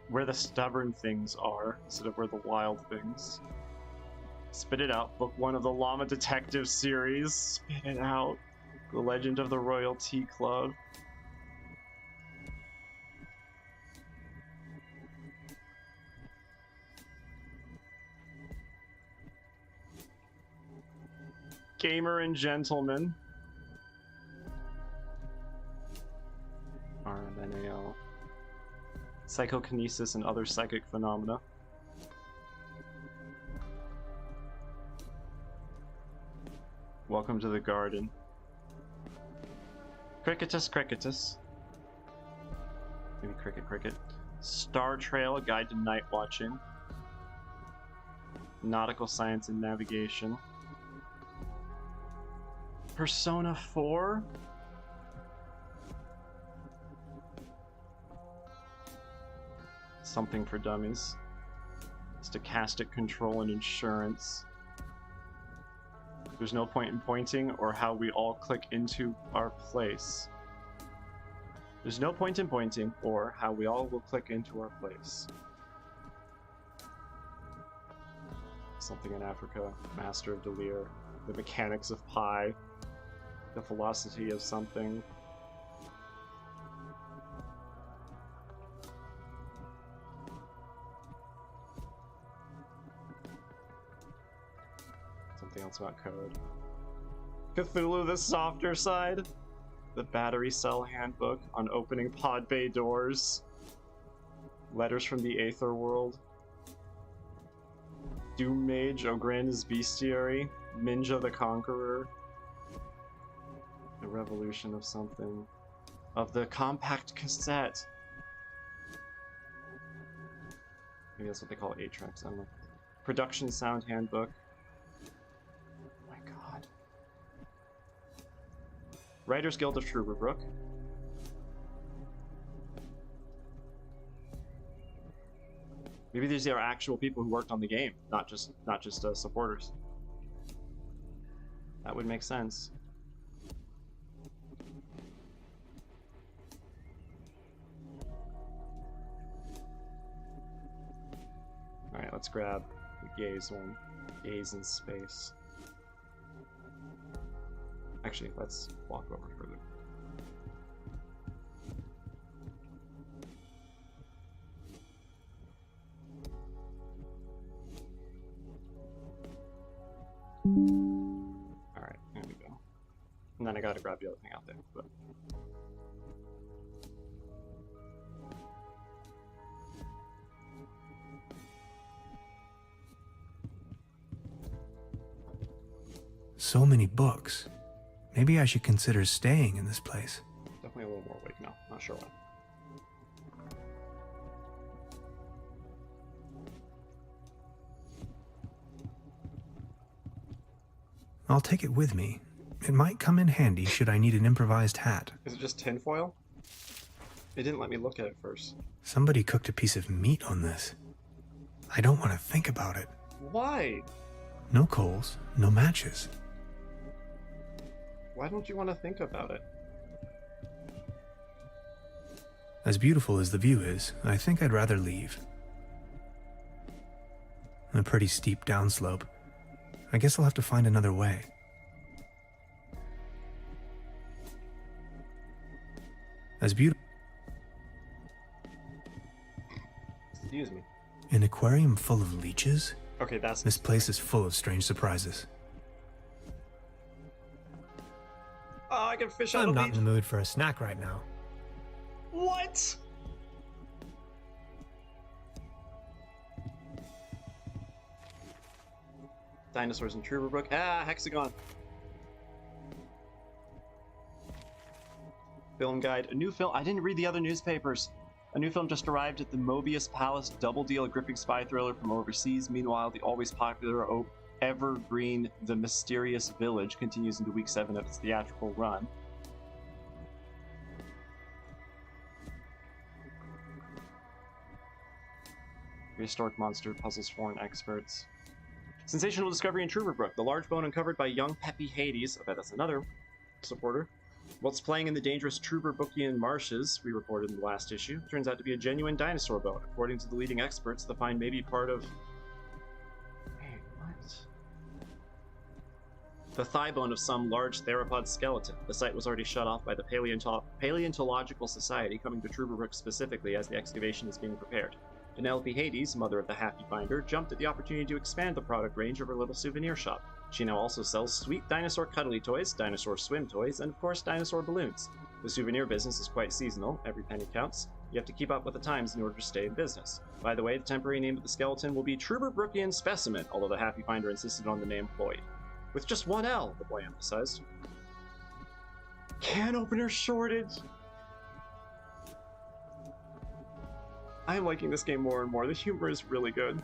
Where the stubborn things are, instead of where the wild things. Spit It Out, Book 1 of the Llama Detective series. Spit It Out. The Legend of the Royal Tea Club. Gamer and gentleman. RMNAL. Psychokinesis and other psychic phenomena. Welcome to the garden. Cricketus, cricketus. Maybe cricket, cricket. Star Trail, a guide to night watching. Nautical science and navigation. Persona 4? Something for dummies. Stochastic control and insurance. There's no point in pointing or how we all click into our place. There's no point in pointing or how we all will click into our place. Something in Africa. Master of Delir. The mechanics of pi. The philosophy of something. Something else about code. Cthulhu, the softer side. The battery cell handbook on opening pod bay doors. Letters from the Aether world. Doom Mage, Ogran's Bestiary. Minja the Conqueror. The revolution of something. Of the compact cassette. Maybe that's what they call 8 tracks, I don't know. Production sound handbook. Writers Guild of Truberbrook. Maybe these are actual people who worked on the game, not just supporters. That would make sense. All right, let's grab the gaze one. Gaze in space. Actually, let's walk over further. Alright, there we go. And then I gotta grab the other thing out there, but... So many books. Maybe I should consider staying in this place. Definitely a little more awake now. Not sure why. I'll take it with me. It might come in handy should I need an improvised hat. Is it just tinfoil? It didn't let me look at it first. Somebody cooked a piece of meat on this. I don't want to think about it. Why? No coals, no matches. Why don't you want to think about it? As beautiful as the view is, I think I'd rather leave. A pretty steep downslope. I guess I'll have to find another way. As beautiful. Excuse me. An aquarium full of leeches? Okay, that's... This place is full of strange surprises. Oh, I can fish out I'm a not leech. in the mood for a snack right now. What? Dinosaurs in Truberbrook. Ah, hexagon. Film guide. A new film. I didn't read the other newspapers. A new film just arrived at the Mobius Palace. Double deal, a gripping spy thriller from overseas. Meanwhile, the always popular evergreen The Mysterious Village continues into week 7 of its theatrical run. Prehistoric monster puzzles foreign experts. Sensational discovery in Truberbrook. The large bone uncovered by young Peppy Hades. I bet that's another supporter. What's playing in the dangerous Truberbrookian marshes, we reported in the last issue, turns out to be a genuine dinosaur bone. According to the leading experts, the find may be part of... Hey, what? The thigh bone of some large theropod skeleton. The site was already shut off by the Paleontological Society, coming to Truberbrook specifically as the excavation is being prepared. Penelope Hades, mother of the Happy Finder, jumped at the opportunity to expand the product range of her little souvenir shop. She now also sells sweet dinosaur cuddly toys, dinosaur swim toys, and of course dinosaur balloons. The souvenir business is quite seasonal, every penny counts. You have to keep up with the times in order to stay in business. By the way, the temporary name of the skeleton will be Truberbrookian Specimen, although the happy finder insisted on the name Floyd. With just one L, the boy emphasized. Can opener shortage! I am liking this game more and more. The humor is really good.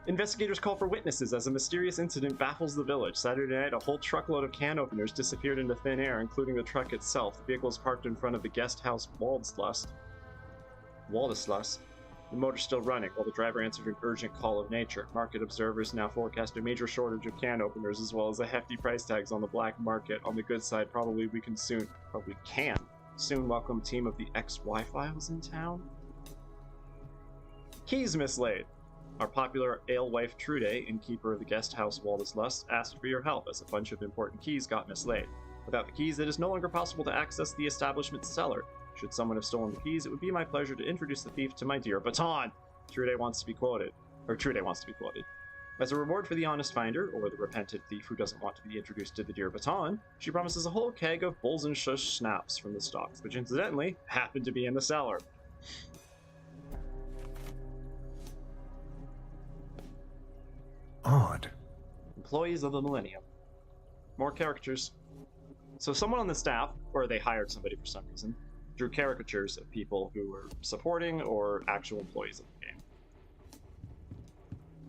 Investigators call for witnesses as a mysterious incident baffles the village. Saturday night, a whole truckload of can openers disappeared into thin air, including the truck itself. The vehicle is parked in front of the guest house Waldesluss. The motor's still running, while the driver answered an urgent call of nature. Market observers now forecast a major shortage of can openers, as well as a hefty price tags on the black market. On the good side, probably can soon welcome a team of the ex-Y-Files in town. Keys mislaid. Our popular alewife Trude, innkeeper of the guest house Waldesluss, asked for your help as a bunch of important keys got mislaid. Without the keys, it is no longer possible to access the establishment's cellar. Should someone have stolen the keys, it would be my pleasure to introduce the thief to my dear Baton. Trude wants to be quoted. As a reward for the honest finder, or the repentant thief who doesn't want to be introduced to the dear Baton, she promises a whole keg of Bulls and Shush schnapps from the stocks, which incidentally happened to be in the cellar. Odd. Employees of the Millennium. More caricatures. So someone on the staff, or they hired somebody for some reason, drew caricatures of people who were supporting or actual employees of the game.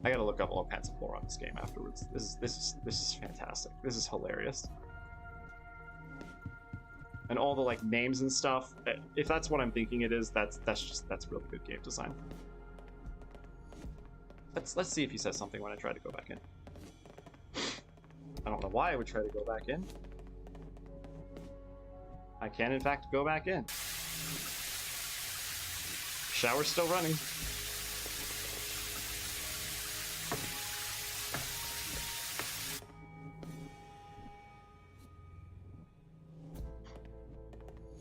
I gotta look up all kinds of lore on this game afterwards. This is fantastic. This is hilarious. And all the like names and stuff. If that's what I'm thinking it is, that's really good game design. Let's see if he says something when I try to go back in. I don't know why I would try to go back in. I can in fact go back in. Shower's still running.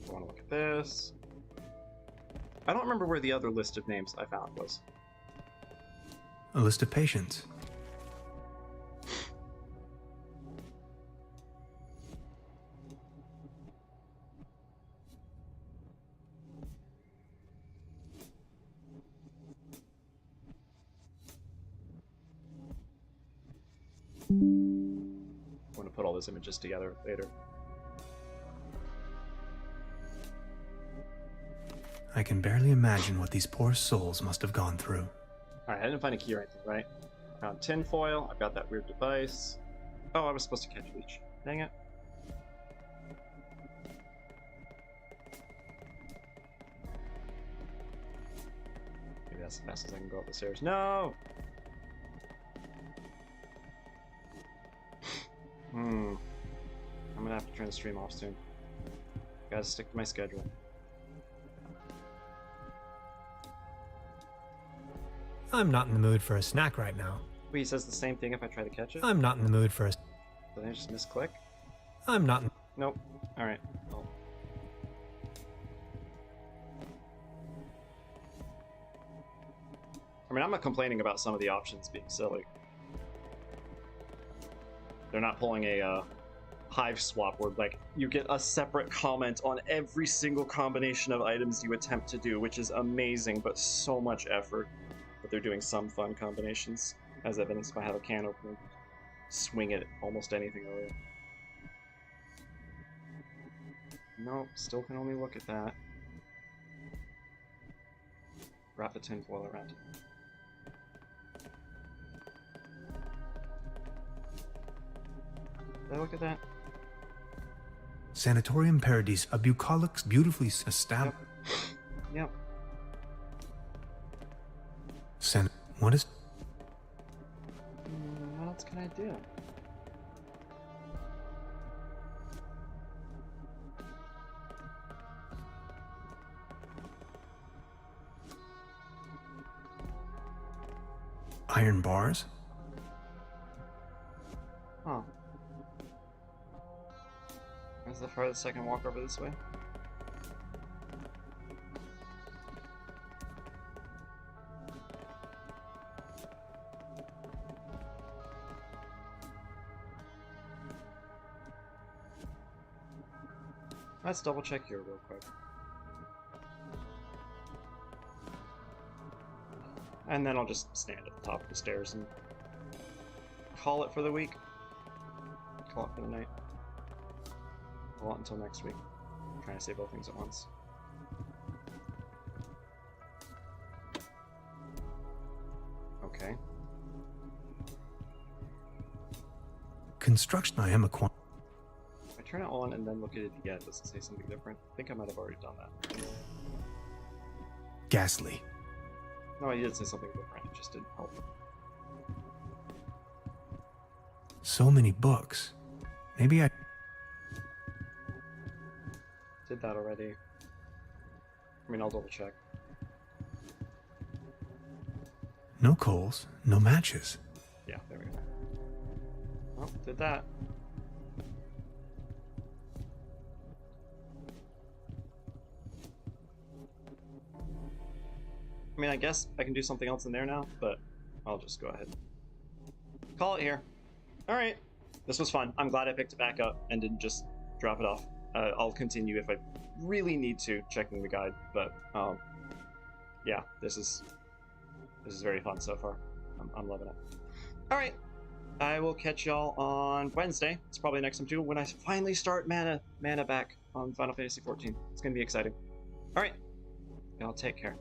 I want to look at this. I don't remember where the other list of names I found was. A list of patients. I want to put all those images together later. I can barely imagine what these poor souls must have gone through. Alright, I didn't find a key or anything, right? Found tinfoil, I've got that weird device. Oh, I was supposed to catch Leech. Dang it. Maybe that's as fast as I can go up the stairs. No! I'm gonna have to turn the stream off soon. Gotta stick to my schedule. I'm not in the mood for a snack right now. Wait, he says the same thing if I try to catch it? I'm not in the mood for a... Did I just misclick? I'm not in... Nope. Alright. Well. I mean, I'm not complaining about some of the options being silly. They're not pulling a hive swap where, like, you get a separate comment on every single combination of items you attempt to do, which is amazing, but so much effort. But they're doing some fun combinations, as evidenced by how the can opener swing at almost anything earlier. Nope, still can only look at that. Wrap the tinfoil around. Did I look at that? Sanatorium Paradise, a bucolic, beautifully established... Yep. What is... What else can I do? Iron bars? Huh. Is the farthest I can walk over this way? Let's double check here real quick. And then I'll just stand at the top of the stairs and call it for the week. Call it for the night. Call it until next week. I'm trying to say both things at once. Okay. Construction I am acquiring. If I turn it on and then look at it again, does it say something different? I think I might have already done that. Ghastly. No, I did say something different. It just didn't help. So many books. Maybe I... Did that already. I mean, I'll double check. No coals, no matches. Yeah, there we go. Well, did that. I mean, I guess I can do something else in there now, but I'll just go ahead and call it here. Alright. This was fun. I'm glad I picked it back up and didn't just drop it off. I'll continue if I really need to, checking the guide, but yeah, this is very fun so far. I'm loving it. Alright. I will catch y'all on Wednesday. It's probably next time too, when I finally start mana back on Final Fantasy XIV. It's gonna be exciting. Alright. Y'all take care.